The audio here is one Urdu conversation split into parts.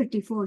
34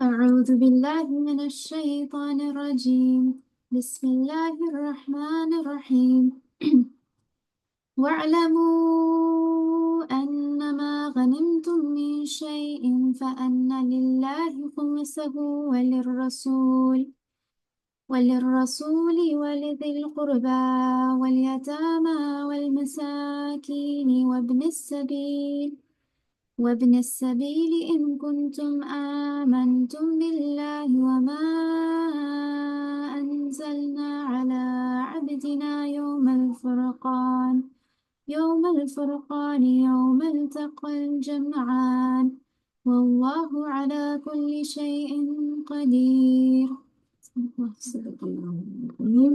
أعوذ بالله من الشيطان الرجيم بسم الله الرحمن الرحيم واعلموا أنما غنمتم من شيء فأن لله خمسه وللرسول ولذي القربى واليتامى والمساكين وابن السبيل إن كنتم آمنتم بالله وما أنزلنا على عبدنا يوم التقى الجمعان والله على كل شيء قدير. صدق الله العظيم।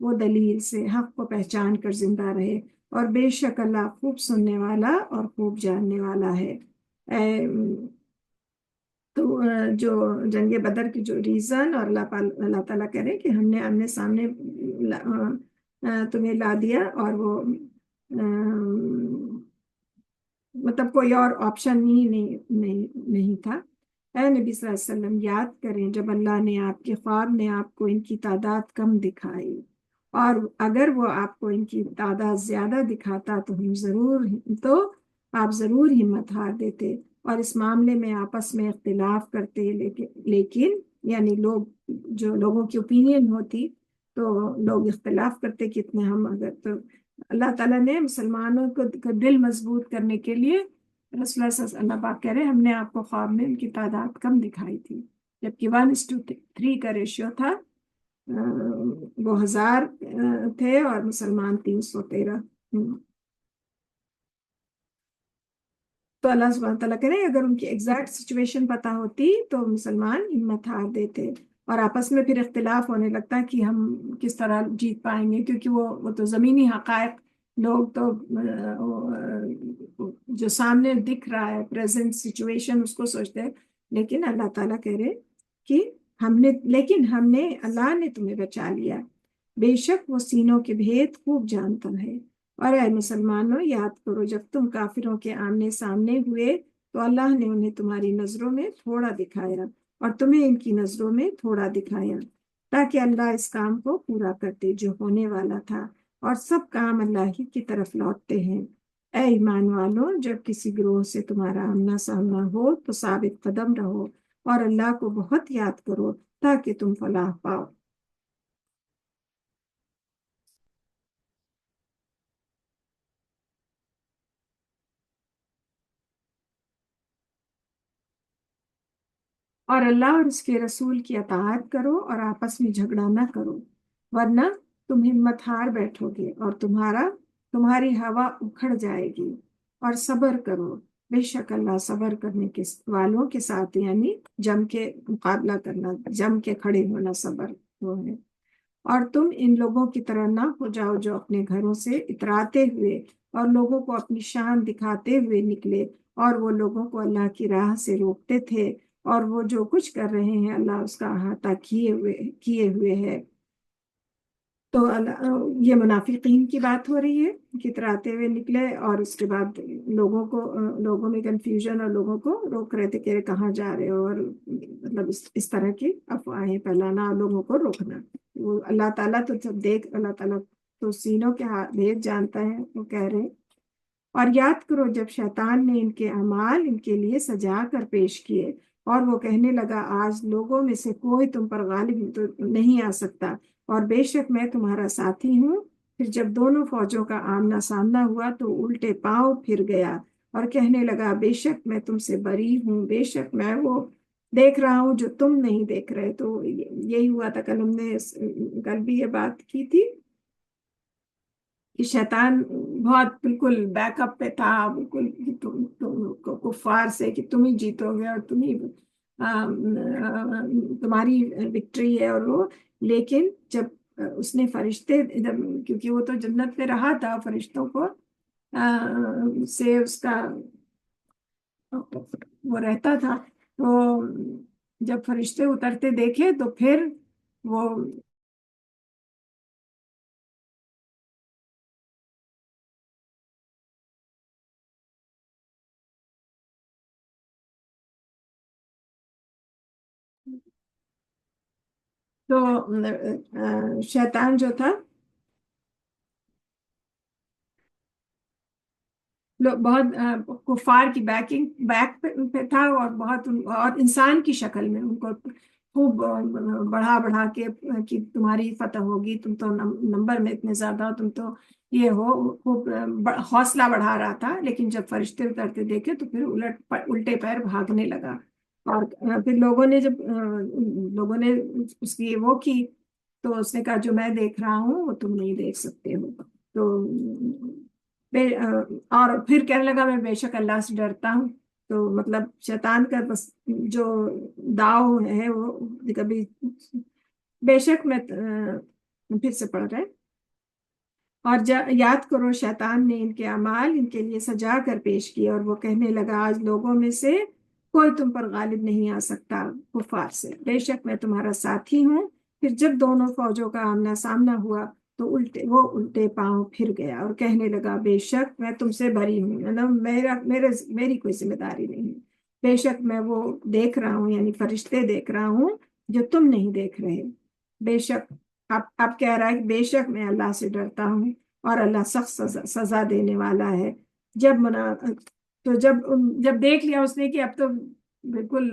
وہ دلیل سے حق کو پہچان کر زندہ رہے، اور بے شک اللہ خوب سننے والا اور خوب جاننے والا ہے۔ تو جو جنگ بدر کی جو ریزن، اور اللہ تعالیٰ کہہ رہے کہ ہم نے آمنے سامنے تمہیں لا دیا، اور وہ مطلب کوئی اور آپشن نہیں تھا۔ اے نبی صلی اللہ علیہ وسلم، یاد کریں جب اللہ نے آپ کے خواب میں آپ کو ان کی تعداد کم دکھائی، اور اگر وہ آپ کو ان کی تعداد زیادہ دکھاتا تو آپ ضرور ہمت ہار دیتے، اور اس معاملے میں آپس میں اختلاف کرتے، لیکن یعنی لوگوں کی اوپینین ہوتی تو لوگ اختلاف کرتے کتنے ہم اگر تو اللہ تعالیٰ نے مسلمانوں کو دل مضبوط کرنے کے لیے رسول اللہ صلی اللہ علیہ وسلم پاک کہہ رہے ہم نے آپ کو خواب میں ان کی تعداد کم دکھائی تھی، جبکہ 1:3 کا ریشیو تھا۔ وہ 1000 تھے اور مسلمان 313۔ تو اللہ سبحانہ تعالیٰ کہہ رہے اگر ان کی ایگزیکٹ سچویشن پتہ ہوتی تو مسلمان ہمت ہار دیتے، اور آپس میں پھر اختلاف ہونے لگتا کہ ہم کس طرح جیت پائیں گے، کیونکہ وہ تو زمینی حقائق لوگ تو جو سامنے دکھ رہا ہے پریزنٹ سچویشن اس کو سوچتے ہیں، لیکن اللہ تعالیٰ کہہ رہے کہ ہم نے اللہ نے تمہیں بچا لیا، بے شک وہ سینوں کے بھید خوب جانتا ہے۔ اور اے مسلمانوں، یاد کرو جب تم کافروں کے آمنے سامنے ہوئے تو اللہ نے انہیں تمہاری نظروں میں تھوڑا دکھایا اور تمہیں ان کی نظروں میں تھوڑا دکھایا، تاکہ اللہ اس کام کو پورا کرتے جو ہونے والا تھا، اور سب کام اللہ ہی کی طرف لوٹتے ہیں۔ اے ایمان والو، جب کسی گروہ سے تمہارا آمنا سامنا ہو تو ثابت قدم رہو اور اللہ کو بہت یاد کرو تاکہ تم فلاح پاؤ۔ اور اللہ اور اس کے رسول کی اطاعت کرو اور آپس میں جھگڑا نہ کرو، ورنہ تم ہمت ہار بیٹھو گے اور تمہاری ہوا اکھڑ جائے گی۔ اور صبر کرو، بے شک اللہ صبر کرنے کے والوں کے ساتھ، یعنی جم کے مقابلہ کرنا، جم کے کھڑے ہونا صبر وہ ہے۔ اور تم ان لوگوں کی طرح نہ ہو جاؤ جو اپنے گھروں سے اتراتے ہوئے اور لوگوں کو اپنی شان دکھاتے ہوئے نکلے، اور وہ لوگوں کو اللہ کی راہ سے روکتے تھے، اور وہ جو کچھ کر رہے ہیں اللہ اس کا احاطہ کیے ہوئے ہے۔ تو یہ منافقین کی بات ہو رہی ہے کہ اتراتے ہوئے نکلے، اور اس کے بعد لوگوں میں کنفیوژن، اور لوگوں کو روک رہے تھے کہ کہاں جا رہے ہو، اور مطلب اس طرح کی افواہیں پھیلانا اور لوگوں کو روکنا۔ وہ اللہ تعالیٰ تو اللہ تعالیٰ تو سینوں کے بھید جانتا ہے، وہ کہہ رہے اور یاد کرو جب شیطان نے ان کے اعمال ان کے لیے سجا کر پیش کیے، اور وہ کہنے لگا آج لوگوں میں سے کوئی تم پر غالب تو نہیں آ سکتا، اور بے شک میں تمہارا ساتھی ہوں۔ پھر جب دونوں فوجوں کا آمنا سامنا ہوا تو الٹے پاؤں پھر گیا اور کہنے لگا بے شک میں تم سے بری ہوں، بے شک میں وہ دیکھ رہا ہوں جو تم نہیں دیکھ رہے۔ تو یہی ہوا تھا، کل ہم نے کل بھی یہ بات کی تھی کہ شیطان بہت بالکل بیک اپ پہ تھا، بالکل کفار سے کہ تم ہی جیتو گے اور تمہاری وکٹری ہے، اور وہ لیکن جب اس نے فرشتے کیونکہ وہ تو جنت میں رہا تھا، فرشتوں کو سے اس کا وہ رہتا تھا، تو جب فرشتے اترتے دیکھے تو پھر وہ شیطان جو تھا بہت کفار کی بیک پہ تھا، اور بہت اور انسان کی شکل میں ان کو خوب بڑھا کے کہ تمہاری فتح ہوگی، تم تو نمبر میں اتنے زیادہ ہو، تم تو یہ ہو، خوب حوصلہ بڑھا رہا تھا۔ لیکن جب فرشتے اترتے دیکھے تو پھر الٹے پیر بھاگنے لگا، اور پھر لوگوں نے اس کی وہ کی، تو اس نے کہا جو میں دیکھ رہا ہوں وہ تم نہیں دیکھ سکتے ہو۔ تو اور پھر کہنے لگا میں بے شک اللہ سے ڈرتا ہوں۔ تو مطلب شیطان کا بس جو داؤ ہے وہ کبھی بے شک میں پھر سے پڑھ رہے ہیں۔ اور یاد کرو شیطان نے ان کے اعمال ان کے لیے سجا کر پیش کیے، اور وہ کہنے لگا آج لوگوں میں سے کوئی تم پر غالب نہیں آ سکتا کفار سے، بے شک میں تمہارا ساتھی ہوں۔ پھر جب دونوں فوجوں کا آمنا سامنا ہوا تو وہ الٹے پاؤں پھر گیا اور کہنے لگا بے شک میں تم سے بری ہوں، میری کوئی ذمہ داری نہیں، بے شک میں وہ دیکھ رہا ہوں، یعنی فرشتے دیکھ رہا ہوں جو تم نہیں دیکھ رہے۔ بے شک اب کہہ رہا ہے کہ بے شک میں اللہ سے ڈرتا ہوں اور اللہ سخت سزا دینے والا ہے۔ جب دیکھ لیا اس نے کہ اب تو بالکل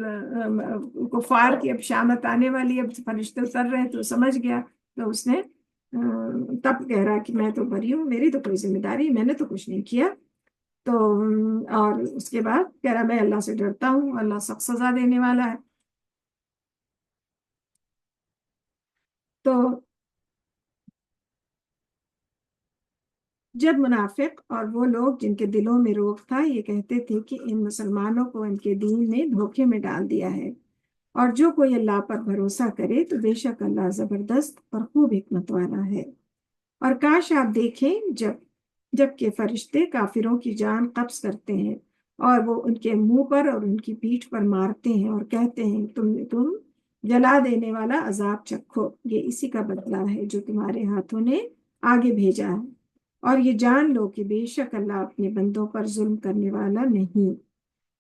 کفار کی اب شامت آنے والی، اب فرشتے اتر رہے ہیں، تو سمجھ گیا، تو اس نے تب کہہ رہا کہ میں تو بری ہوں، میری تو کوئی ذمہ داری، میں نے تو کچھ نہیں کیا۔ تو اور اس کے بعد کہہ رہا میں اللہ سے ڈرتا ہوں، اللہ سخت سزا دینے والا ہے۔ تو جب منافق اور وہ لوگ جن کے دلوں میں روگ تھا یہ کہتے تھے کہ ان مسلمانوں کو ان کے دین نے دھوکے میں ڈال دیا ہے، اور جو کوئی اللہ پر بھروسہ کرے تو بے شک اللہ زبردست اور خوب حکمت والا ہے۔ اور کاش آپ دیکھیں جب کہ فرشتے کافروں کی جان قبض کرتے ہیں اور وہ ان کے منہ پر اور ان کی پیٹھ پر مارتے ہیں اور کہتے ہیں تم جلا دینے والا عذاب چکھو، یہ اسی کا بدلہ ہے جو تمہارے ہاتھوں نے آگے بھیجا ہے، اور یہ جان لو کہ بے شک اللہ اپنے بندوں پر ظلم کرنے والا نہیں۔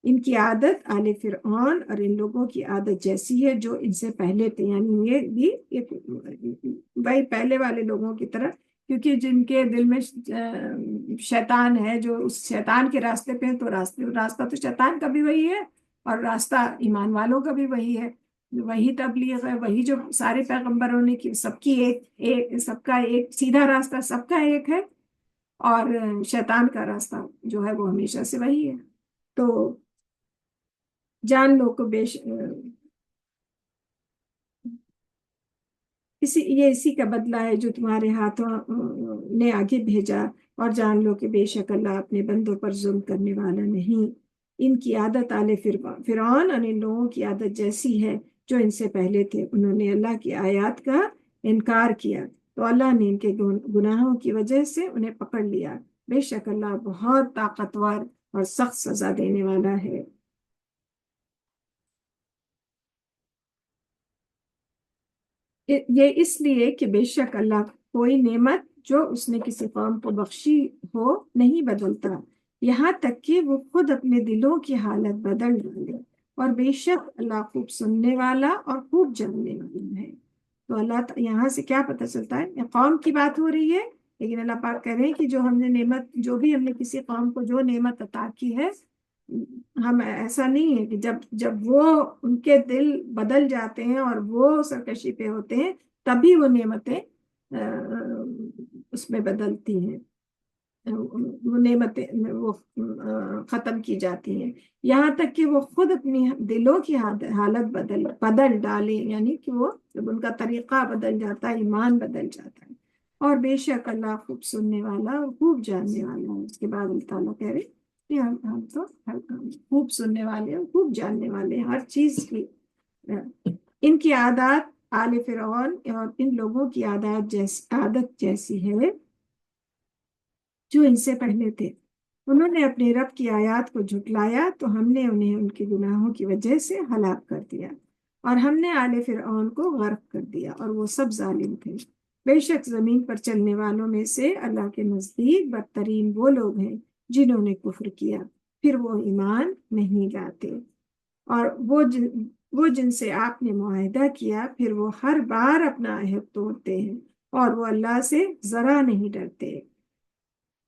ان کی عادت آل فرعون اور ان لوگوں کی عادت جیسی ہے جو ان سے پہلے تھے، یعنی یہ بھی ایک بھائی پہلے والے لوگوں کی طرح، کیونکہ جن کے دل میں شیطان ہے، جو اس شیطان کے راستے پہ، تو راستہ تو شیطان کا بھی وہی ہے اور راستہ ایمان والوں کا بھی وہی ہے، وہی تبلیغ ہے، وہی جو سارے پیغمبروں نے کی، سب کا ایک سیدھا راستہ سب کا ایک ہے، اور شیطان کا راستہ جو ہے وہ ہمیشہ سے وہی ہے۔ تو جان لو کو اسی کا بدلہ ہے جو تمہارے ہاتھوں نے آگے بھیجا، اور جان لو کہ بے شک اللہ اپنے بندوں پر ظلم کرنے والا نہیں۔ ان کی عادت آل فرعون اور ان لوگوں کی عادت جیسی ہے جو ان سے پہلے تھے، انہوں نے اللہ کی آیات کا انکار کیا تو اللہ نے ان کے گناہوں کی وجہ سے انہیں پکڑ لیا، بے شک اللہ بہت طاقتور اور سخت سزا دینے والا ہے۔ یہ اس لیے کہ بے شک اللہ کوئی نعمت جو اس نے کسی قوم کو بخشی ہو نہیں بدلتا، یہاں تک کہ وہ خود اپنے دلوں کی حالت بدل ڈالے، اور بے شک اللہ خوب سننے والا اور خوب جاننے والا ہے۔ تو اللہ یہاں سے کیا پتہ چلتا ہے؟ قوم کی بات ہو رہی ہے، لیکن اللہ پاک کہہ رہے ہیں کہ جو بھی ہم نے کسی قوم کو جو نعمت عطا کی ہے، ہم ایسا نہیں ہے کہ جب وہ ان کے دل بدل جاتے ہیں اور وہ سرکشی پہ ہوتے ہیں تبھی وہ نعمتیں اس میں بدلتی ہیں، وہ نعمتیں وہ ختم کی جاتی ہیں، یہاں تک کہ وہ خود اپنی دلوں کی حالت بدل ڈالے، یعنی کہ وہ جب ان کا طریقہ بدل جاتا ہے، ایمان بدل جاتا ہے، اور بے شک اللہ خوب سننے والا اور خوب جاننے والا ہے۔ اس کے بعد اللہ تعالیٰ کہہ رہے کہ ہم تو خوب سننے والے ہیں، خوب جاننے والے ہیں ہر چیز کی۔ ان کی عادات آل فرعون اور ان لوگوں کی عادت جیسی ہے جو ان سے پہلے تھے، انہوں نے اپنے رب کی آیات کو جھٹلایا تو ہم نے انہیں ان کے گناہوں کی وجہ سے ہلاک کر دیا، اور ہم نے آل فرعون کو غرق کر دیا اور وہ سب ظالم تھے۔ بے شک زمین پر چلنے والوں میں سے اللہ کے نزدیک بدترین وہ لوگ ہیں جنہوں نے کفر کیا پھر وہ ایمان نہیں لاتے، اور وہ جن سے آپ نے معاہدہ کیا پھر وہ ہر بار اپنا عہد توڑتے ہیں، اور وہ اللہ سے ذرا نہیں ڈرتے۔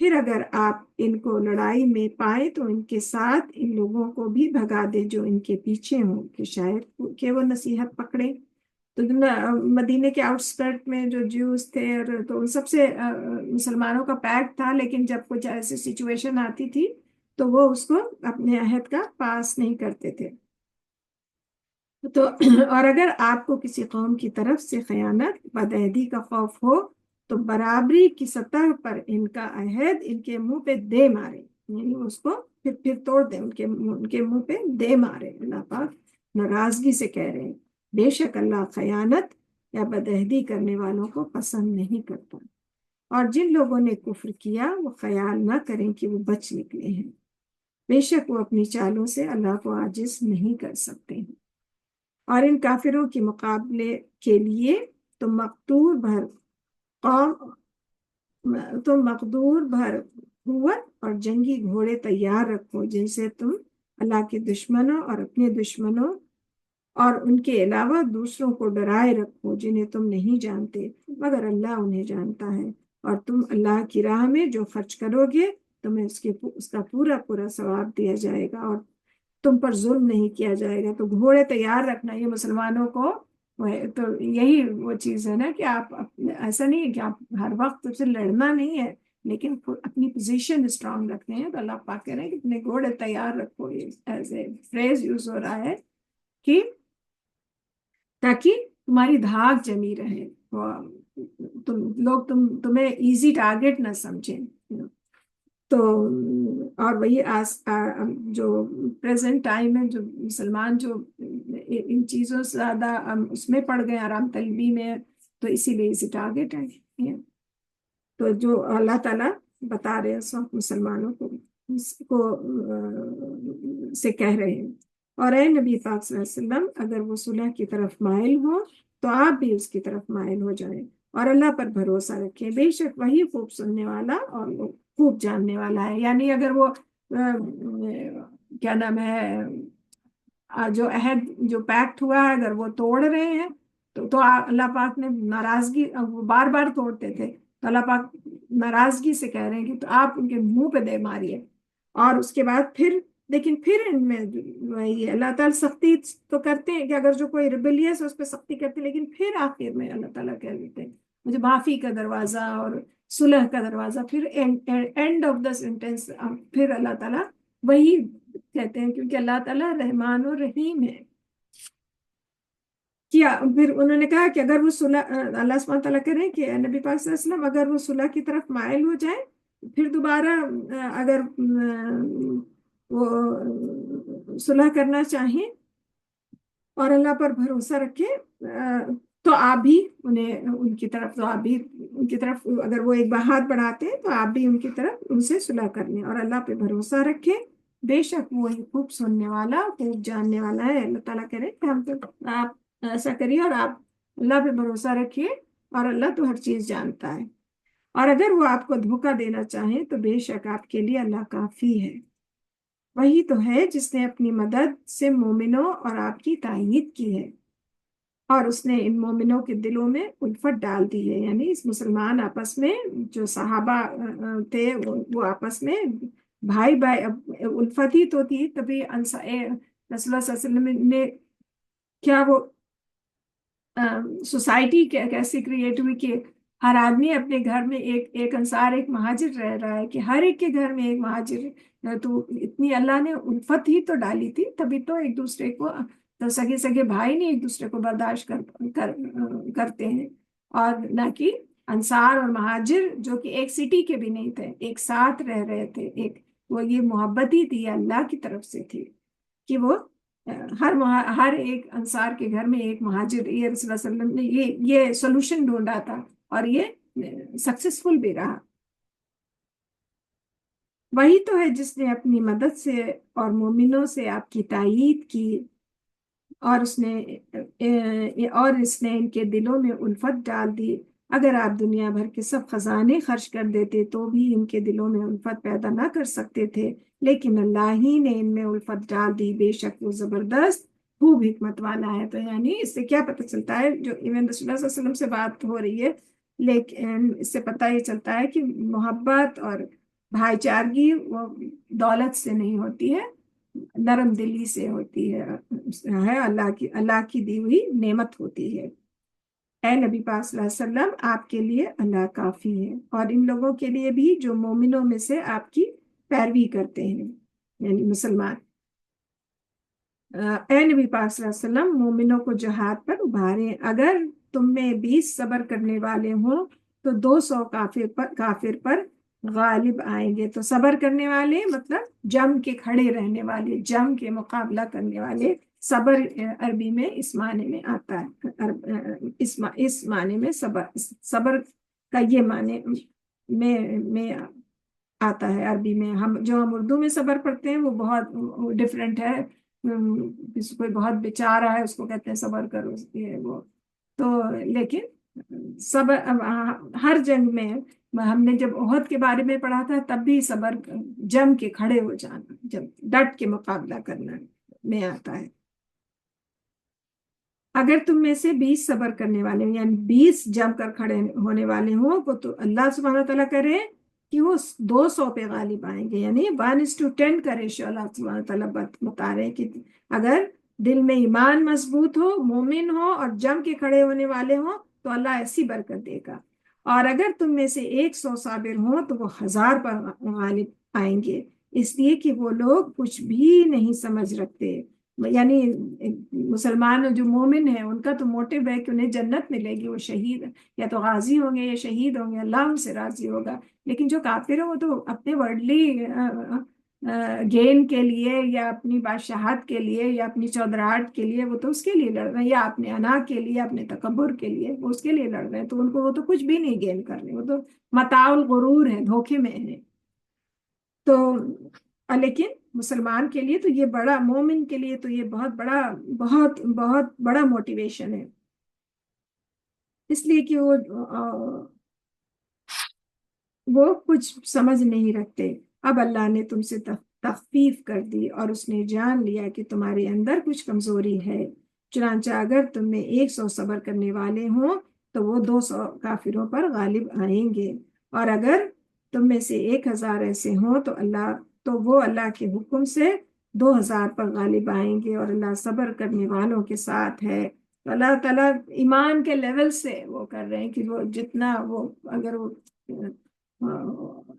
پھر اگر آپ ان کو لڑائی میں پائیں تو ان کے ساتھ ان لوگوں کو بھی بھگا دیں جو ان کے پیچھے ہوں، کہ شاید کہ وہ نصیحت پکڑیں۔ تو مدینے کے آؤٹ اسکرٹ میں جو جیوز تھے تو ان سب سے مسلمانوں کا پیکٹ تھا، لیکن جب کچھ ایسی سچویشن آتی تھی تو وہ اس کو اپنے عہد کا پاس نہیں کرتے تھے۔ تو اور اگر آپ کو کسی قوم کی طرف سے خیانت بدعہدی کا خوف ہو تو برابری کی سطح پر ان کا عہد ان کے منہ پہ دے مارے، یعنی اس کو پھر توڑ دیں، ان کے منہ پہ دے مارے۔ اللہ پاک ناراضگی سے کہہ رہے ہیں بے شک اللہ خیانت یا بدعہدی کرنے والوں کو پسند نہیں کرتا۔ اور جن لوگوں نے کفر کیا وہ خیال نہ کریں کہ وہ بچ نکلے ہیں، بے شک وہ اپنی چالوں سے اللہ کو عاجز نہیں کر سکتے ہیں۔ اور ان کافروں کے مقابلے کے لیے تم مقدور بھر قوت اور جنگی گھوڑے تیار رکھو، جن سے تم اللہ کے دشمنوں اور اپنے دشمنوں اور ان کے علاوہ دوسروں کو ڈرائے رکھو جنہیں تم نہیں جانتے مگر اللہ انہیں جانتا ہے۔ اور تم اللہ کی راہ میں جو خرچ کرو گے تمہیں اس کا پورا پورا ثواب دیا جائے گا، اور تم پر ظلم نہیں کیا جائے گا۔ تو گھوڑے تیار رکھنا یہ مسلمانوں کو تو یہی وہ چیز ہے نا کہ آپ ایسا نہیں ہے کہ آپ ہر وقت سے لڑنا نہیں ہے، لیکن اپنی پوزیشن اسٹرانگ رکھنے ہیں۔ تو اللہ پاک کہہ رہے ہیں کہ اپنے گھوڑے تیار رکھو، ایز اے فریز یوز ہو رہا ہے کہ تاکہ تمہاری دھاک جمی رہے، تمہیں ایزی ٹارگٹ نہ سمجھیں۔ تو اور وہی جو پریزنٹ ٹائم ہے، جو مسلمان جو ان چیزوں سے زیادہ اس میں پڑ گئے، آرام طلبی میں، تو اسی لیے ایزی ٹارگٹ ہے۔ تو جو اللہ تعالیٰ بتا رہے ہیں اس وقت مسلمانوں کو سے کہہ رہے ہیں، اور اے نبی پاک صلی اللہ علیہ وسلم اگر وہ صلح کی طرف مائل ہو تو آپ بھی اس کی طرف مائل ہو جائیں، اور اللہ پر بھروسہ رکھیں، بے شک وہی خوب سننے والا اور خوب جاننے والا ہے۔ یعنی اگر وہ کیا نام ہے جو عہد جو پیکٹ ہوا ہے اگر وہ توڑ رہے ہیں تو اللہ پاک نے ناراضگی، وہ بار بار توڑتے تھے تو اللہ پاک ناراضگی سے کہہ رہے ہیں کہ تو آپ ان کے منہ پہ دے ماریے۔ اور اس کے بعد لیکن پھر ان میں یہ اللہ تعالیٰ سختی تو کرتے ہیں کہ اگر جو کوئی ریبیلیس ہے اس پہ سختی کرتے ہیں، لیکن پھر آخر میں اللہ تعالیٰ کہہ دیتے ہیں مجھے معافی کا دروازہ اور صلح کا دروازہ، پھر اینڈ آف دا سینٹینس پھر اللہ تعالیٰ وہی کہتے ہیں، کیونکہ اللہ تعالیٰ رحمان و رحیم ہے۔ کیا پھر انہوں نے کہا کہ اگر وہ صلح، اللہ سبحانہ تعالیٰ کریں کہ نبی پاک صلی اللہ علیہ وسلم اگر وہ صلح کی طرف مائل ہو جائے، پھر دوبارہ اگر وہ صلح کرنا چاہیں اور اللہ پر بھروسہ رکھے تو آپ بھی ان کی طرف اگر وہ ایک بار ہاتھ بڑھاتے ہیں تو آپ بھی ان کی طرف ان سے صلح کرنے اور اللہ پہ بھروسہ رکھے، بے شک وہی خوب سننے والا خوب جاننے والا ہے۔ اللہ تعالیٰ کرے کہ ہم تو آپ ایسا کریے اور آپ اللہ پہ بھروسہ رکھیے، اور اللہ تو ہر چیز جانتا ہے۔ اور اگر وہ آپ کو دھوکہ دینا چاہیں تو بے شک آپ کے لیے اللہ کافی ہے، وہی تو ہے جس نے اپنی مدد سے مومنوں اور آپ کی تائید کی ہے، اور اس نے ان مومنوں کے دلوں میں الفت ڈال دی ہے۔ یعنی اس مسلمان آپس میں جو صحابہ تھے وہ آپس میں بھائی الفت ہی تو تھی، تبھی رسول اللہ صلی اللہ علیہ وسلم نے کیا وہ سوسائٹی کیسی کریٹ ہوئی کہ ہر آدمی اپنے گھر میں ایک انصار ایک مہاجر رہ رہا ہے، کہ ہر ایک کے گھر میں ایک مہاجر، تو اتنی اللہ نے الفت ہی تو ڈالی تھی، تبھی تو ایک دوسرے کو، تو سگے بھائی نہیں ایک دوسرے کو برداشت کرتے ہیں، اور نہ کہ انصار اور مہاجر جو کہ ایک سٹی کے بھی نہیں تھے، ایک ساتھ رہ رہے تھے، وہ یہ محبت ہی تھی اللہ کی طرف سے تھی کہ وہ ہر ایک انصار کے گھر میں ایک مہاجر، یہ رسول اللہ صلی اللہ علیہ وسلم نے یہ سولوشن ڈھونڈا تھا، اور یہ سکسیسفل بھی رہا۔ وہی تو ہے جس نے اپنی مدد سے اور مومنوں سے آپ کی تائید کی، اور اس نے ان کے دلوں میں الفت ڈال دی۔ اگر آپ دنیا بھر کے سب خزانے خرچ کر دیتے تو بھی ان کے دلوں میں الفت پیدا نہ کر سکتے تھے، لیکن اللہ ہی نے ان میں الفت ڈال دی، بے شک وہ زبردست خوب حکمت والا ہے۔ تو یعنی اس سے کیا پتہ چلتا ہے، جو ایون رسول اللہ صلی اللہ علیہ وسلم سے بات ہو رہی ہے، لیکن اس سے پتہ یہ چلتا ہے کہ محبت اور بھائی چارگی وہ دولت سے نہیں ہوتی ہے، نرم دلی سے ہوتی ہے، اللہ کی دی ہوئی نعمت ہوتی ہے۔ اے نبی پاک صلی اللہ علیہ وسلم آپ کے لیے اللہ کافی ہے، اور ان لوگوں کے لیے بھی جو مومنوں میں سے آپ کی پیروی کرتے ہیں، یعنی مسلمان۔ اے نبی پاک صلی اللہ علیہ وسلم مومنوں کو جہاد پر ابھاریں، اگر تم میں 20 صبر کرنے والے ہوں تو 200 کافر پر غالب آئیں گے۔ تو صبر کرنے والے مطلب جم کے کھڑے رہنے والے، جم کے مقابلہ کرنے والے، صبر عربی میں اس معنی میں آتا ہے، اس معنی میں صبر کا یہ معنی میں آتا ہے عربی میں۔ ہم اردو میں صبر پڑھتے ہیں وہ بہت ڈفرینٹ ہے، کوئی بہت بیچارہ ہے اس کو کہتے ہیں صبر کرو، یہ وہ تو، لیکن صبر ہر جنگ میں، ہم نے جب احد کے بارے میں پڑھا تھا تب بھی صبر جم کے کھڑے ہو جانا، جب ڈٹ کے مقابلہ کرنا میں آتا ہے۔ اگر تم میں سے 20 صبر کرنے والے ہیں، یعنی 20 جم کر کھڑے ہونے والے ہوں، وہ تو اللہ سبحانہ تعالیٰ کرے کہ وہ 200 پہ غالب آئیں گے، یعنی 1:10 کا ریشو اللہ سبحانہ تعالیٰ بتا رہے ہیں کہ اگر دل میں ایمان مضبوط ہو، مومن ہو اور جم کے کھڑے ہونے والے ہوں تو اللہ ایسی برکت دے گا، اور اگر تم میں سے 100 صابر ہوں تو وہ 1000 پر غالب آئیں گے، اس لیے کہ وہ لوگ کچھ بھی نہیں سمجھ رکھتے۔ یعنی مسلمان جو مومن ہیں ان کا تو موٹیو ہے کہ انہیں جنت ملے گی، وہ شہید یا تو غازی ہوں گے یا شہید ہوں گے، اللہ ان سے راضی ہوگا، لیکن جو کافر ہیں وہ تو اپنے ورڈلی گین کے لیے یا اپنی بادشاہت کے لیے یا اپنی چودراہٹ کے لیے، وہ تو اس کے لیے لڑ رہے ہیں، یا اپنے انا کے لیے، اپنے تکبر کے لیے وہ اس کے لیے لڑ رہے ہیں، تو ان کو وہ تو کچھ بھی نہیں گین کر رہے، وہ تو متاع الغرور ہے، دھوکے میں ہے۔ تو لیکن مسلمان کے لیے تو یہ بڑا، مومن کے لیے تو یہ بہت بڑا، بہت بہت بڑا موٹیویشن ہے، اس لیے کہ وہ کچھ سمجھ نہیں رکھتے۔ اب اللہ نے تم سے تخفیف کر دی اور اس نے جان لیا کہ تمہارے اندر کچھ کمزوری ہے، چنانچہ اگر تم میں 100 صبر کرنے والے ہوں تو وہ 200 کافروں پر غالب آئیں گے، اور اگر تم میں سے 1000 ایسے ہوں تو وہ اللہ کے حکم سے 2000 پر غالب آئیں گے، اور اللہ صبر کرنے والوں کے ساتھ ہے۔ تو اللہ تعالیٰ ایمان کے لیول سے وہ کر رہے ہیں کہ وہ جتنا وہ، اگر وہ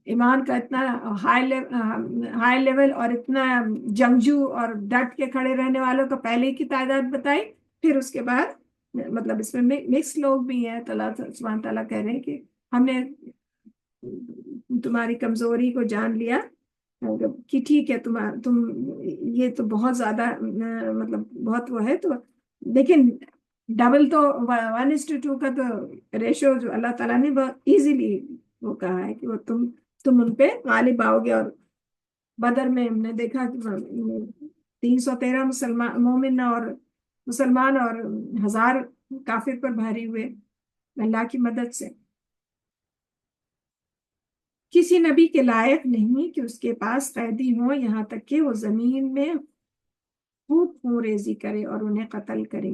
ایمان کا اتنا ہائی لیول اور اتنا جنگجو اور ڈٹ کے کھڑے رہنے والوں کا پہلے کی تعداد بتائی، پھر اس کے بعد مطلب اس میں مکس لوگ بھی ہیں، تو اللہ سبحانہ تعالیٰ کہہ رہے ہیں کہ ہم نے تمہاری کمزوری کو جان لیا کہ ٹھیک ہے تم یہ تو بہت زیادہ مطلب بہت وہ ہے، تو لیکن ڈبل تو 1:2 کا تو ریشو جو اللہ تعالیٰ نے بہت ایزیلی وہ کہا ہے کہ وہ تم ان پہ غالب آؤ گے۔ اور بدر میں ہم نے دیکھا کہ 313 مومن اور مسلمان اور 1000 کافر پر بھاری ہوئے اللہ کی مدد سے۔ کسی نبی کے لائق نہیں کہ اس کے پاس قیدی ہوں یہاں تک کہ وہ زمین میں خوب خون ریزی کرے اور انہیں قتل کرے۔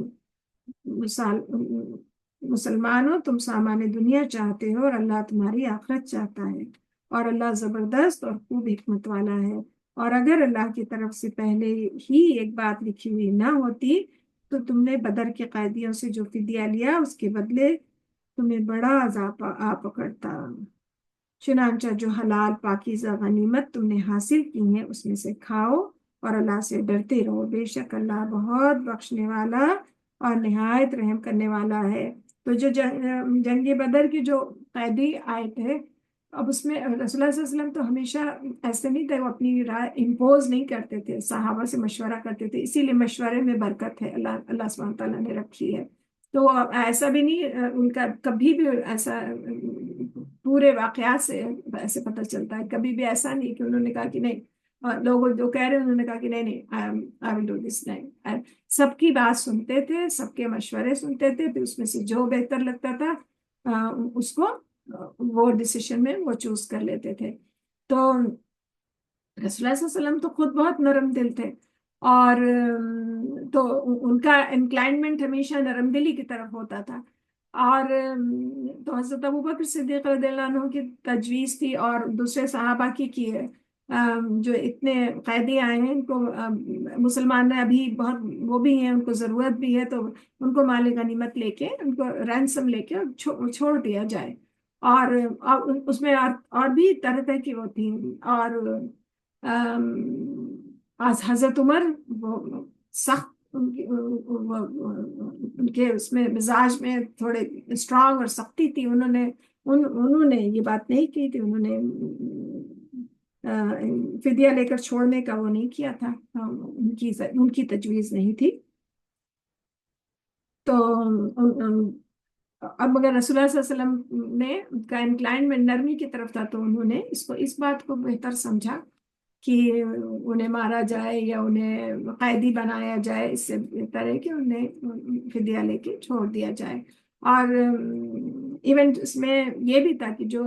مسلمانوں، تم سامان دنیا چاہتے ہو اور اللہ تمہاری آخرت چاہتا ہے، اور اللہ زبردست اور خوب حکمت والا ہے، اور اگر اللہ کی طرف سے پہلے ہی ایک بات لکھی ہوئی نہ ہوتی تو تم نے بدر کے قیدیوں سے جو فدیہ لیا اس کے بدلے تمہیں بڑا عذاب آ پکڑتا۔ چنانچہ جو حلال پاکیزہ غنیمت تم نے حاصل کی ہیں اس میں سے کھاؤ اور اللہ سے ڈرتے رہو، بے شک اللہ بہت بخشنے والا اور نہایت رحم کرنے والا ہے۔ تو جو جنگ بدر کی جو قیدی آئے تھے، اب اس میں رسول اللہ صلی اللہ علیہ وسلم تو ہمیشہ ایسے نہیں تھے، وہ اپنی رائے امپوز نہیں کرتے تھے، صحابہ سے مشورہ کرتے تھے، اسی لیے مشورے میں برکت ہے، اللہ سبحانہ تعالیٰ نے رکھی ہے۔ تو ایسا بھی نہیں ان کا کبھی بھی ایسا، پورے واقعات سے ایسے پتہ چلتا ہے، کبھی بھی ایسا نہیں کہ انہوں نے کہا کہ نہیں، لوگ جو کہہ رہے ہیں انہوں نے کہا کہ نہیں I will do this نہیں، سب کی بات سنتے تھے، سب کے مشورے سنتے تھے، پھر اس میں سے جو بہتر لگتا تھا اس کو وہ ڈیسیشن میں وہ چوز کر لیتے تھے۔ تو رسول اللہ صلی اللہ علیہ وسلم تو خود بہت نرم دل تھے، اور تو ان کا انکلائنمنٹ ہمیشہ نرم دلی کی طرف ہوتا تھا، اور تو حضرت ابوبکر صدیق رضی اللہ عنہ کی تجویز تھی اور دوسرے صحابہ کی ہے جو اتنے قیدی آئے ہیں ان کو مسلمان ابھی بہت وہ بھی ہیں، ان کو ضرورت بھی ہے، تو ان کو مال غنیمت لے کے، ان کو رینسم لے کے چھوڑ دیا جائے، اور اس میں اور بھی طرح طرح کی وہ تھی، اور حضرت عمر وہ سخت ان کے اس میں مزاج میں تھوڑے اسٹرانگ اور سختی تھی، انہوں نے یہ بات نہیں کی کہ انہوں نے فدیہ لے کر چھوڑنے کا وہ نہیں کیا تھا، ان کی تجویز نہیں تھی. تو اب مگر رسول اللہ صلی اللہ علیہ وسلم نے کا انکلائنمنٹ نرمی کی طرف تھا، تو انہوں نے اس بات کو بہتر سمجھا کہ انہیں مارا جائے یا انہیں قیدی بنایا جائے، اس سے بہتر ہے کہ انہیں فدیہ لے کے چھوڑ دیا جائے. اور ایون اس میں یہ بھی تھا کہ جو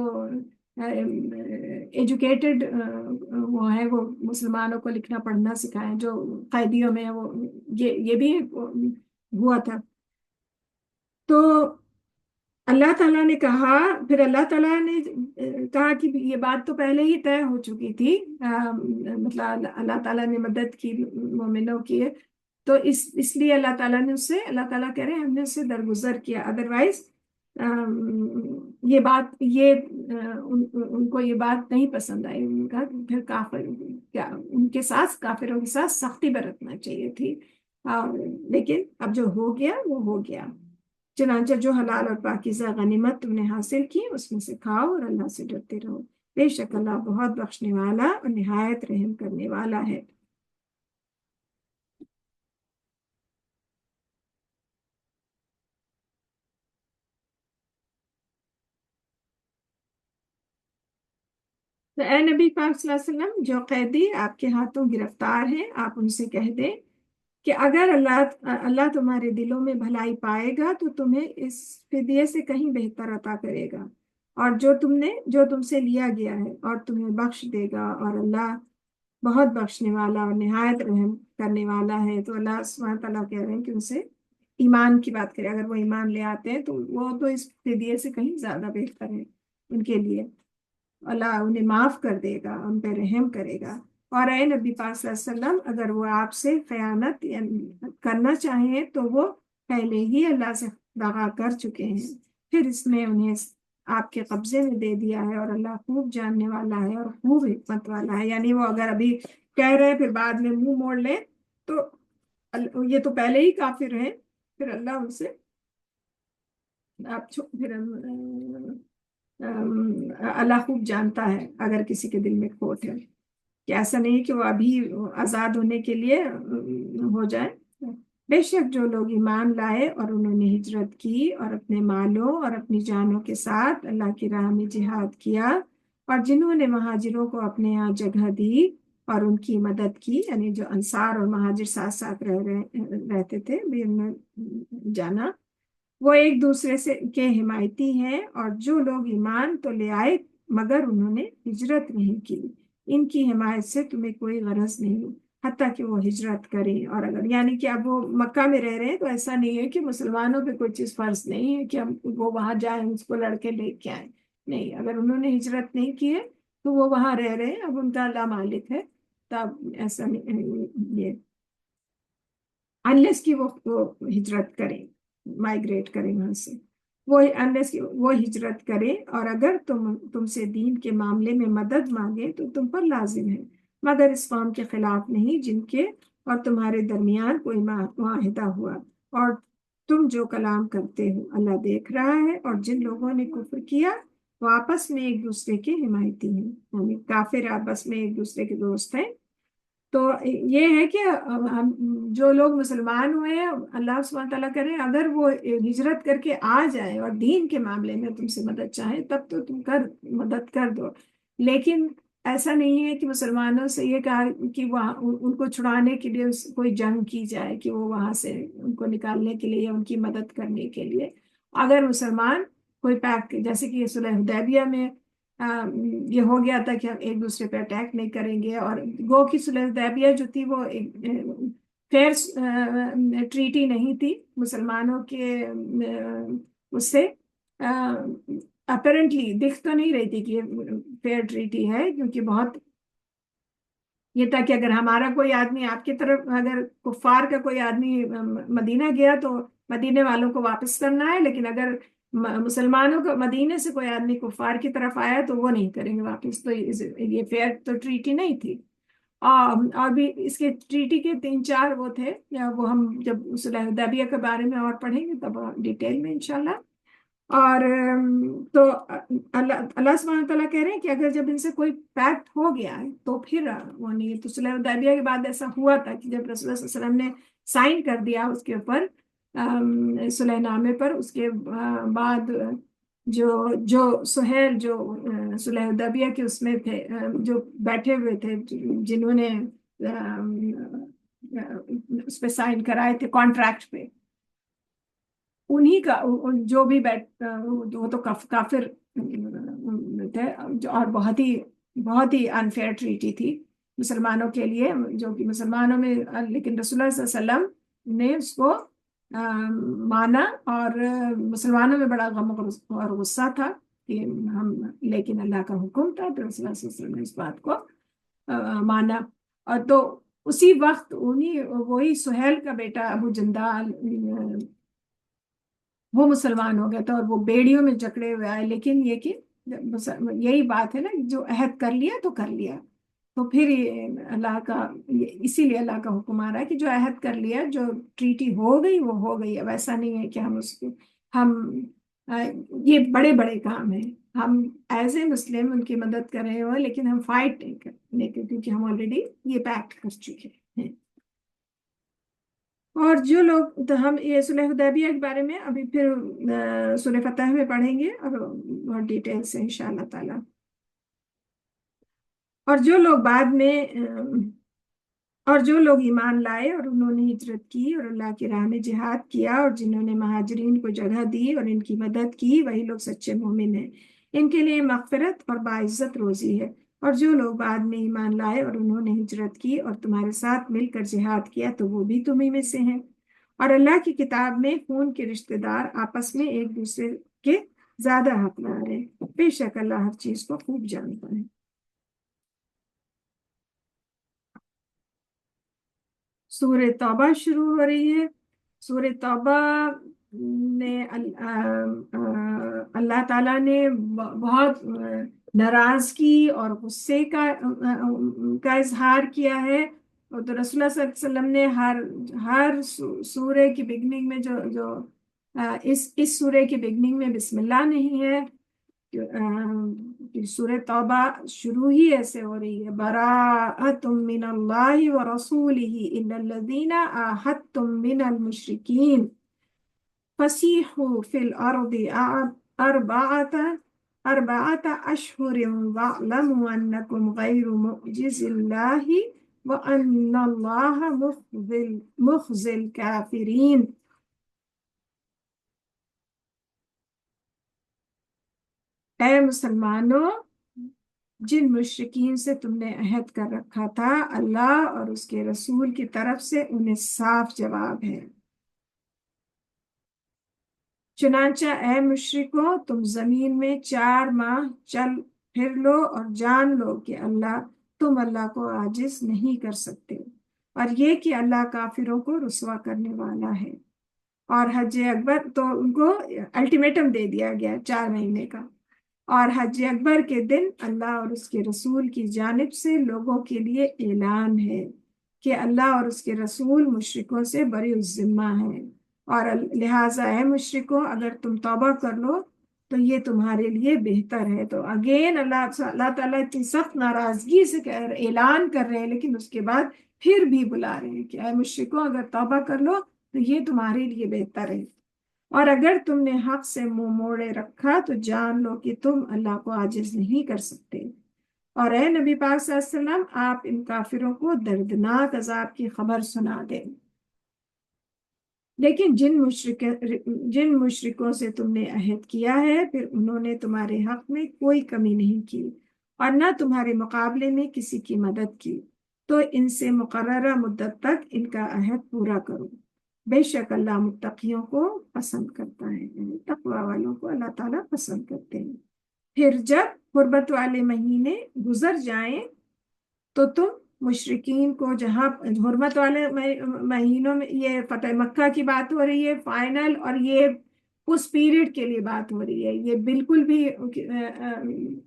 ایجوکیٹڈ وہ ہیں، وہ مسلمانوں کو لکھنا پڑھنا سکھائیں، جو قیدیوں میں وہ یہ بھی ہوا تھا. تو اللہ تعالیٰ نے کہا، پھر اللہ تعالیٰ نے کہا کہ یہ بات تو پہلے ہی طے ہو چکی تھی، مطلب اللہ تعالیٰ نے مدد کی مومنوں کی، تو اس لیے اللہ تعالیٰ نے اللہ تعالیٰ کہہ رہے ہیں ہم نے اس سے درگزر کیا. ادروائز یہ بات ان کو یہ بات نہیں پسند آئی. ان کا پھر کافر ان کے ساتھ کافروں کے ساتھ سختی برتنا چاہیے تھی، لیکن اب جو ہو گیا وہ ہو گیا. چنانچہ جو حلال اور پاکیزہ غنیمت تم نے حاصل کی اس میں سے کھاؤ اور اللہ سے ڈرتے رہو، بے شک اللہ بہت بخشنے والا اور نہایت رحم کرنے والا ہے. تو اے نبی پاک صلی اللہ علیہ وسلم، جو قیدی آپ کے ہاتھوں گرفتار ہیں، آپ ان سے کہہ دیں کہ اگر اللہ تمہارے دلوں میں بھلائی پائے گا تو تمہیں اس فدیے سے کہیں بہتر عطا کرے گا، اور جو تم سے لیا گیا ہے، اور تمہیں بخش دے گا، اور اللہ بہت بخشنے والا اور نہایت رحم کرنے والا ہے. تو اللہ سبحانہ تعالیٰ کہہ رہے ہیں کہ ان سے ایمان کی بات کرے، اگر وہ ایمان لے آتے ہیں تو وہ تو اس فدیے سے کہیں زیادہ بہتر ہے ان کے لیے. اللہ انہیں معاف کر دے گا، ان پہ رحم کرے گا. اور اے نبی پاک صلی اللہ علیہ وسلم، اگر وہ آپ سے خیانت کرنا چاہیں تو وہ پہلے ہی اللہ سے دغا کر چکے ہیں، پھر اس نے انہیں آپ کے قبضے میں دے دیا ہے، اور اللہ خوب جاننے والا ہے اور خوب حکمت والا ہے. یعنی وہ اگر ابھی کہہ رہے ہیں پھر بعد میں منہ موڑ لیں تو یہ تو پہلے ہی کافر ہیں، پھر اللہ ان سے پھر اللہ خوب جانتا ہے اگر کسی کے دل میں کھوٹ ہے، کہ ایسا نہیں کہ وہ ابھی آزاد ہونے کے لیے ہو جائے. بے شک جو لوگ ایمان لائے اور انہوں نے ہجرت کی اور اپنے مالوں اور اپنی جانوں کے ساتھ اللہ کی راہ میں جہاد کیا، اور جنہوں نے مہاجروں کو اپنے یہاں جگہ دی اور ان کی مدد کی، یعنی جو انصار اور مہاجر ساتھ ساتھ رہتے تھے بھی انہوں نے جانا، وہ ایک دوسرے کے حمایتی ہیں. اور جو لوگ ایمان تو لے آئے مگر انہوں نے ہجرت نہیں کی، ان کی حمایت سے تمہیں کوئی غرض نہیں حتیٰ کہ وہ ہجرت کریں. اور اگر یعنی کہ اب وہ مکہ میں رہ رہے ہیں تو ایسا نہیں ہے کہ مسلمانوں پہ کوئی چیز فرض نہیں ہے کہ وہ وہاں جائیں اس کو لڑکے لے کے آئیں، نہیں. اگر انہوں نے ہجرت نہیں کی ہے تو وہ وہاں رہ رہے ہیں، اب ان کا اللہ مالک ہے. تب ایسا نہیں، یہ انلیس کہ وہ ہجرت کریں، مائگریٹ کریں وہاں سے، وہ ہجرت کرے. اور اگر تم سے دین کے معاملے میں مدد مانگے تو تم پر لازم ہے، مگر اس قوم کے خلاف نہیں جن کے اور تمہارے درمیان کوئی معاہدہ ہوا، اور تم جو کلام کرتے ہو اللہ دیکھ رہا ہے. اور جن لوگوں نے کفر کیا وہ آپس میں ایک دوسرے کے حمایتی ہیں، یعنی کافر آپس میں ایک دوسرے کے دوست ہیں. تو یہ ہے کہ جو لوگ مسلمان ہوئے ہیں، اللہ سبحانہ تعالیٰ کرے اگر وہ ہجرت کر کے آ جائیں اور دین کے معاملے میں تم سے مدد چاہیں تب تو تم مدد کر دو. لیکن ایسا نہیں ہے کہ مسلمانوں سے یہ کہا کہ وہاں ان کو چھڑانے کے لیے کوئی جنگ کی جائے، کہ وہ وہاں سے ان کو نکالنے کے لیے یا ان کی مدد کرنے کے لیے. اگر مسلمان کوئی پیکٹ جیسے کہ صلح حدیبیہ میں یہ ہو گیا تھا کہ ہم ایک دوسرے پہ اٹیک نہیں کریں گے، اور گو کی صلح حدیبیہ جو تھی وہ فیئر ٹریٹی نہیں تھی مسلمانوں کے اس سے اپیرنٹلی دکھ تو نہیں رہی تھی کہ یہ فیئر ٹریٹی ہے، کیونکہ بہت یہ تھا کہ اگر ہمارا کوئی آدمی آپ کی طرف، اگر کفار کا کوئی آدمی مدینہ گیا تو مدینے والوں کو واپس کرنا ہے، لیکن اگر مسلمانوں کو مدینے سے کوئی آدمی کفار کی طرف آیا تو وہ نہیں کریں گے واپس. تو یہ فیئر تو ٹریٹی نہیں تھی. اور بھی اس کے ٹریٹی کے 3-4 وہ تھے، یا وہ ہم جب صلح حدیبیہ کے بارے میں اور پڑھیں گے تب ڈیٹیل میں انشاءاللہ. اور تو اللہ سبحانہ تعالیٰ کہہ رہے ہیں کہ اگر جب ان سے کوئی پیکٹ ہو گیا ہے تو پھر وہ نہیں. تو صلح حدیبیہ کے بعد ایسا ہوا تھا کہ جب رسول اللہ صلی اللہ علیہ وسلم نے سائن کر دیا اس کے اوپر صلح نامے پر، اس کے بعد جو سہیل جو صلح حدیبیہ کے اس میں تھے، جو بیٹھے ہوئے تھے، جنہوں نے اس پہ سائن کرائے تھے کانٹریکٹ پہ، انہی کا جو بھی وہ تو کافر تھے، اور بہت ہی انفیئر ٹریٹی تھی مسلمانوں کے لیے، جو کہ مسلمانوں میں، لیکن رسول اللہ صلی اللہ علیہ وسلم نے اس کو مانا، اور مسلمانوں میں بڑا غم اور غصہ تھا کہ لیکن اللہ کا حکم تھا تو رسول اللہ صلی اللہ علیہ وسلم نے اس بات کو مانا. اور تو اسی وقت وہی سہیل کا بیٹا ابو جندال وہ مسلمان ہو گیا تھا، اور وہ بیڑیوں میں جکڑے ہوئے آئے. لیکن یہ کہ یہی بات ہے نا، جو عہد کر لیا تو کر لیا. تو پھر اللہ کا، اسی لیے اللہ کا حکم آ رہا ہے کہ جو عہد کر لیا، جو ٹریٹی ہو گئی وہ ہو گئی. اب ایسا نہیں ہے کہ ہم یہ بڑے بڑے کام ہیں، ہم ایز اے مسلم ان کی مدد کر رہے ہو، لیکن ہم فائٹ نہیں کرنے کے، کیونکہ ہم آلریڈی یہ پیکٹ کر چکے ہیں. اور جو لوگ، تو ہم یہ صلح حدیبیہ کے بارے میں ابھی پھر سورہ فتح میں پڑھیں گے اور ڈیٹیل سے انشاءاللہ تعالی. اور جو لوگ بعد میں اور جو لوگ ایمان لائے اور انہوں نے ہجرت کی اور اللہ کی راہ میں جہاد کیا، اور جنہوں نے مہاجرین کو جگہ دی اور ان کی مدد کی، وہی لوگ سچے مومن ہیں. ان کے لیے مغفرت اور باعزت روزی ہے. اور جو لوگ بعد میں ایمان لائے اور انہوں نے ہجرت کی اور تمہارے ساتھ مل کر جہاد کیا تو وہ بھی تمہیں میں سے ہیں. اور اللہ کی کتاب میں خون کے رشتہ دار آپس میں ایک دوسرے کے زیادہ حقدار ہیں. بے شک اللہ ہر چیز کو خوب جانتا ہے. سورہ توبہ شروع ہو رہی ہے. سورہ توبہ میں اللہ تعالیٰ نے بہت ناراضگی اور غصے کا اظہار کیا ہے. اور تو رسول اللہ صلی اللہ علیہ وسلم نے ہر سورہ کی بگننگ میں جو اس سورہ کی بگننگ میں بسم اللہ نہیں ہے. سورہ توبہ شروع ہی ایسے ہو رہی ہے، براءۃ من اللہ ورسولہ الی الذین عاہدتم من المشرکین فسیحوا فی الارض اربعۃ اشہر واعلموا انکم غیر معجز اللہ وان اللہ مخزی الکافرین. اے مسلمانوں، جن مشرکین سے تم نے عہد کر رکھا تھا، اللہ اور اس کے رسول کی طرف سے انہیں صاف جواب ہے. چنانچہ اے مشرکو، تم زمین میں 4 ماہ چل پھر لو اور جان لو کہ تم اللہ کو عاجز نہیں کر سکتے، اور یہ کہ اللہ کافروں کو رسوا کرنے والا ہے. اور حج اکبر، تو ان کو الٹیمیٹم دے دیا گیا 4 مہینے کا. اور حج اکبر کے دن اللہ اور اس کے رسول کی جانب سے لوگوں کے لیے اعلان ہے کہ اللہ اور اس کے رسول مشرکوں سے بری الذمہ ہیں. اور لہٰذا اے مشرکوں، اگر تم توبہ کر لو تو یہ تمہارے لیے بہتر ہے. تو اگین اللہ تعالیٰ اتنی سخت ناراضگی سے اعلان کر رہے ہیں، لیکن اس کے بعد پھر بھی بلا رہے ہیں کہ اے مشرکوں، اگر توبہ کر لو تو یہ تمہارے لیے بہتر ہے. اور اگر تم نے حق سے منہ موڑے رکھا تو جان لو کہ تم اللہ کو عاجز نہیں کر سکتے. اور اے نبی پاک صلی اللہ علیہ وسلم، آپ ان کافروں کو دردناک عذاب کی خبر سنا دیں. لیکن جن مشرکوں سے تم نے عہد کیا ہے، پھر انہوں نے تمہارے حق میں کوئی کمی نہیں کی اور نہ تمہارے مقابلے میں کسی کی مدد کی، تو ان سے مقررہ مدت تک ان کا عہد پورا کرو. بے شک اللہ متقیوں کو پسند کرتا ہے، یعنی تقوی والوں کو اللہ تعالیٰ پسند کرتے ہیں. پھر جب حرمت والے مہینے گزر جائیں تو تم مشرکین کو، جہاں حرمت والے مہینوں میں، یہ فتح مکہ کی بات ہو رہی ہے فائنل، اور یہ اس پیریڈ کے لیے بات ہو رہی ہے، یہ بالکل بھی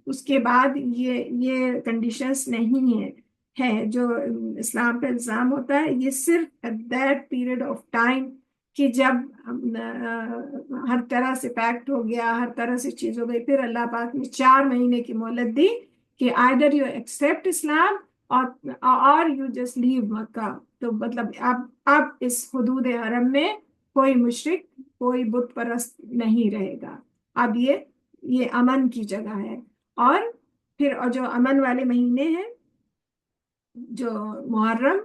اس کے بعد یہ کنڈیشنز نہیں ہے جو اسلام پہ الزام ہوتا ہے. یہ صرف at that period of time کہ جب ہر طرح سے پیکٹ ہو گیا، ہر طرح سے چیز ہو گئی، پھر اللہ پاک نے 4 مہینے کی مہلت دی کہ آئدر یو ایکسپٹ اسلام اور یو جسٹ لیو مکہ. تو مطلب اب اس حدود حرم میں کوئی مشرک، کوئی بت پرست نہیں رہے گا. اب یہ امن کی جگہ ہے. اور پھر جو امن والے مہینے ہیں، جو محرم،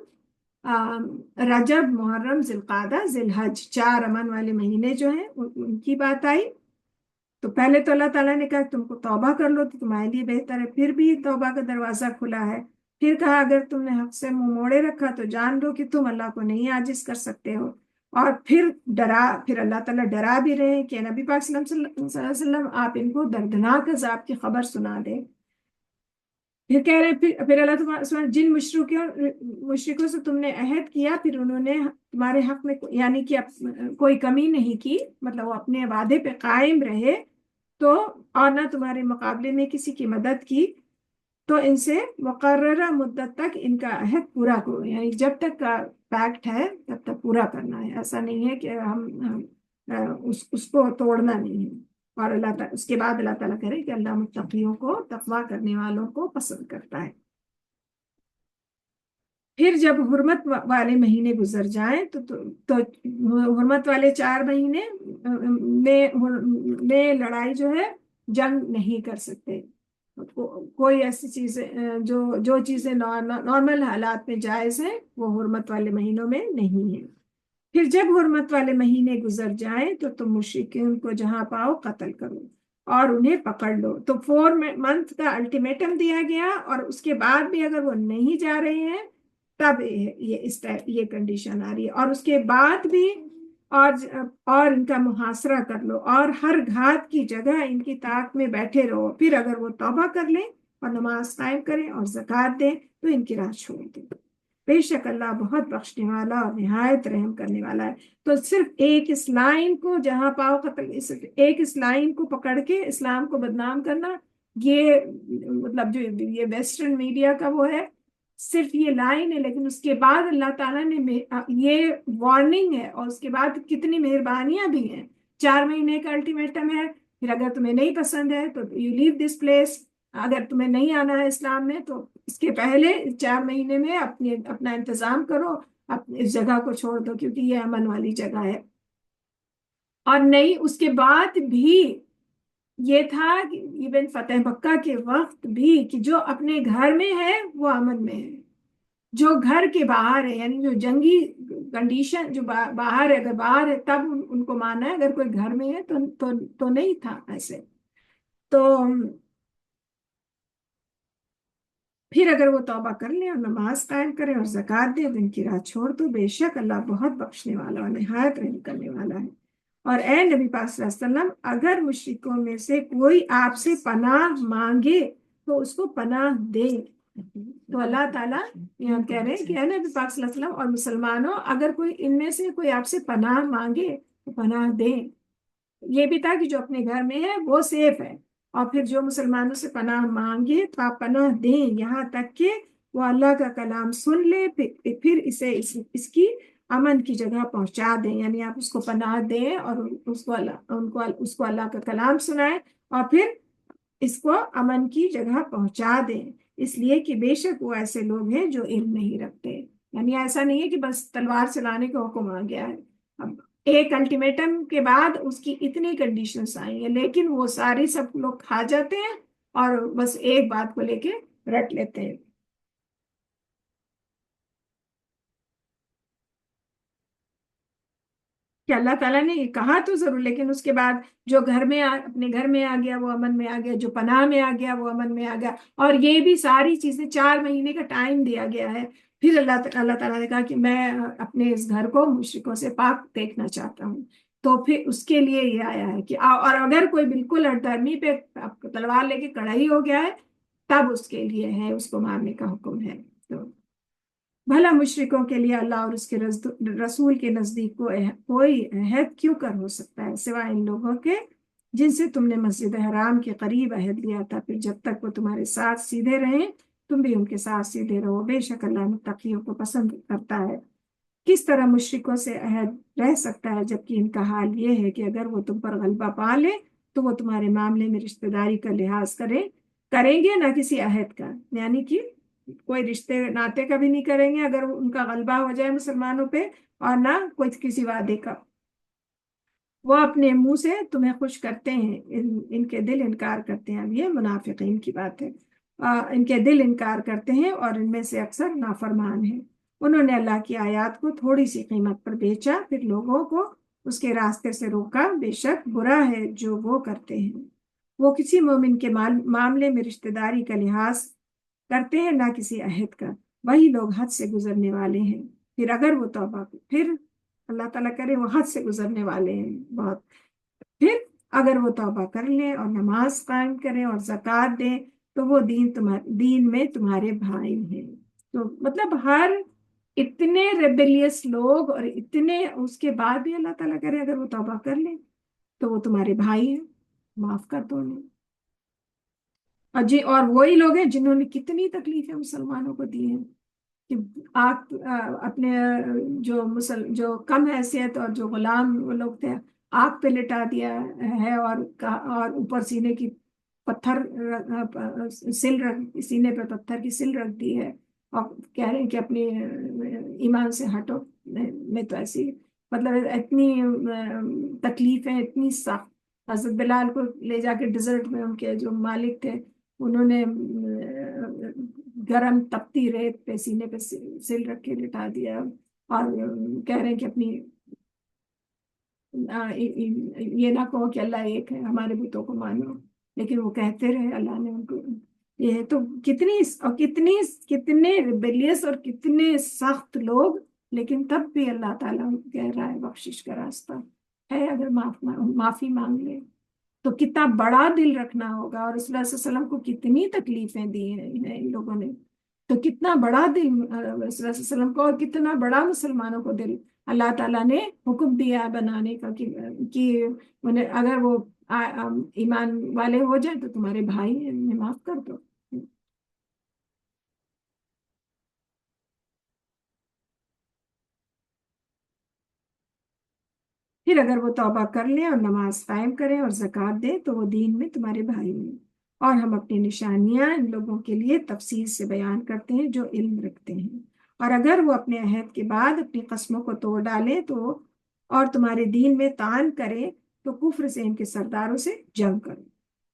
رجب، محرم، ذوالقعدہ، ذی الحج، 4 امن والے مہینے جو ہیں ان کی بات آئی. تو پہلے تو اللہ تعالیٰ نے کہا تم کو توبہ کر لو تو تمہارے لیے بہتر ہے، پھر بھی توبہ کا دروازہ کھلا ہے. پھر کہا اگر تم نے حق سے منہ موڑے رکھا تو جان لو کہ تم اللہ کو نہیں عاجز کر سکتے ہو. اور پھر اللہ تعالیٰ ڈرا بھی رہے کہ نبی پاک صلی اللہ علیہ وسلم آپ ان کو دردناک عذاب کی خبر سنا دیں. پھر کہہ رہے پھر اللہ تعالیٰ جن مشرکوں سے تم نے عہد کیا پھر انہوں نے تمہارے حق میں یعنی کہ کوئی کمی نہیں کی، مطلب وہ اپنے وعدے پہ قائم رہے تو، اور نہ تمہارے مقابلے میں کسی کی مدد کی، تو ان سے مقررہ مدت تک ان کا عہد پورا کرو. یعنی جب تک کا پیکٹ ہے تب تک پورا کرنا ہے. ایسا نہیں ہے کہ ہم اس کو توڑنا نہیں ہے. اور اللہ تعالیٰ اس کے بعد اللہ تعالیٰ کرے کہ اللہ متقیوں کو، تقویٰ کرنے والوں کو پسند کرتا ہے. پھر جب حرمت والے مہینے گزر جائیں تو حرمت والے 4 مہینے میں لڑائی جو ہے، جنگ نہیں کر سکتے. کوئی ایسی چیزیں جو چیزیں نارمل حالات میں جائز ہیں وہ حرمت والے مہینوں میں نہیں ہیں. پھر جب حرمت والے مہینے گزر جائیں تو تم مشرکین کو جہاں پاؤ قتل کرو اور انہیں پکڑ لو. تو 4 منتھ کا الٹیمیٹم دیا گیا، اور اس کے بعد بھی اگر وہ نہیں جا رہے ہیں تب یہ کنڈیشن آ رہی ہے. اور اس کے بعد بھی اور ان کا محاصرہ کر لو اور ہر گھات کی جگہ ان کی طاق میں بیٹھے رہو. پھر اگر وہ توبہ کر لیں اور نماز قائم کریں اور زکوٰۃ دیں تو ان کی راہ چھوڑ دیں. بے شک اللہ بہت بخشنے والا اور نہایت رحم کرنے والا ہے. تو صرف ایک اس لائن کو جہاں پاؤ قتل، ایک اس لائن کو پکڑ کے اسلام کو بدنام کرنا، یہ مطلب جو یہ ویسٹرن میڈیا کا وہ ہے، صرف یہ لائن ہے. لیکن اس کے بعد اللہ تعالیٰ نے یہ وارننگ ہے، اور اس کے بعد کتنی مہربانیاں بھی ہیں. 4 مہینے کا الٹیمیٹم ہے. پھر اگر تمہیں نہیں پسند ہے تو یو لیو دس پلیس. اگر تمہیں نہیں آنا ہے اسلام میں تو اس کے پہلے 4 مہینے میں اپنا انتظام کرو، اس جگہ کو چھوڑ دو، کیونکہ یہ امن والی جگہ ہے. اور نہیں، اس کے بعد بھی یہ تھا کہ ایون فتح مکہ کے وقت بھی کہ جو اپنے گھر میں ہے وہ امن میں ہے، جو گھر کے باہر ہے یعنی جو جنگی کنڈیشن جو باہر ہے، اگر باہر ہے تب ان کو مانا ہے، اگر کوئی گھر میں ہے تو نہیں تھا ایسے. تو پھر اگر وہ توبہ کر لیں اور نماز قائم کریں اور زکوٰۃ دیں تو ان کی راہ چھوڑ دو. بے شک اللہ بہت بخشنے والا اور نہایت رحم کرنے والا ہے. اور اے نبی پاک صلی اللہ علیہ وسلم، اگر مشرکوں میں سے کوئی آپ سے پناہ مانگے تو اس کو پناہ دے. تو اللہ تعالیٰ یہاں کہہ رہے ہیں کہ اے نبی پاک صلی اللہ علیہ وسلم اور مسلمانوں، اگر کوئی ان میں سے کوئی آپ سے پناہ مانگے تو پناہ دیں. یہ بھی تھا کہ جو اپنے گھر میں ہے وہ سیف ہے، اور پھر جو مسلمانوں سے پناہ مانگے تو آپ پناہ دیں، یہاں تک کہ وہ اللہ کا کلام سن لے، پھر اسے اس کی امن کی جگہ پہنچا دیں. یعنی آپ اس کو پناہ دیں اور اس کو اللہ کا کلام سنائیں اور پھر اس کو امن کی جگہ پہنچا دیں. اس لیے کہ بے شک وہ ایسے لوگ ہیں جو علم نہیں رکھتے. یعنی ایسا نہیں ہے کہ بس تلوار چلانے کا حکم آ گیا ہے. اب ایک الٹیمیٹم کے بعد اس کی اتنی کنڈیشنز آئی ہیں، لیکن وہ ساری سب لوگ کھا جاتے ہیں اور بس ایک بات کو لے کے رٹ لیتے ہیں. کہ اللہ تعالیٰ نے یہ کہا تو ضرور، لیکن اس کے بعد جو اپنے گھر میں آ گیا وہ امن میں آ گیا، جو پناہ میں آ گیا وہ امن میں آ گیا. اور یہ بھی ساری چیزیں 4 مہینے کا ٹائم دیا گیا ہے. پھر اللہ تعالیٰ نے کہا کہ میں اپنے اس گھر کو مشرکوں سے پاک دیکھنا چاہتا ہوں. تو پھر اس کے لیے یہ آیا ہے کہ اور اگر کوئی بالکل ہٹدھرمی پہ تلوار لے کے کڑھائی ہو گیا ہے تب اس کے لیے ہے، اس کو مارنے کا حکم ہے. تو بھلا مشرکوں کے لیے اللہ اور اس کے رسول کے نزدیک کوئی عہد کیوں کر ہو سکتا ہے، سوائے ان لوگوں کے جن سے تم نے مسجد حرام کے قریب عہد لیا تھا. پھر جب تک وہ تمہارے ساتھ سیدھے رہیں تم بھی ان کے ساتھ سیدھے رہو. بے شک اللہ متقیوں کو پسند کرتا ہے. کس طرح مشرکوں سے عہد رہ سکتا ہے، جبکہ ان کا حال یہ ہے کہ اگر وہ تم پر غلبہ پا لے تو وہ تمہارے معاملے میں رشتہ داری کا لحاظ کریں گے، نہ کسی عہد کا، یعنی کہ کوئی رشتے ناطے کا بھی نہیں کریں گے اگر ان کا غلبہ ہو جائے مسلمانوں پہ، اور نہ کوئی کسی وعدے کا۔ وہ اپنے منہ سے تمہیں خوش کرتے ہیں، ان کے دل انکار کرتے ہیں۔ اب یہ منافقین کی بات ہے، ان کے دل انکار کرتے ہیں اور ان میں سے اکثر نافرمان ہیں۔ انہوں نے اللہ کی آیات کو تھوڑی سی قیمت پر بیچا، پھر لوگوں کو اس کے راستے سے روکا۔ بے شک برا ہے جو وہ کرتے ہیں۔ وہ کسی مومن کے معاملے میں رشتہ داری کا لحاظ کرتے ہیں، نہ کسی عہد کا، وہی لوگ حد سے گزرنے والے ہیں۔ پھر اللہ تعالیٰ کرے وہ حد سے گزرنے والے ہیں بہت۔ پھر اگر وہ توبہ کر لیں اور نماز قائم کریں اور زکوٰۃ دیں تو وہ دین میں تمہارے بھائی ہیں۔ تو مطلب ہر اتنے ریبیلیس لوگ اور اتنے اس کے بعد بھی اللہ تعالیٰ کرے اگر وہ توبہ کر لیں تو وہ تمہارے بھائی ہیں، معاف کر دو انہیں۔ اور وہی لوگ ہیں جنہوں نے کتنی تکلیفیں مسلمانوں کو دی ہیں، کہ آگ اپنے جو کم حیثیت اور جو غلام وہ لوگ تھے آگ پہ لٹا دیا ہے، اور اوپر سینے کی سینے پہ پتھر کی سل رکھ دی ہے، اور کہہ رہے ہیں کہ اپنی ایمان سے ہٹو۔ میں تو ایسی مطلب اتنی تکلیفیں اتنی سخت۔ حضرت بلال کو لے جا کے ڈیزرٹ میں ان کے جو مالک تھے انہوں نے گرم تپتی ریت پہ سینے پہ سل رکھ کے لٹا دیا، اور کہہ رہے ہیں کہ اپنی یہ نہ کہو کہ اللہ ایک ہے، ہمارے بتوں کو مانو، لیکن وہ کہتے رہے۔ اللہ نے ان کو یہ تو کتنے ریبیلیس اور کتنے سخت لوگ، لیکن تب بھی اللہ تعالیٰ کہہ رہا ہے بخشش کا راستہ ہے، اگر معافی مانگ لے تو کتنا بڑا دل رکھنا ہوگا۔ اور رسول اللہ صلی اللہ علیہ وسلم کو کتنی تکلیفیں دی ہیں ان لوگوں نے، تو کتنا بڑا دل رسول اللہ صلی اللہ علیہ وسلم کو، اور کتنا بڑا مسلمانوں کو دل اللہ تعالیٰ نے حکم دیا ہے بنانے کا، کہ انہیں اگر وہ ایمان والے ہو جائیں تو تمہارے بھائی ہیں، انہیں معاف کر دو۔ پھر اگر وہ توبہ کر لیں اور نماز قائم کریں اور زکوٰۃ دیں تو وہ دین میں تمہارے بھائی ہیں۔ اور ہم اپنی نشانیاں ان لوگوں کے لیے تفصیل سے بیان کرتے ہیں جو علم رکھتے ہیں۔ اور اگر وہ اپنے عہد کے بعد اپنی قسموں کو توڑ ڈالیں اور تمہارے دین میں طعن کریں تو کفر سے ان کے سرداروں سے جنگ کرو۔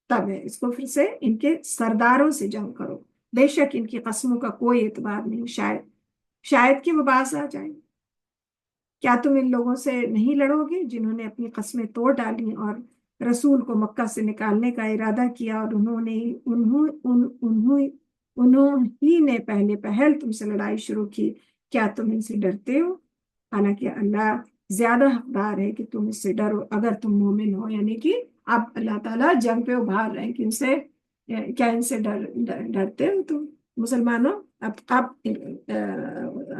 تب ہے اس کفر سے ان کے سرداروں سے جنگ کرو، بے شک ان کی قسموں کا کوئی اعتبار نہیں، شاید کہ وہ باز آ جائیں۔ کیا تم ان لوگوں سے نہیں لڑو گے جنہوں نے اپنی قسمیں توڑ ڈالی اور رسول کو مکہ سے نکالنے کا ارادہ کیا، اور انہوں ہی نے پہل تم سے لڑائی شروع کی؟ کیا تم ان سے ڈرتے ہو؟ حالانکہ اللہ زیادہ حقدار ہے کہ تم اس سے ڈرو اگر تم مومن ہو۔ یعنی کہ اب اللہ تعالیٰ جنگ پہ ابھار رہے ہیں کہ ان سے ڈرتے ہو تم مسلمانوں؟ اب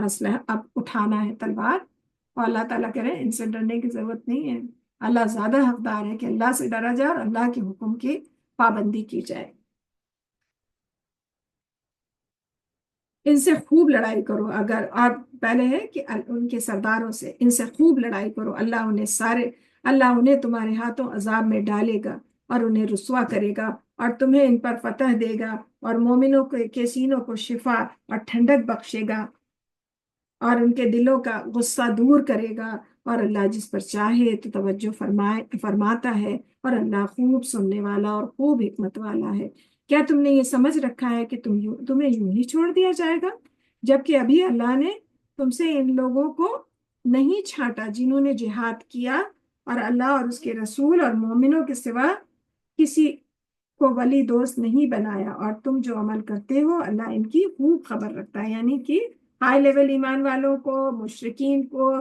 اسلحہ اب اٹھانا ہے تلوار، اور اللہ تعالیٰ کرے ان سے ڈرنے کی ضرورت نہیں ہے۔ اللہ زیادہ حقدار ہے کہ اللہ سے ڈرا جائے اور اللہ کے حکم کی پابندی کی جائے۔ ان سے خوب لڑائی کرو، اگر آپ پہلے ہے کہ ان کے سرداروں سے ان سے خوب لڑائی کرو، اللہ انہیں تمہارے ہاتھوں عذاب میں ڈالے گا اور انہیں رسوا کرے گا، اور تمہیں ان پر فتح دے گا، اور مومنوں کے سینوں کو شفا اور ٹھنڈک بخشے گا، اور ان کے دلوں کا غصہ دور کرے گا، اور اللہ جس پر چاہے تو توجہ فرماتا ہے، اور اللہ خوب سننے والا اور خوب حکمت والا ہے۔ کیا تم نے یہ سمجھ رکھا ہے کہ تمہیں یوں ہی چھوڑ دیا جائے گا، جبکہ ابھی اللہ نے تم سے ان لوگوں کو نہیں چھانٹا جنہوں نے جہاد کیا، اور اللہ اور اس کے رسول اور مومنوں کے سوا کسی کو ولی دوست نہیں بنایا، اور تم جو عمل کرتے ہو اللہ ان کی خوب خبر رکھتا ہے۔ یعنی کہ ہائی لیول ایمان والوں کو، مشرکین کو،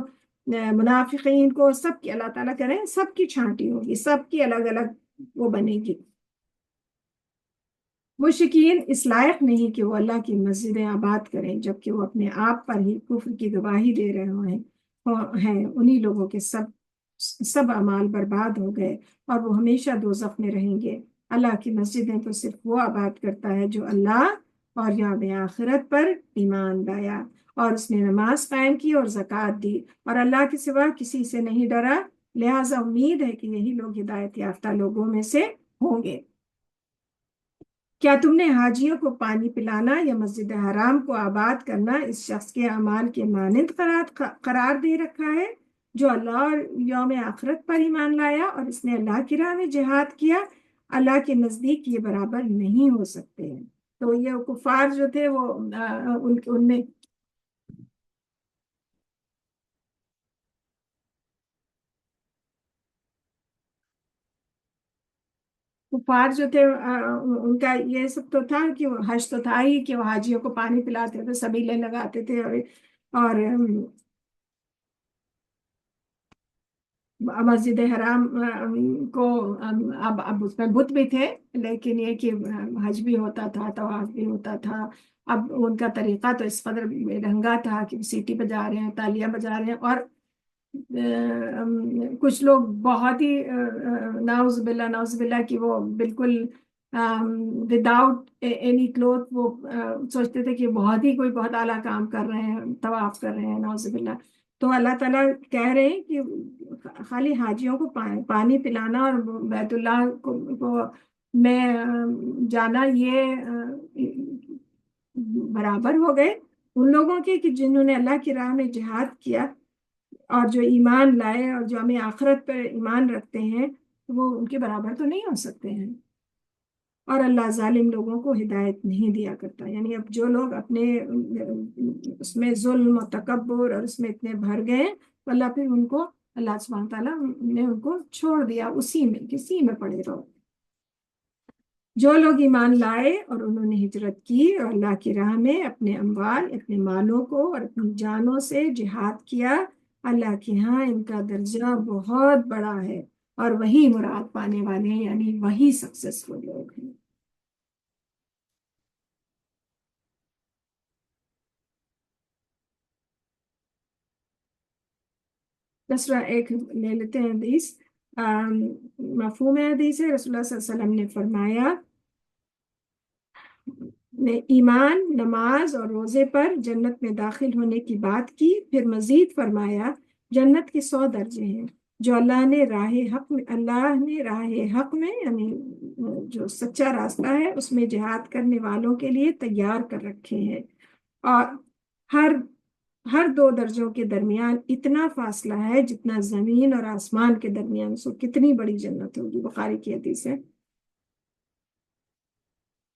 منافقین کو، سب کی اللہ تعالیٰ کریں سب کی چھانٹی ہوگی، سب کی الگ الگ وہ بنے گی۔ مشرکین اس لائق نہیں کہ وہ اللہ کی مسجدیں آباد کریں جبکہ وہ اپنے آپ پر ہی کفر کی گواہی دے رہے ہیں۔ انہی لوگوں کے سب اعمال برباد ہو گئے اور وہ ہمیشہ دوزخ میں رہیں گے۔ اللہ کی مسجدیں تو صرف وہ آباد کرتا ہے جو اللہ اور یوم آخرت پر ایمان لایا اور اس نے نماز قائم کی اور زکوٰۃ دی اور اللہ کے سوا کسی سے نہیں ڈرا، لہٰذا امید ہے کہ یہی لوگ ہدایت یافتہ لوگوں میں سے ہوں گے۔ کیا تم نے حاجیوں کو پانی پلانا یا مسجد حرام کو آباد کرنا اس شخص کے اعمال کے مانند قرار دے رکھا ہے جو اللہ اور یوم آخرت پر ایمان لایا اور اس نے اللہ کی راہ میں جہاد کیا؟ اللہ کے نزدیک یہ برابر نہیں ہو سکتے ہیں۔ تو یہ کفار جو تھے وہ ان میں کفار جو تھے ان کا یہ سب تو تھا کہ حج تو تھا ہی کہ وہ حاجیوں کو پانی پلاتے تھے، سبیلے لگاتے تھے، اور مسجد حرام کو اب اس میں بت بھی تھے، لیکن یہ کہ حج بھی ہوتا تھا، طواف بھی ہوتا تھا۔ اب ان کا طریقہ تو اس قدر بے ڈھنگا تھا کہ سیٹی بجا رہے ہیں، تالیاں بجا رہے ہیں، اور کچھ لوگ بہت ہی نعوذ باللہ نعوذ باللہ کہ وہ بالکل وداؤٹ اینی کلوتھ وہ سوچتے تھے کہ بہت ہی کوئی بہت اعلیٰ کام کر رہے ہیں، طواف کر رہے ہیں، نعوذ باللہ۔ تو اللہ تعالیٰ کہہ رہے ہیں کہ خالی حاجیوں کو پانی پلانا اور بیت اللہ کو میں جانا یہ برابر ہو گئے ان لوگوں کے کہ جنہوں نے اللہ کی راہ میں جہاد کیا اور جو ایمان لائے اور جو ہمیں آخرت پر ایمان رکھتے ہیں، وہ ان کے برابر تو نہیں ہو سکتے ہیں۔ اور اللہ ظالم لوگوں کو ہدایت نہیں دیا کرتا، یعنی اب جو لوگ اپنے اس میں ظلم و تکبر اور اس میں اتنے بھر گئے تو اللہ پھر ان کو، اللہ سبحانہ تعالیٰ نے ان کو چھوڑ دیا، اسی میں کسی میں پڑے رہو۔ جو لوگ ایمان لائے اور انہوں نے ہجرت کی اور اللہ کی راہ میں اپنے اموال، اپنے مالوں کو اور اپنی جانوں سے جہاد کیا، اللہ کے ہاں ان کا درجہ بہت بڑا ہے اور وہی مراد پانے والے ہیں، یعنی وہی سکسیسفل لوگ ہیں۔ دوسرا ایک لے لیتے ہیں حدیث، مفہوم حدیث ہے۔ رسول اللہ صلی اللہ علیہ وسلم نے فرمایا، نے ایمان، نماز اور روزے پر جنت میں داخل ہونے کی بات کی، پھر مزید فرمایا جنت کے 100 درجے ہیں جو اللہ نے راہ حق میں یعنی جو سچا راستہ ہے اس میں جہاد کرنے والوں کے لیے تیار کر رکھے ہیں، اور ہر 2 درجوں کے درمیان اتنا فاصلہ ہے جتنا زمین اور آسمان کے درمیان۔ سو کتنی بڑی جنت ہوگی، بخاری کی حدیث ہے۔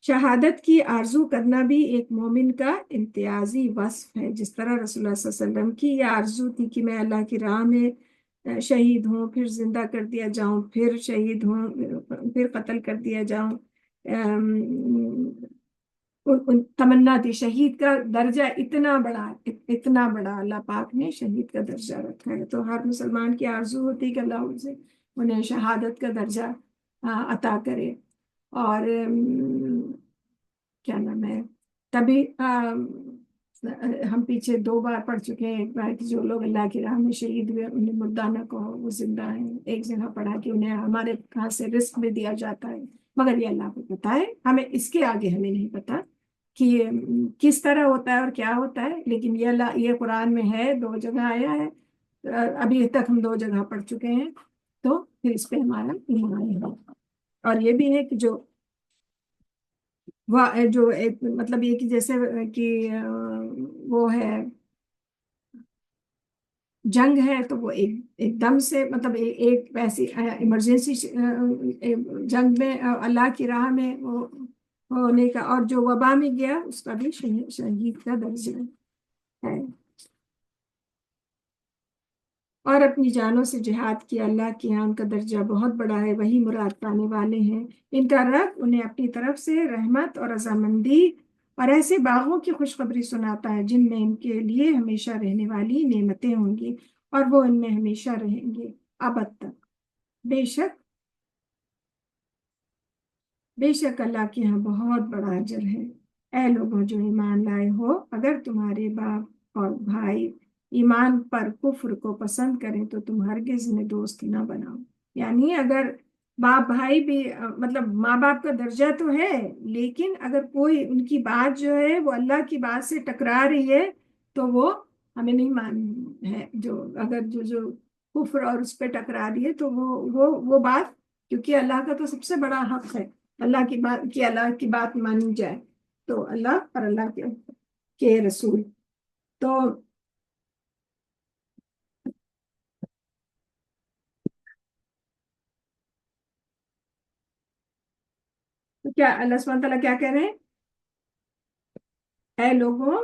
شہادت کی آرزو کرنا بھی ایک مومن کا امتیازی وصف ہے، جس طرح رسول اللہ صلی اللہ علیہ وسلم کی یہ آرزو تھی کہ میں اللہ کی راہ میں شہید ہوں، پھر زندہ کر دیا جاؤں، پھر شہید ہوں، پھر قتل کر دیا جاؤں۔ تمنا تھی، شہید کا درجہ اتنا بڑا اللہ پاک نے شہید کا درجہ رکھا ہے، تو ہر مسلمان کی آرزو ہوتی کہ اللہ انہیں شہادت کا درجہ عطا کرے۔ اور کیا نام ہے، تبھی ہم پیچھے 2 بار پڑھ چکے ہیں، ایک بار کہ جو لوگ اللہ کی راہ میں شہید ہوئے انہیں مردہ نہ کہو، وہ زندہ ہیں۔ ایک جگہ پڑھا کہ انہیں ہمارے ہاتھ سے رزق بھی دیا جاتا ہے، مگر یہ اللہ کو پتا ہے، ہمیں اس کے آگے ہمیں نہیں پتا کہ کس طرح ہوتا ہے اور کیا ہوتا ہے، لیکن یہ قرآن میں ہے، 2 جگہ آیا ہے، ابھی تک ہم 2 جگہ پڑھ چکے ہیں، تو پھر اس پہ ہمارا ایمان ہے۔ اور یہ بھی ہے کہ جو مطلب یہ کہ جیسے کہ وہ ہے جنگ ہے تو وہ ایک دم سے مطلب ایک ویسی ایمرجنسی جنگ میں اللہ کی راہ میں وہ ہونے کا، اور جو وبا میں گیا اس کا بھی شہید کا درجہ ہے۔ اور اپنی جانوں سے جہاد کیا، اللہ کے یہاں ان کا درجہ بہت بڑا ہے، وہی مراد پانے والے ہیں۔ ان کا رب انہیں اپنی طرف سے رحمت اور رضامندی اور ایسے باغوں کی خوشخبری سناتا ہے جن میں ان کے لیے ہمیشہ رہنے والی نعمتیں ہوں گی، اور وہ ان میں ہمیشہ رہیں گے ابد تک۔ بے شک اللہ کے یہاں بہت بڑا اجر ہے۔ اے لوگوں جو ایمان لائے ہو، اگر تمہارے باپ اور بھائی ایمان پر کفر کو پسند کریں تو تم ہرگز انہیں دوست نہ بناؤ۔ یعنی اگر باپ بھائی بھی مطلب ماں باپ کا درجہ تو ہے، لیکن اگر کوئی ان کی بات جو ہے وہ اللہ کی بات سے ٹکرا رہی ہے تو وہ ہمیں نہیں ماننی ہے. جو اگر جو کفر اور اس پہ ٹکرا رہی ہے تو وہ بات، کیونکہ اللہ کا تو سب سے بڑا حق ہے اللہ کی بات مانی جائے، تو اللہ اور اللہ کے رسول. تو کیا اللہ سبحانہ تعالیٰ کیا کہہ رہے ہیں؟ اے لوگوں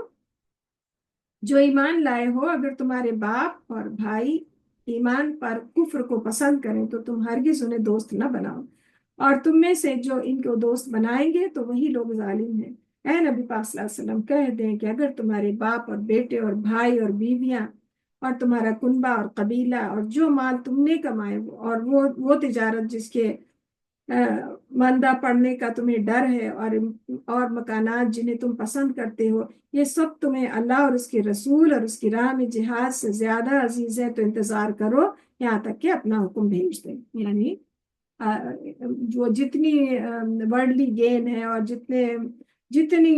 جو ایمان لائے ہو، اگر تمہارے باپ اور بھائی ایمان پر کفر کو پسند کریں تو تم ہرگز انہیں دوست نہ بناؤ، اور تم میں سے جو ان کو دوست بنائیں گے تو وہی لوگ ظالم ہیں. اے نبی پاک صلی اللہ علیہ وسلم کہہ دیں کہ اگر تمہارے باپ اور بیٹے اور بھائی اور بیویاں اور تمہارا کنبہ اور قبیلہ اور جو مال تم نے کمائے اور وہ تجارت جس کے مندہ پڑنے کا تمہیں ڈر ہے اور مکانات جنہیں تم پسند کرتے ہو، یہ سب تمہیں اللہ اور اس کے رسول اور اس کی راہ میں جہاد سے زیادہ عزیز ہے، تو انتظار کرو یہاں تک کہ اپنا حکم بھیج دیں. یعنی جو جتنی ورلڈلی گین ہے اور جتنی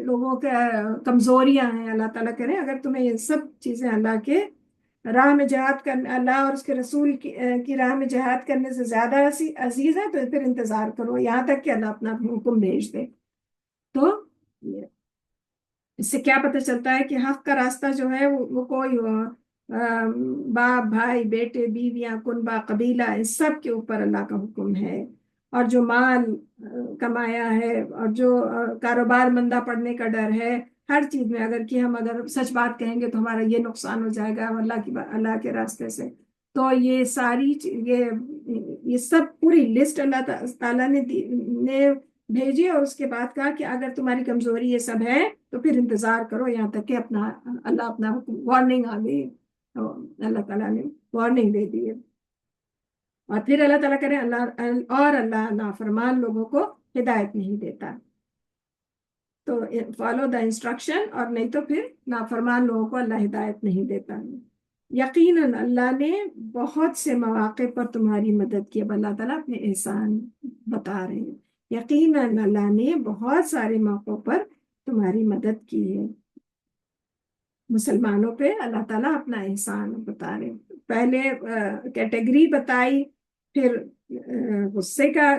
لوگوں کا کمزوریاں ہیں، اللہ تعالیٰ کرے اگر تمہیں یہ سب چیزیں اللہ کے راہ میں جہاد کرنے، اللہ اور اس کے رسول کی راہ میں جہاد کرنے سے زیادہ عزیز ہے، تو پھر انتظار کرو یہاں تک کہ اللہ اپنا حکم بھیج دے. تو اس سے کیا پتہ چلتا ہے کہ حق کا راستہ جو ہے وہ کوئی باپ بھائی بیٹے بیویاں کنبہ قبیلہ اس سب کے اوپر اللہ کا حکم ہے. اور جو مال کمایا ہے اور جو کاروبار مندہ پڑنے کا ڈر ہے، ہر چیز میں اگر سچ بات کہیں گے تو ہمارا یہ نقصان ہو جائے گا اللہ کے راستے سے. تو یہ ساری یہ سب پوری لسٹ اللہ تعالیٰ نے بھیجی، اور اس کے بعد کہا کہ اگر تمہاری کمزوری یہ سب ہے تو پھر انتظار کرو یہاں تک کہ اللہ اپنا وارننگ آ گئی. اللہ تعالیٰ نے وارننگ دے دی ہے. اور پھر اللہ تعالیٰ کرے اللہ نافرمان لوگوں کو ہدایت نہیں دیتا. تو فالو دا انسٹرکشن، اور نہیں تو پھر نافرمان لوگوں کو اللہ ہدایت نہیں دیتا. یقیناً اللہ نے بہت سے مواقع پر تمہاری مدد کی. اب اللہ تعالیٰ اپنے احسان بتا رہے ہیں. یقیناً اللہ نے بہت سارے موقعوں پر تمہاری مدد کی ہے. مسلمانوں پہ اللہ تعالیٰ اپنا احسان بتا رہے ہیں. پہلے کیٹیگری بتائی، پھر غصے کا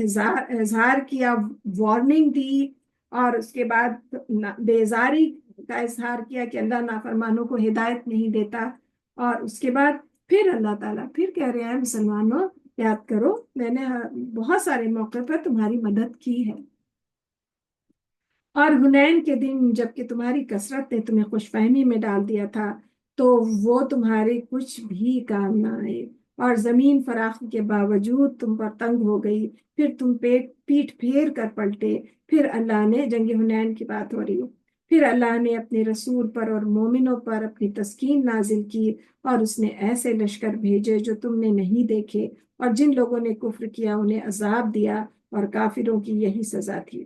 اظہار کیا، وارننگ دی، اور اس کے بعد بیزاری کا اظہار کیا کہ اللہ نافرمانوں کو ہدایت نہیں دیتا. اور اس کے بعد پھر اللہ تعالیٰ پھر کہہ رہے ہیں مسلمانوں یاد کرو میں نے بہت سارے موقع پر تمہاری مدد کی ہے. اور حنین کے دن جب کہ تمہاری کثرت نے تمہیں خوش فہمی میں ڈال دیا تھا تو وہ تمہارے کچھ بھی کام نہ آئے، اور زمین فراخی کے باوجود تم پر تنگ ہو گئی، پھر تم پیٹ پھیر کر پلٹے. پھر اللہ نے جنگ حنین کی بات ہو رہی ہے، پھر اللہ نے اپنے رسول پر اور مومنوں پر اپنی تسکین نازل کی، اور اس نے ایسے لشکر بھیجے جو تم نے نہیں دیکھے، اور جن لوگوں نے کفر کیا انہیں عذاب دیا، اور کافروں کی یہی سزا تھی.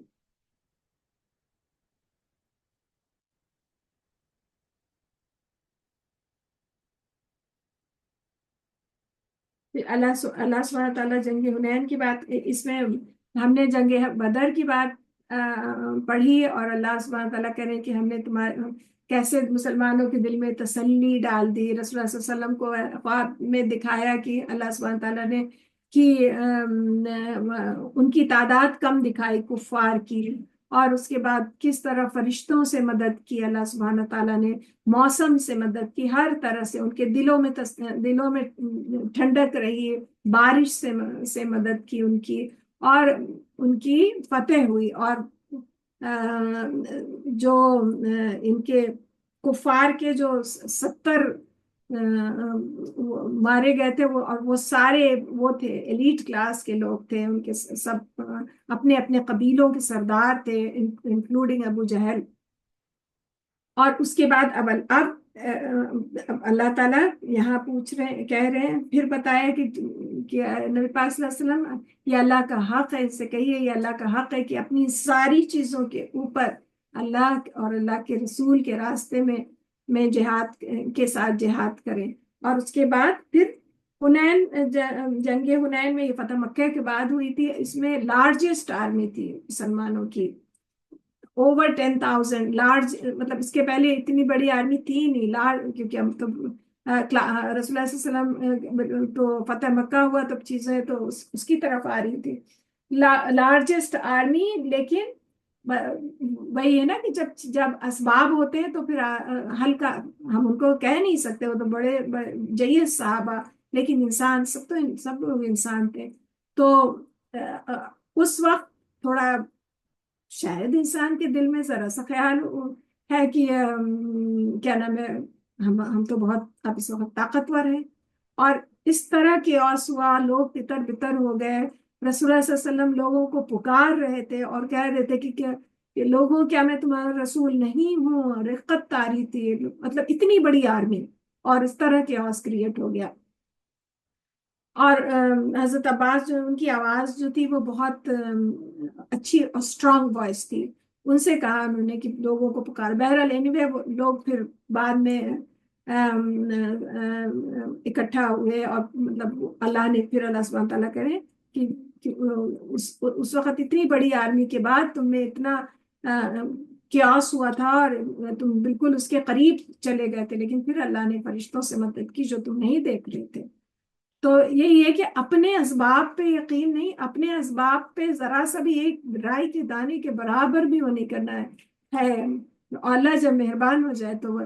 اللہ سبحانہ تعالیٰ جنگ حنین کی بات، اس میں ہم نے جنگ بدر کی بات پڑھی، اور اللہ سبحانہ تعالیٰ کہہ رہے ہیں کہ ہم نے کیسے مسلمانوں کے دل میں تسلی ڈال دی. رسول اللہ صلی اللہ علیہ وسلم کو خواب میں دکھایا کہ اللہ سبحانہ تعالیٰ نے کہ ان کی تعداد کم دکھائی کفار کی، اور اس کے بعد کس طرح فرشتوں سے مدد کی اللہ سبحانہ تعالیٰ نے، موسم سے مدد کی، ہر طرح سے ان کے دلوں میں ٹھنڈک رہی، بارش سے مدد کی ان کی، اور ان کی فتح ہوئی. اور جو ان کے کفار کے جو 70 مارے گئے تھے وہ سارے وہ تھے ایلیٹ کلاس کے لوگ تھے، ان کے سب اپنے اپنے قبیلوں کے سردار تھے انکلوڈنگ ابو جہل. اور اس کے بعد اب اللہ تعالیٰ یہاں کہہ رہے ہیں، پھر بتایا کہ نبی پاک صلی اللہ علیہ وسلم یہ اللہ کا حق ہے، اس سے کہیے یہ اللہ کا حق ہے کہ اپنی ساری چیزوں کے اوپر اللہ اور اللہ کے رسول کے راستے میں جہاد کے ساتھ جہاد کریں. اور اس کے بعد پھر جنگ حنین میں، یہ فتح مکہ کے بعد ہوئی تھی، اس میں لارجسٹ آرمی تھی مسلمانوں کی. اوور 10,000 لارج، مطلب اس کے پہلے اتنی بڑی آرمی تھی نہیں لارج، کیونکہ ہم تو رسول اللہ صلی اللہ علیہ وسلم تو فتح مکہ ہوا تب چیزیں تو اس کی طرف آ رہی تھی، لارجسٹ آرمی. لیکن وہی ہے نا کہ جب اسباب ہوتے ہیں تو پھر ہلکا، ہم ان کو کہہ نہیں سکتے، وہ تو بڑے جیش صحابہ، لیکن انسان سب لوگ انسان تھے. تو اس وقت تھوڑا شاید انسان کے دل میں ذرا سا خیال ہے کہ کیا نام ہے، ہم تو بہت اب اس وقت طاقتور ہیں. اور اس طرح کے ہوا، لوگ تتر بتر ہو گئے. رسول اللہ صلی اللہ علیہ وسلم لوگوں کو پکار رہے تھے اور کہہ رہے تھے کہ لوگوں کیا میں تمہارا رسول نہیں ہوں، رقت تاری تھی، مطلب اتنی بڑی آرمی، اور اس طرح کے کریٹ ہو گیا. اور حضرت عباس جو ان کی آواز جو تھی وہ بہت اچھی اور اسٹرانگ وائس تھی. ان سے کہا انہوں نے کہ لوگوں کو پکار. بہرحال وہ لوگ پھر بعد میں اکٹھا ہوئے، اور مطلب اللہ نے پھر اللہ سبحانہ تعالیٰ کرے کہ اس وقت اتنی بڑی آرمی کے بعد تم نے اتنا کیاس ہوا تھا اور تم بالکل اس کے قریب چلے گئے تھے، لیکن پھر اللہ نے فرشتوں سے مدد کی جو تم نہیں دیکھ رہے تھے. تو یہی ہے کہ اپنے اسباب پہ یقین نہیں، اپنے اسباب پہ ذرا سا بھی ایک رائی کے دانے کے برابر بھی وہ نہیں کرنا ہے. اللہ جب مہربان ہو جائے تو وہ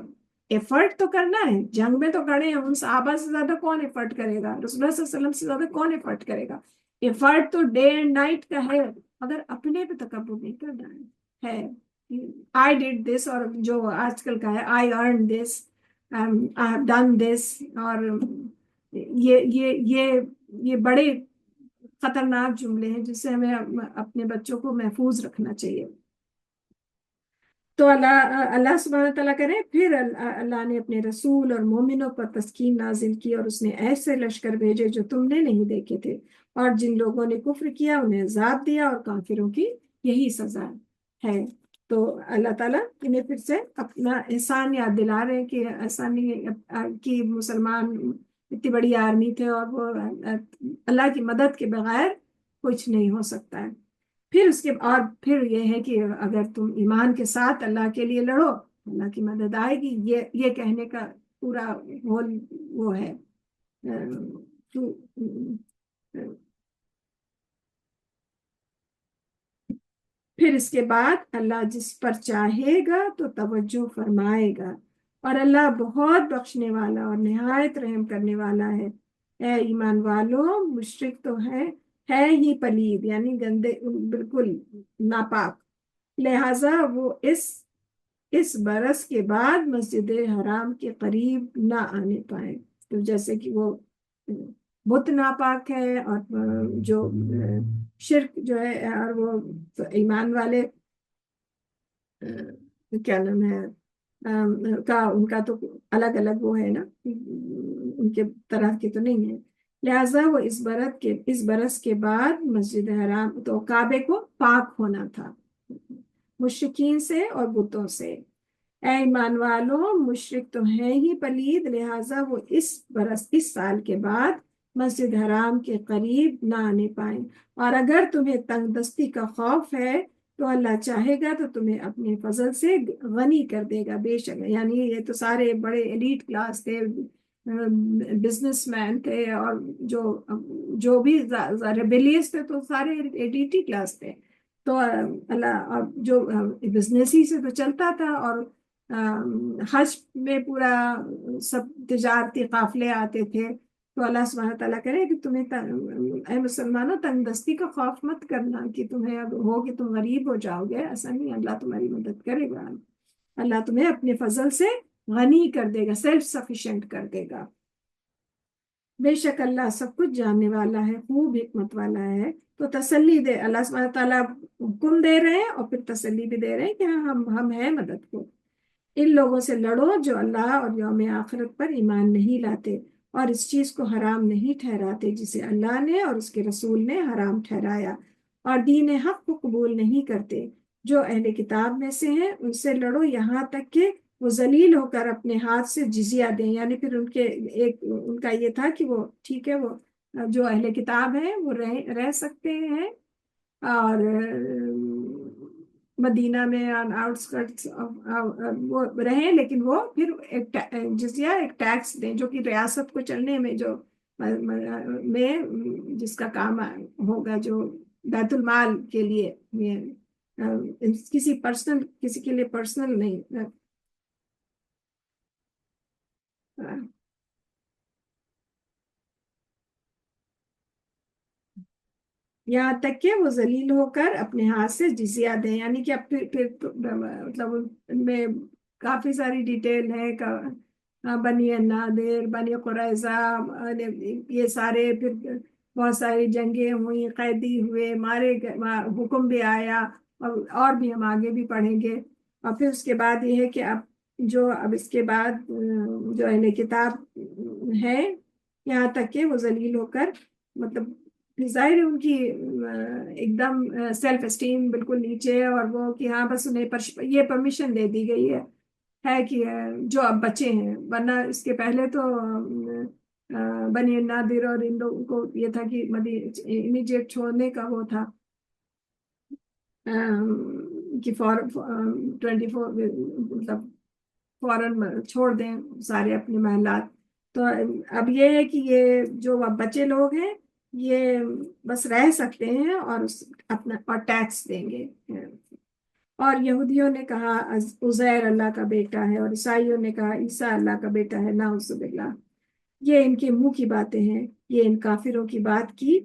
ایفرٹ تو کرنا ہے. جنگ میں تو کھڑے ہیں، ان صحابہ سے زیادہ کون ایفرٹ کرے گا، رسول اللہ صلی اللہ علیہ وسلم سے زیادہ کون ایفرٹ کرے گا. ایفرٹ تو ڈے اینڈ نائٹ کا ہے، مگر اپنے پہ تکبر نہیں کرنا ہے. آئی ڈیڈ دس، اور جو آج کل کا ہے آئی ارن دس، آئی ہیو ڈن دس، اور یہ بڑے خطرناک جملے ہیں جس سے ہمیں اپنے بچوں کو محفوظ رکھنا چاہیے. تو اللہ سبحانہ تعالیٰ کرے پھر اللہ نے اپنے رسول اور مومنوں پر تسکین نازل کی، اور اس نے ایسے لشکر بھیجے جو تم نے نہیں دیکھے تھے، اور جن لوگوں نے کفر کیا انہیں عذاب دیا، اور کافروں کی یہی سزا ہے. تو اللہ تعالیٰ انہیں پھر سے اپنا احسان یاد دلا رہے ہیں کہ ایسا نہیں کہ مسلمان اتنی بڑی آرمی تھے اور وہ اللہ کی مدد کے بغیر کچھ نہیں ہو سکتا ہے. پھر یہ ہے کہ اگر تم ایمان کے ساتھ اللہ کے لیے لڑو اللہ کی مدد آئے گی. یہ کہنے کا پورا وہ ہے. پھر اس کے بعد اللہ جس پر چاہے گا تو توجہ فرمائے گا، اور اللہ بہت بخشنے والا اور نہایت رحم کرنے والا ہے. اے ایمان والو، مشرک تو ہے ہی پلید، یعنی گندے، بالکل ناپاک، لہذا وہ اس برس کے بعد مسجد حرام کے قریب نہ آنے پائے. تو جیسے کہ وہ بت ناپاک ہے، اور جو شرک جو ہے، اور وہ ایمان والے کیا نام ہے ان کا تو الگ الگ وہ ہے نا، ان کے طرح کے تو نہیں ہے. لہذا وہ اس برس کے بعد مسجد حرام، تو کعبے کو پاک ہونا تھا مشرکین سے اور بتوں سے. اے ایمان والو، مشرک تو ہے ہی پلید، لہذا وہ اس سال کے بعد مسجد حرام کے قریب نہ آنے پائیں. اور اگر تمہیں تنگ دستی کا خوف ہے تو اللہ چاہے گا تو تمہیں اپنے فضل سے غنی کر دے گا. بے شک، یعنی یہ تو سارے بڑے ایلیٹ کلاس تھے، بزنس مین تھے، اور جو بھی ریبیلیس تھے تو سارے ایلیٹ کلاس تھے. تو اللہ جو بزنس ہی سے تو چلتا تھا، اور حج میں پورا سب تجارتی قافلے آتے تھے. تو اللہ سبحانہ تعالیٰ کرے کہ تمہیں اے مسلمانوں تنگ دستی کا خوف مت کرنا کہ تمہیں اب ہو کہ تم غریب ہو جاؤ گے. ایسا نہیں، اللہ تمہاری مدد کرے گا. اللہ تمہیں اپنے فضل سے غنی کر دے گا، سیلف سفیشینٹ کر دے گا. بے شک اللہ سب کچھ جاننے والا ہے، خوب حکمت والا ہے. تو تسلی دے، اللہ سبحانہ تعالیٰ حکم دے رہے ہیں اور پھر تسلی بھی دے رہے ہیں کہ ہم ہیں مدد کو. ان لوگوں سے لڑو جو اللہ اور یوم آخرت پر ایمان نہیں لاتے، اور اس چیز کو حرام نہیں ٹھہراتے جسے اللہ نے اور اس کے رسول نے حرام ٹھہرایا، اور دین حق کو قبول نہیں کرتے. جو اہل کتاب میں سے ہیں ان سے لڑو یہاں تک کہ وہ ذلیل ہو کر اپنے ہاتھ سے جزیہ دیں. یعنی پھر ان کا یہ تھا کہ وہ ٹھیک ہے، وہ جو اہل کتاب ہیں وہ رہ سکتے ہیں، اور مدینہ میں آؤٹسکرٹس وہ رہیں، لیکن وہ پھر ایک جزیہ، ایک ٹیکس دیں جو کہ ریاست کو چلنے میں جو میں جس کا کام ہوگا، جو بیت المال کے لیے، کسی کے لیے پرسنل نہیں. یہاں تک کہ وہ ذلیل ہو کر اپنے ہاتھ سے جزیہ دیں، یعنی کہ اب پھر مطلب ان میں کافی ساری ڈیٹیل ہے. بنی الناظر، بنی قریظہ، یہ سارے، پھر بہت ساری جنگیں ہوئی، قیدی ہوئے، مارے حکم بھی آیا، اور بھی ہم آگے بھی پڑھیں گے. اور پھر اس کے بعد یہ ہے کہ اب اس کے بعد جو اہل کتاب ہے، یہاں تک کہ وہ ذلیل ہو کر، مطلب ظاہر ان کی ایک دم سیلف اسٹیم بالکل نیچے ہے، اور وہ کہ ہاں بس انہیں یہ پرمیشن دے دی گئی ہے کہ جو اب بچے ہیں، ورنہ اس کے پہلے تو بنی الناظر اور ان لوگوں کو یہ تھا کہ امیجیٹ چھوڑنے کا وہ تھا کہ 24 مطلب فوراً چھوڑ دیں سارے اپنے محلات. تو اب یہ ہے کہ یہ جو اب بچے لوگ ہیں یہ بس رہ سکتے ہیں اور اپنا اور ٹیکس دیں گے. اور یہودیوں نے کہا عزیر اللہ کا بیٹا ہے، اور عیسائیوں نے کہا عیسیٰ اللہ کا بیٹا ہے، نعوذ باللہ. یہ ان کے منہ کی باتیں ہیں، یہ ان کافروں کی بات کی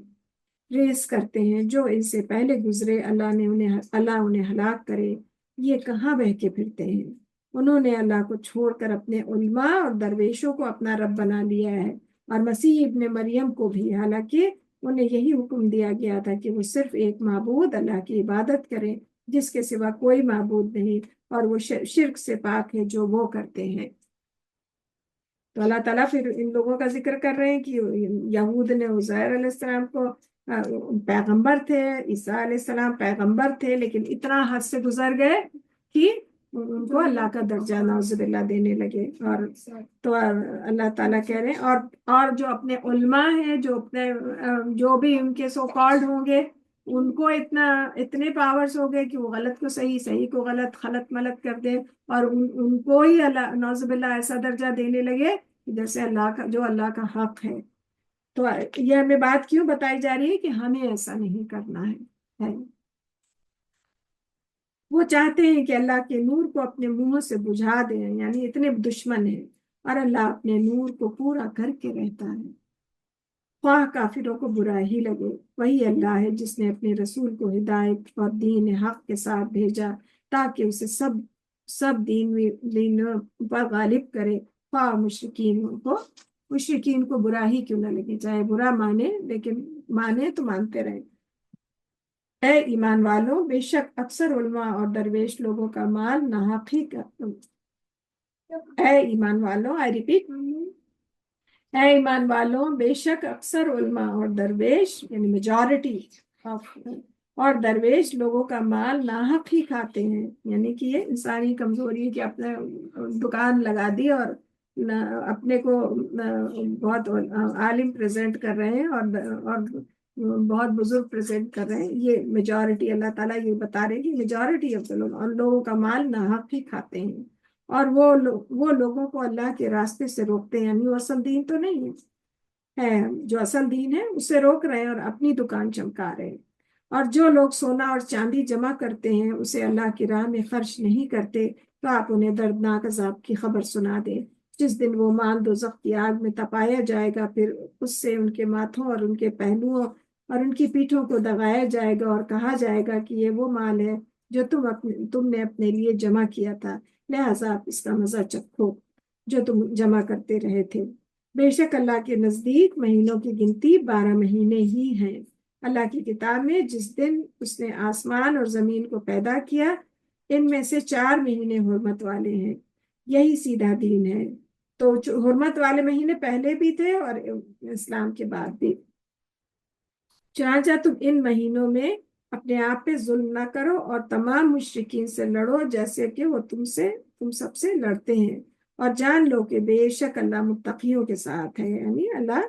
ریس کرتے ہیں جو ان سے پہلے گزرے. اللہ انہیں ہلاک کرے. یہ کہاں بہ کے پھرتے ہیں؟ انہوں نے اللہ کو چھوڑ کر اپنے علماء اور درویشوں کو اپنا رب بنا لیا ہے، اور مسیح ابن مریم کو بھی، حالانکہ انہیں یہی حکم دیا گیا تھا کہ وہ صرف ایک معبود اللہ کی عبادت کریں جس کے سوا کوئی معبود نہیں، اور وہ شرک سے پاک ہے جو وہ کرتے ہیں. تو اللہ تعالیٰ پھر ان لوگوں کا ذکر کر رہے ہیں کہ یہود نے عزیر علیہ السلام کو پیغمبر تھے، عیسیٰ علیہ السلام پیغمبر تھے، لیکن اتنا حد سے گزر گئے کہ ان کو اللہ کا درجہ نعوذ باللہ دینے لگے. اور تو اللہ تعالیٰ کہہ رہے ہیں، اور جو اپنے علماء ہیں، جو بھی ان کے سو کالڈ ہوں گے، ان کو اتنے پاورز ہو گئے کہ وہ غلط کو صحیح، صحیح کو غلط، خلط ملط کر دیں، اور ان کو ہی اللہ نعوذ باللہ ایسا درجہ دینے لگے جیسے اللہ کا حق ہے. تو یہ ہمیں بات کیوں بتائی جا رہی ہے کہ ہمیں ایسا نہیں کرنا ہے. وہ چاہتے ہیں کہ اللہ کے نور کو اپنے منہ سے بجھا دیں، یعنی اتنے دشمن ہیں، اور اللہ اپنے نور کو پورا کر کے رہتا ہے، خواہ کافروں کو برا ہی لگے. وہی اللہ ہے جس نے اپنے رسول کو ہدایت اور دین حق کے ساتھ بھیجا تاکہ اسے سب دین پر غالب کرے، خواہ مشرکین کو برا ہی کیوں نہ لگے، چاہے برا مانے، لیکن مانے تو مانتے رہے. اے ایمان والوں، بے شک اکثر علماء اور درویش لوگوں کا مال ناحق ہی اے ایمان والوں، I repeat، اے ایمان والوں، بے شک اکثر علماء اور درویش، یعنی میجورٹی اور درویش لوگوں کا مال ناحق ہی کھاتے ہیں. یعنی کہ یہ انسانی کمزوری ہے کہ اپنے دکان لگا دی اور اپنے کو بہت عالم پریزنٹ کر رہے ہیں اور بہت بزرگ پریزنٹ کر رہے ہیں. یہ میجورٹی، اللہ تعالیٰ یہ بتا رہے کہ میجورٹی آف لوگوں کا مال ناحق ہی کھاتے ہیں، اور وہ لوگوں کو اللہ کے راستے سے روکتے ہیں. یعنی وہ اصل دین تو نہیں ہے، جو اصل دین ہے اسے روک رہے ہیں اور اپنی دکان چمکا رہے ہیں. اور جو لوگ سونا اور چاندی جمع کرتے ہیں اسے اللہ کی راہ میں خرچ نہیں کرتے، تو آپ انہیں دردناک عذاب کی خبر سنا دیں. جس دن وہ مال دوزخ کی آگ میں تپایا جائے گا، پھر اس سے ان کے ماتھوں اور ان کے پہلوؤں اور ان کی پیٹھوں کو دبایا جائے گا، اور کہا جائے گا کہ یہ وہ مال ہے جو تم نے اپنے لیے جمع کیا تھا، لہذا آپ اس کا مزہ چکھو جو تم جمع کرتے رہے تھے. بے شک اللہ کے نزدیک مہینوں کی گنتی 12 مہینے ہی ہیں. اللہ کی کتاب میں جس دن اس نے آسمان اور زمین کو پیدا کیا، ان میں سے 4 مہینے حرمت والے ہیں. یہی سیدھا دین ہے. تو حرمت والے مہینے پہلے بھی تھے اور اسلام کے بعد بھی. چنانچہ تم ان مہینوں میں اپنے آپ پہ ظلم نہ کرو اور تمام مشرکین سے لڑو جیسے کہ وہ تم سب سے لڑتے ہیں، اور جان لو کہ بے شک اللہ متقیوں کے ساتھ ہے، یعنی اللہ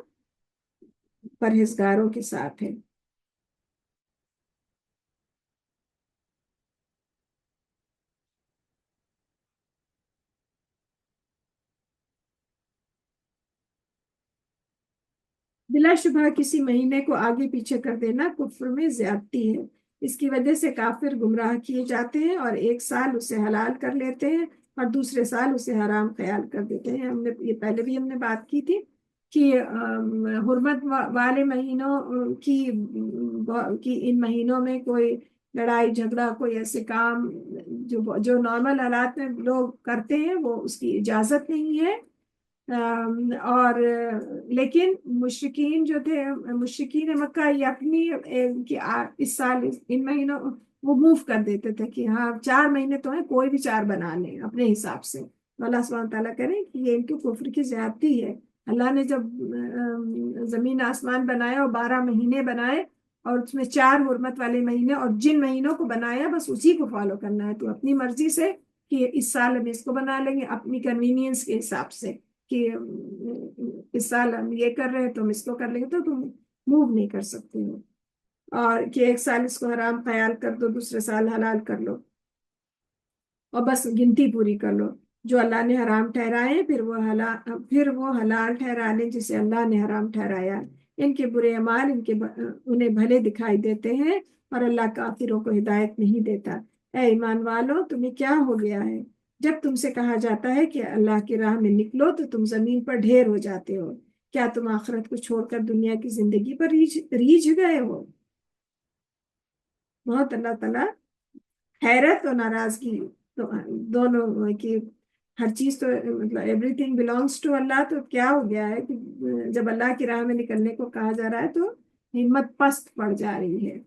پرہیزگاروں کے ساتھ ہے. بلا شبہ کسی مہینے کو آگے پیچھے کر دینا کفر میں زیادتی ہے، اس کی وجہ سے کافر گمراہ کیے جاتے ہیں اور ایک سال اسے حلال کر لیتے ہیں اور دوسرے سال اسے حرام خیال کر دیتے ہیں۔ ہم نے یہ پہلے بھی ہم نے بات کی تھی کہ حرمت والے مہینوں کی ان مہینوں میں کوئی لڑائی جھگڑا، کوئی ایسے کام جو نارمل حالات میں لوگ کرتے ہیں، وہ اس کی اجازت نہیں ہے۔ اور لیکن مشرکین جو تھے، مشرکین مکہ، یہ اپنی اس سال ان مہینوں وہ موو کر دیتے تھے کہ ہاں 4 مہینے تو ہیں، کوئی بھی 4 بنا لیں اپنے حساب سے۔ تو اللہ سبحانہ تعالیٰ کریں کہ یہ ان کی کفر کی زیادتی ہے۔ اللہ نے جب زمین آسمان بنایا اور 12 مہینے بنائے اور اس میں 4 حرمت والے مہینے، اور جن مہینوں کو بنایا بس اسی کو فالو کرنا ہے۔ تو اپنی مرضی سے کہ اس سال ہم اس کو بنا لیں گے اپنی کنوینئنس کے حساب سے، کہ اس سال ہم یہ کر رہے ہیں تو ہم اس کو کر لیں گے، تو تم موو نہیں کر سکتے ہو۔ اور کہ ایک سال اس کو حرام خیال کر دو، دوسرے سال حلال کر لو، اور بس گنتی پوری کر لو۔ جو اللہ نے حرام ٹھہرائے پھر وہ حلال ٹھہرا لیں جسے اللہ نے حرام ٹھہرایا۔ ان کے برے اعمال انہیں بھلے دکھائی دیتے ہیں اور اللہ کافروں کو ہدایت نہیں دیتا۔ اے ایمان والو، تمہیں کیا ہو گیا ہے؟ جب تم سے کہا جاتا ہے کہ اللہ کی راہ میں نکلو تو تم زمین پر ڈھیر ہو جاتے ہو۔ کیا تم آخرت کو چھوڑ کر دنیا کی زندگی پر ریجھ گئے ہو؟ بہت اللہ تعالیٰ حیرت اور ناراضگی دونوں کی، ہر چیز تو مطلب ایوری تھنگ بلانگس ٹو اللہ، تو کیا ہو گیا ہے کہ جب اللہ کی راہ میں نکلنے کو کہا جا رہا ہے تو ہمت پست پڑ جا رہی ہے۔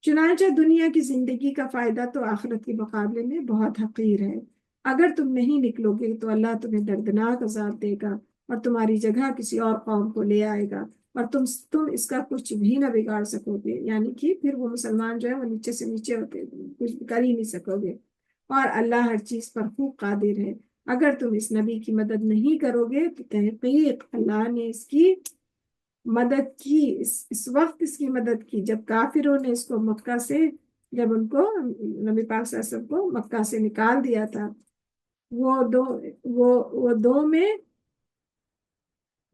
چنانچہ دنیا کی زندگی کا فائدہ تو آخرت کے مقابلے میں بہت حقیر ہے۔ اگر تم نہیں نکلو گے تو اللہ تمہیں دردناک عذاب دے گا اور تمہاری جگہ کسی اور قوم کو لے آئے گا، اور تم اس کا کچھ بھی نہ بگاڑ سکو گے، یعنی کہ پھر وہ مسلمان جو ہے وہ نیچے سے نیچے ہوتے، کچھ کر ہی نہیں سکو گے۔ اور اللہ ہر چیز پر خوب قادر ہے۔ اگر تم اس نبی کی مدد نہیں کرو گے تو تحقیق اللہ نے اس کی مدد کی، اس وقت اس کی مدد کی جب کافروں نے اس کو مکہ سے، جب ان کو نبی پاک صلی اللہ علیہ وسلم کو مکہ سے نکال دیا تھا۔ وہ دو میں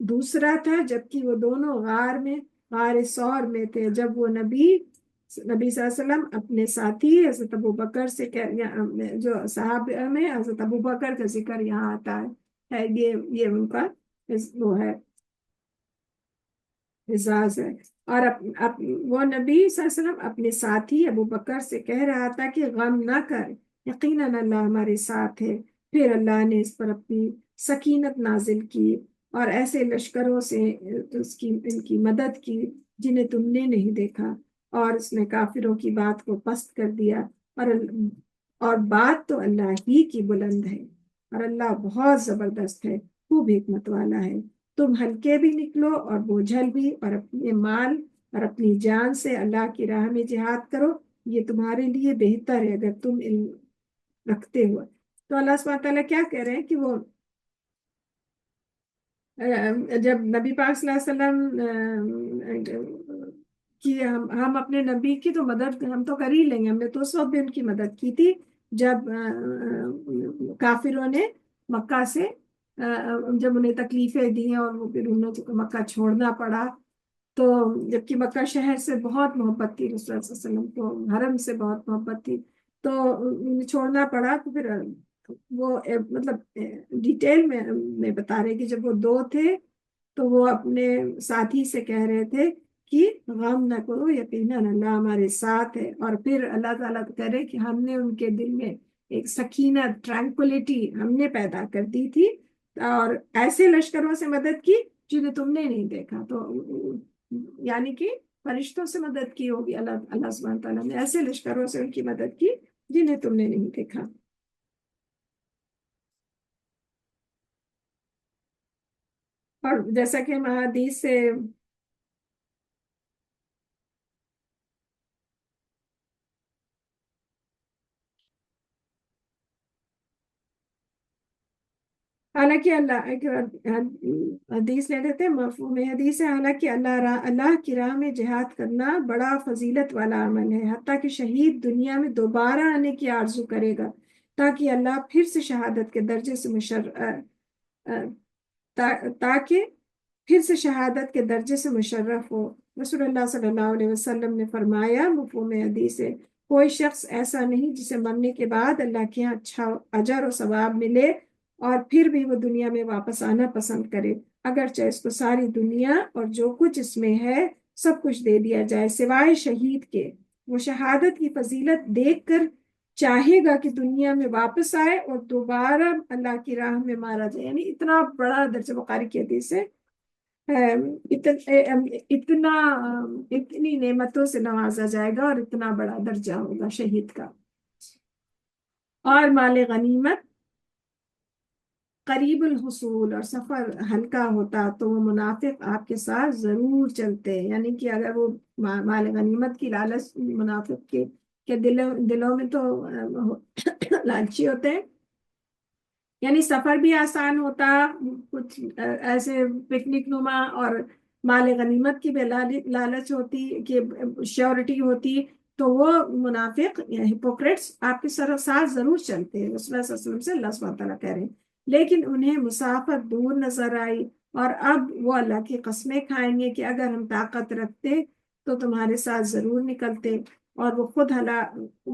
دوسرا تھا، جبکہ وہ دونوں غار سور میں تھے، جب وہ نبی صلی اللہ علیہ وسلم اپنے ساتھی حضرت ابو بکر سے جو صحابہ میں حضرت ابو بکر کا ذکر یہاں آتا ہے، یہ ان کا وہ ہے، اعزاز ہے۔ اور وہ نبی صلی اللہ علیہ وسلم اپنے ساتھی ابو بکر سے کہہ رہا تھا کہ غم نہ کر، یقیناً اللہ ہمارے ساتھ ہے۔ پھر اللہ نے اس پر اپنی سکینت نازل کی اور ایسے لشکروں سے ان کی مدد کی جنہیں تم نے نہیں دیکھا، اور اس نے کافروں کی بات کو پست کر دیا، اور بات تو اللہ ہی کی بلند ہے، اور اللہ بہت زبردست ہے، خوب حکمت والا ہے۔ تم ہلکے بھی نکلو اور بوجھل بھی، اور اپنے مال اور اپنی جان سے اللہ کی راہ میں جہاد کرو، یہ تمہارے لیے بہتر ہے اگر تم علم رکھتے ہو۔ تو اللہ سبحانہ تعالیٰ کیا کہہ رہے ہیں کہ وہ جب نبی پاک صلی اللہ علیہ وسلم کہ ہم اپنے نبی کی تو مدد ہم تو کر ہی لیں گے، ہم نے تو اس وقت بھی ان کی مدد کی تھی جب کافروں نے مکہ سے جب انہیں تکلیفیں دی اور وہ پھر انہیں مکہ چھوڑنا پڑا، تو جبکہ مکہ شہر سے بہت محبت تھی، رسول اللہ صلی اللہ علیہ وسلم کو حرم سے بہت محبت تھی، تو انہیں چھوڑنا پڑا۔ تو پھر وہ مطلب ڈیٹیل میں بتا رہے کہ جب وہ 2 تھے تو وہ اپنے ساتھی سے کہہ رہے تھے کہ غم نہ کرو، یقیناً اللہ ہمارے ساتھ ہے۔ اور پھر اللہ تعالیٰ کہہ رہے کہ ہم نے ان کے دل میں ایک سکینت، ٹرانکولیٹی ہم نے پیدا کر دی تھی، اور ایسے لشکروں سے مدد کی جنہیں تم نے نہیں دیکھا۔ تو یعنی کہ فرشتوں سے مدد کی ہوگی، اللہ سبحانہ تعالیٰ نے ایسے لشکروں سے ان کی مدد کی جنہیں تم نے نہیں دیکھا۔ اور جیسا کہ ہم حدیث سے حالانکہ حدیث لے لیتے ہیں، مفہوم حدیث ہے، حالانکہ اللہ کی راہ میں جہاد کرنا بڑا فضیلت والا عمل ہے، حتیٰ کہ شہید دنیا میں دوبارہ آنے کی آرزو کرے گا تاکہ اللہ پھر سے شہادت کے درجے سے تاکہ پھر سے شہادت کے درجے سے مشرف ہو۔ رسول اللہ صلی اللہ علیہ وسلم نے فرمایا مفہوم حدیث ہے، کوئی شخص ایسا نہیں جسے مرنے کے بعد اللہ کے یہاں اچھا اجر و ثواب ملے اور پھر بھی وہ دنیا میں واپس آنا پسند کرے، اگرچہ اس کو ساری دنیا اور جو کچھ اس میں ہے سب کچھ دے دیا جائے سوائے شہید کے۔ وہ شہادت کی فضیلت دیکھ کر چاہے گا کہ دنیا میں واپس آئے اور دوبارہ اللہ کی راہ میں مارا جائے، یعنی اتنا بڑا درجہ بخاری کی حدیث ہے، اتنا اتنی نعمتوں سے نوازا جائے گا اور اتنا بڑا درجہ ہوگا شہید کا۔ اور مال غنیمت قریب الحصول اور سفر ہلکا ہوتا تو وہ منافق آپ کے ساتھ ضرور چلتے، یعنی کہ اگر وہ مال غنیمت کی لالچ منافق کے دلوں میں تو لالچی ہوتے ہیں، یعنی سفر بھی آسان ہوتا، کچھ ایسے پکنک نما، اور مال غنیمت کی بھی لالچ ہوتی کہ شیورٹی ہوتی، تو وہ منافق ہپوکریٹس آپ کے ساتھ ضرور چلتے ہیں، رسول اللہ صلی اللہ علیہ وسلم سے اللہ سبحانہ تعالیٰ کہہ رہے ہیں، لیکن انہیں مسافت دور نظر آئی اور اب وہ اللہ کی قسمیں کھائیں گے کہ اگر ہم طاقت رکھتے تو تمہارے ساتھ ضرور نکلتے، اور وہ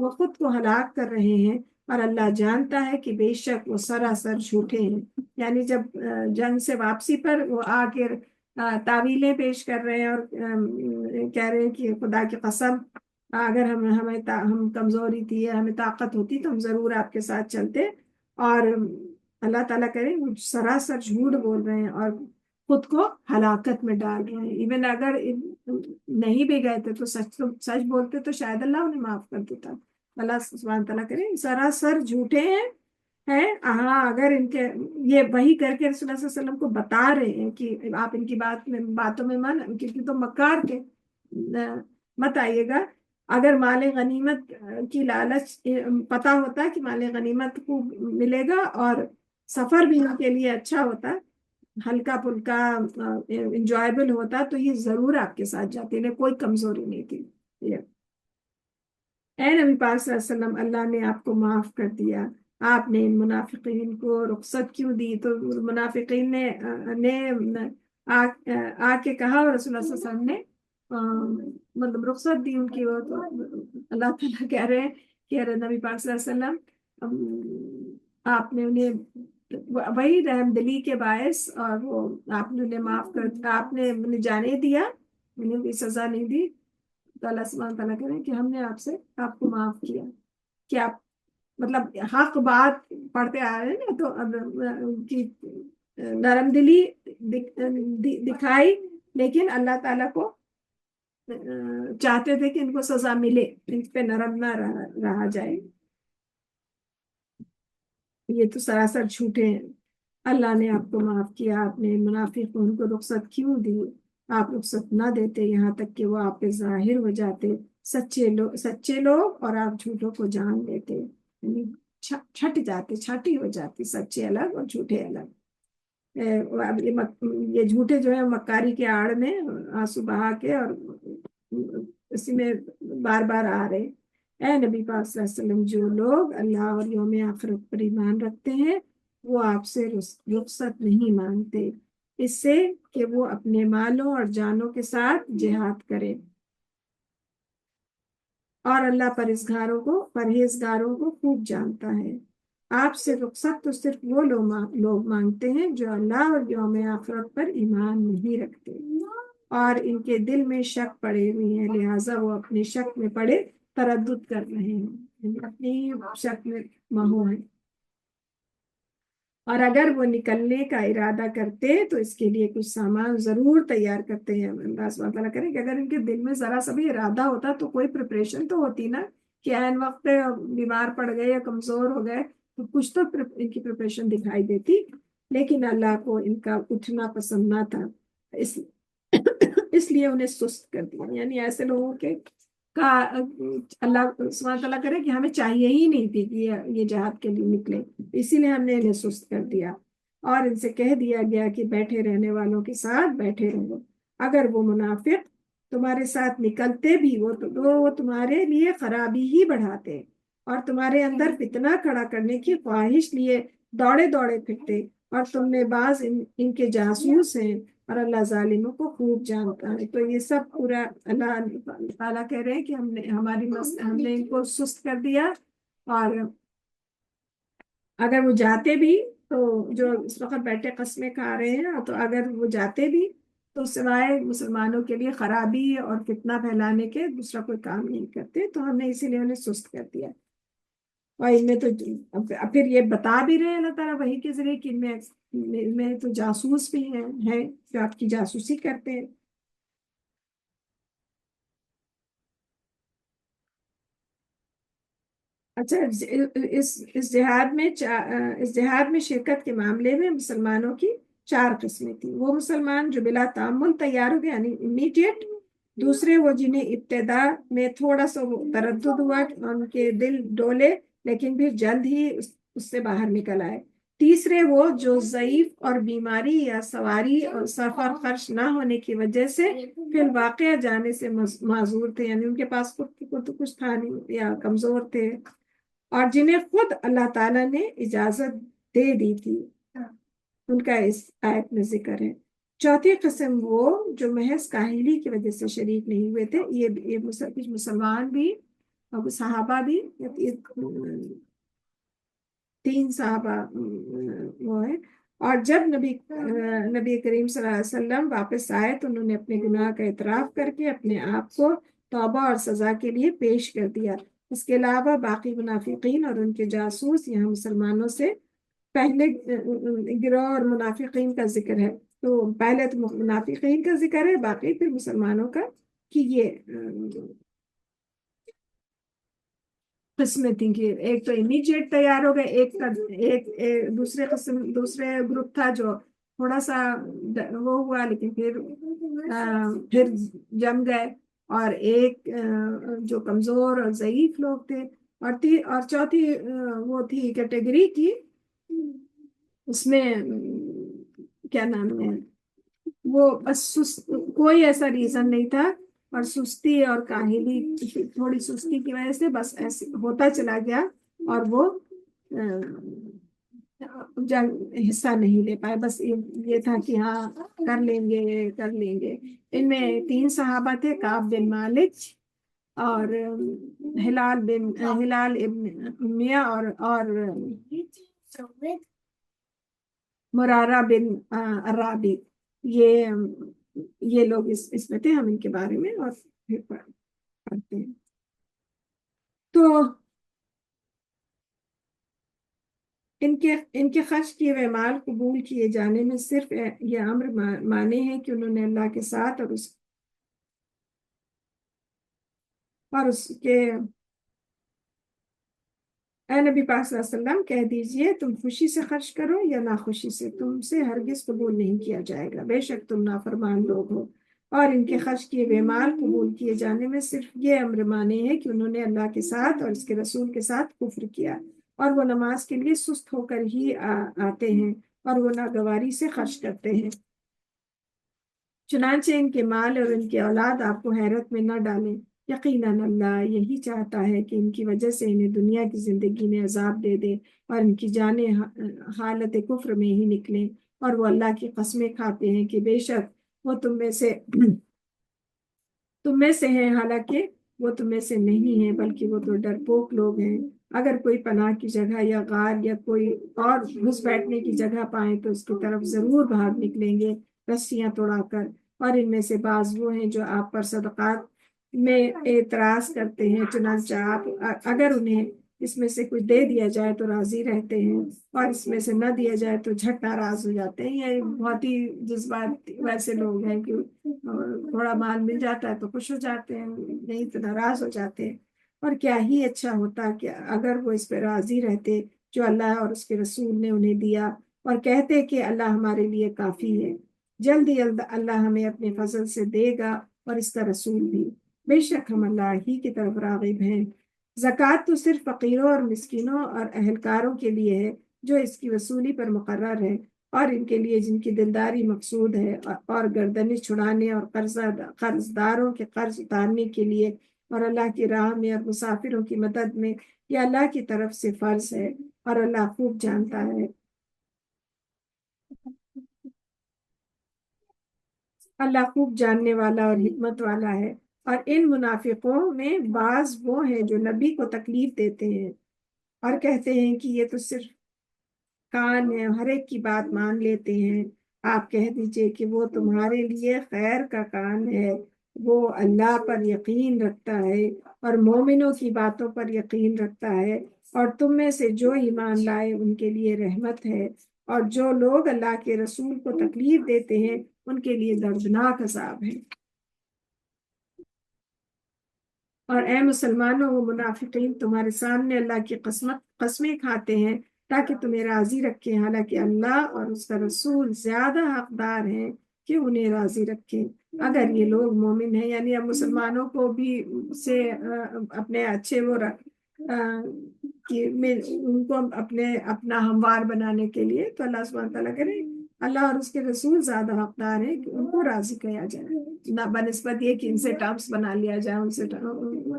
خود کو ہلاک کر رہے ہیں، اور اللہ جانتا ہے کہ بے شک وہ سراسر جھوٹے ہیں۔ یعنی جب جنگ سے واپسی پر وہ آ کے تعویلیں پیش کر رہے ہیں اور کہہ رہے ہیں کہ خدا کی قسم اگر ہم کمزوری تھی، ہمیں طاقت ہوتی تو ہم ضرور آپ کے ساتھ چلتے، اور اللہ تعالیٰ کرے وہ سراسر جھوٹ بول رہے ہیں اور خود کو ہلاکت میں ڈال رہے ہیں۔ ایون اگر نہیں بھی گئے تھے تو سچ بولتے تو شاید اللہ انہیں معاف کر دیتا۔ اللہ سبحانہ تعالیٰ کرے سراسر جھوٹے ہیں۔ ہاں اگر ان کے یہ وہی کر کے رسول اللہ صلی اللہ علیہ وسلم کو بتا رہے ہیں کہ آپ ان کی باتوں میں کیونکہ تو مکار تھے، مت آئیے گا۔ اگر مال غنیمت کی لالچ پتا ہوتا کہ مال غنیمت کو ملے گا اور سفر بھی ان کے لیے اچھا ہوتا، ہلکا پھلکا انجوائبل ہوتا، تو یہ ضرور آپ کے ساتھ جاتے، انہیں کوئی کمزوری نہیں تھی۔ اے نبی پاک صلی اللہ علیہ وسلم، اللہ نے آپ کو معاف کر دیا، آپ نے ان منافقین کو رخصت کیوں دی؟ تو منافقین نے آ کے کہا، اور رسول اللہ صلی اللہ علیہ وسلم نے مطلب رخصت دی ان کی۔ وہ تو اللہ تعالیٰ کہہ رہے ہیں کہ نبی پاک صلی اللہ علیہ وسلم آپ نے انہیں وہی رحم دلی کے باعث، اور وہ آپ نے انہیں معاف کر، آپ نے انہیں جانے دیا، انہیں کوئی سزا نہیں دی، تو اللہ سبحانہ تعالیٰ کہہ رہے ہیں کہ ہم نے آپ کو معاف کیا، کہ آپ مطلب حق بات پڑھتے آ رہے ہیں نا، تو اب کی نرم دلی دکھائی، لیکن اللہ تعالیٰ کو چاہتے تھے کہ ان کو سزا ملے، ان پہ نرم نہ رہا جائے۔ یہ تو سراسر جھوٹے ہیں۔ اللہ نے آپ کو معاف کیا، آپ نے منافق ان کو رخصت کیوں دی؟ آپ رخصت نہ دیتے یہاں تک کہ وہ آپ پہ ظاہر ہو جاتے، سچے لوگ اور آپ جھوٹوں کو جان لیتے، یعنی چھٹی ہو جاتی، سچے الگ اور جھوٹے الگ۔ یہ جھوٹے جو ہیں مکاری کے آڑ میں آنسو بہا کے اور اسی میں بار بار آ رہے۔ اے نبی پاک صلی اللہ علیہ وسلم، جو لوگ اللہ اور یوم آخرت پر ایمان رکھتے ہیں وہ آپ سے رخصت نہیں مانگتے، اس سے کہ وہ اپنے مالوں اور جانوں کے ساتھ جہاد کریں، اور اللہ پرہیزگاروں کو خوب جانتا ہے۔ آپ سے رخصت تو صرف وہ لوگ مانگتے ہیں جو اللہ اور یوم آخرت پر ایمان نہیں رکھتے اور ان کے دل میں شک پڑے ہوئے ہیں، لہٰذا وہ اپنے شک میں پڑے تردد کر رہے ہیں، یعنی اپنی شک میں مہو ہیں، اور اگر وہ نکلنے کا ارادہ کرتے تو اس کے لیے کچھ سامان ضرور تیار کرتے ہیں۔ اللہ سبحانہ تعالیٰ کرے کہ اگر ان کے دل میں ذرا سا بھی ارادہ ہوتا تو کوئی پریپریشن تو ہوتی نا، کہ عین وقت پہ بیمار پڑ گئے یا کمزور ہو گئے تو کچھ تو ان کی پریپریشن دکھائی دیتی، لیکن اللہ کو ان کا اٹھنا پسند نہ تھا، اس لیے انہیں سست کر دیا، یعنی ایسے لوگوں کے کا اللہ سبحانہ تعالیٰ کرے کہ ہمیں چاہیے ہی نہیں تھی کہ یہ جہاد کے لیے نکلے، اسی لیے ہم نے انہیں سست کر دیا، اور ان سے کہہ دیا گیا کہ بیٹھے رہنے والوں کے ساتھ بیٹھے رہو۔ اگر وہ منافق تمہارے ساتھ نکلتے بھی وہ تمہارے لیے خرابی ہی بڑھاتے اور تمہارے اندر فتنہ کھڑا کرنے کی خواہش لیے دوڑے پھرتے، اور تم میں بعض ان کے جاسوس ہیں اور اللہ ظالموں کو خوب جانتا ہے۔ تو یہ سب پورا اللہ تعالیٰ کہہ رہے ہیں کہ ہم نے ان کو سست کر دیا، اور اگر وہ جاتے بھی تو جو اس وقت بیٹھے قسمیں کھا رہے ہیں، تو اگر وہ جاتے بھی تو سوائے مسلمانوں کے لیے خرابی اور فتنہ پھیلانے کے دوسرا کوئی کام نہیں کرتے، تو ہم نے اسی لیے انہیں سست کر دیا۔ اور ان میں تو پھر یہ بتا بھی رہے ہیں اللہ تعالیٰ وحی کے ذریعے کہ ان میں تو جاسوس بھی ہیں جو آپ کی جاسوسی کرتے ہیں۔ اچھا، اس جہاد میں شرکت کے معاملے میں مسلمانوں کی 4 قسمیں تھیں۔ وہ مسلمان جو بلا تعمل تیار ہو گئے یعنی امیڈیٹ، دوسرے وہ جنہیں ابتدا میں تھوڑا سا تردد ہوا، ان کے دل ڈولے لیکن پھر جلد ہی اس سے باہر نکل آئے، تیسرے وہ جو ضعیف اور بیماری یا سواری اور سفر خرچ نہ ہونے کی وجہ سے فی الواقع جانے سے معذور تھے، یعنی ان کے پاس خود تو کچھ تھا نہیں یا کمزور تھے، اور جنہیں خود اللہ تعالیٰ نے اجازت دے دی تھی، ان کا اس آیت میں ذکر ہے۔ چوتھی قسم وہ جو محض کاہلی کی وجہ سے شریک نہیں ہوئے تھے، یہ کچھ مسلمان بھی اور صحابہ بھی، 3 صحابہ وہ ہے۔ اور جب نبی کریم صلی اللہ علیہ وسلم واپس آئے تو انہوں نے اپنے گناہ کا اعتراف کر کے اپنے آپ کو توبہ اور سزا کے لیے پیش کر دیا۔ اس کے علاوہ باقی منافقین اور ان کے جاسوس، یہاں مسلمانوں سے پہلے گروہ اور منافقین کا ذکر ہے، تو پہلے تو منافقین کا ذکر ہے، باقی پھر مسلمانوں کا، کہ یہ قسمیں تھیں کہ ایک تو امیڈیٹ تیار ہو گئے، ایک دوسرے گروپ تھا جو تھوڑا سا وہ ہوا لیکن پھر جم گئے، اور ایک جو کمزور اور ضعیف لوگ تھے، اور چوتھی وہ تھی کیٹیگری کی، اس میں کیا نام ہے، وہ بس کوئی ایسا ریزن نہیں تھا، اور سستی اور کاہلی، تھوڑی سستی کی وجہ سے بس ایسے ہوتا چلا گیا، اور وہ جنگ حصہ نہیں لے پائے، بس یہ تھا کہ ہاں کر لیں گے۔ ان میں 3 صحابہ تھے، کعب بن مالک اور ہلال ابن امیہ اور مرارہ بن الرابی، یہ لوگ اس میں تھے۔ ہم ان کے بارے میں اور پھر پڑھتے ہیں۔ تو ان کے خرچ کیے ہوئے مال قبول کیے جانے میں صرف یہ امر مانے ہیں کہ انہوں نے اللہ کے ساتھ اور اس کے اے نبی پاک صلی اللہ علیہ وسلم کہہ دیجئے، تم خوشی سے خرچ کرو یا ناخوشی سے، تم سے ہرگز قبول نہیں کیا جائے گا، بے شک تم نافرمان لوگ ہو۔ اور ان کے خرچ کیے ہوئے مال قبول کیے جانے میں صرف یہ امر مانے ہیں کہ انہوں نے اللہ کے ساتھ اور اس کے رسول کے ساتھ کفر کیا، اور وہ نماز کے لیے سست ہو کر ہی آتے ہیں، اور وہ ناگواری سے خرچ کرتے ہیں۔ چنانچہ ان کے مال اور ان کی اولاد آپ کو حیرت میں نہ ڈالیں، یقیناً اللہ یہی چاہتا ہے کہ ان کی وجہ سے انہیں دنیا کی زندگی میں عذاب دے دے اور ان کی جانیں حالت کفر میں ہی نکلیں، اور وہ اللہ کی قسمیں کھاتے ہیں کہ بے شک وہ تم میں سے ہیں، حالانکہ وہ تم میں سے نہیں ہیں بلکہ وہ تو ڈرپوک لوگ ہیں۔ اگر کوئی پناہ کی جگہ یا غار یا کوئی اور گھس بیٹھنے کی جگہ پائیں تو اس کی طرف ضرور بھاگ نکلیں گے رسیاں توڑا کر، اور ان میں سے بعض وہ ہیں جو آپ پر صدقات میں اعتراض کرتے ہیں، چنانچہ آپ اگر انہیں اس میں سے کچھ دے دیا جائے تو راضی رہتے ہیں، اور اس میں سے نہ دیا جائے تو جھٹ ناراض ہو جاتے ہیں۔ یہ بہت ہی جذبات ویسے لوگ ہیں کہ تھوڑا مال مل جاتا ہے تو خوش ہو جاتے ہیں، نہیں تو ناراض ہو جاتے ہیں۔ اور کیا ہی اچھا ہوتا کہ اگر وہ اس پہ راضی رہتے جو اللہ اور اس کے رسول نے انہیں دیا، اور کہتے کہ اللہ ہمارے لیے کافی ہے، جلد ہی اللہ ہمیں اپنے فضل سے دے گا اور اس کا رسول بھی، بے شک ہم اللہ ہی کی طرف راغب ہیں۔ زکوٰۃ تو صرف فقیروں اور مسکینوں اور اہلکاروں کے لیے ہے جو اس کی وصولی پر مقرر ہے، اور ان کے لیے جن کی دلداری مقصود ہے، اور گردنیں چھڑانے اور قرض داروں کے قرض اتارنے کے لیے، اور اللہ کی راہ میں اور مسافروں کی مدد میں، یہ اللہ کی طرف سے فرض ہے، اور اللہ خوب جانتا ہے۔ اللہ خوب جاننے والا اور حکمت والا ہے۔ اور ان منافقوں میں بعض وہ ہیں جو نبی کو تکلیف دیتے ہیں اور کہتے ہیں کہ یہ تو صرف کان ہے، ہر ایک کی بات مان لیتے ہیں۔ آپ کہہ دیجئے کہ وہ تمہارے لیے خیر کا کان ہے، وہ اللہ پر یقین رکھتا ہے اور مومنوں کی باتوں پر یقین رکھتا ہے، اور تم میں سے جو ایمان لائے ان کے لیے رحمت ہے، اور جو لوگ اللہ کے رسول کو تکلیف دیتے ہیں ان کے لیے دردناک عذاب ہے۔ اور اے مسلمانوں، وہ منافقین تمہارے سامنے اللہ کی قسمیں کھاتے ہیں تاکہ تمہیں راضی رکھیں، حالانکہ اللہ اور اس کا رسول زیادہ حقدار ہیں کہ انہیں راضی رکھیں اگر یہ لوگ مومن ہیں۔ یعنی اب مسلمانوں کو بھی سے اپنے اچھے وہ کہ ان کو اپنا ہموار بنانے کے لیے تو اللہ سبحانہ تعالیٰ کرے اللہ اور اس کے رسول زیادہ حقدار ہیں کہ ان کو راضی کیا جائے، نہ بنسبت یہ کہ ان سے ٹرمس بنا لیا جائے، ان سے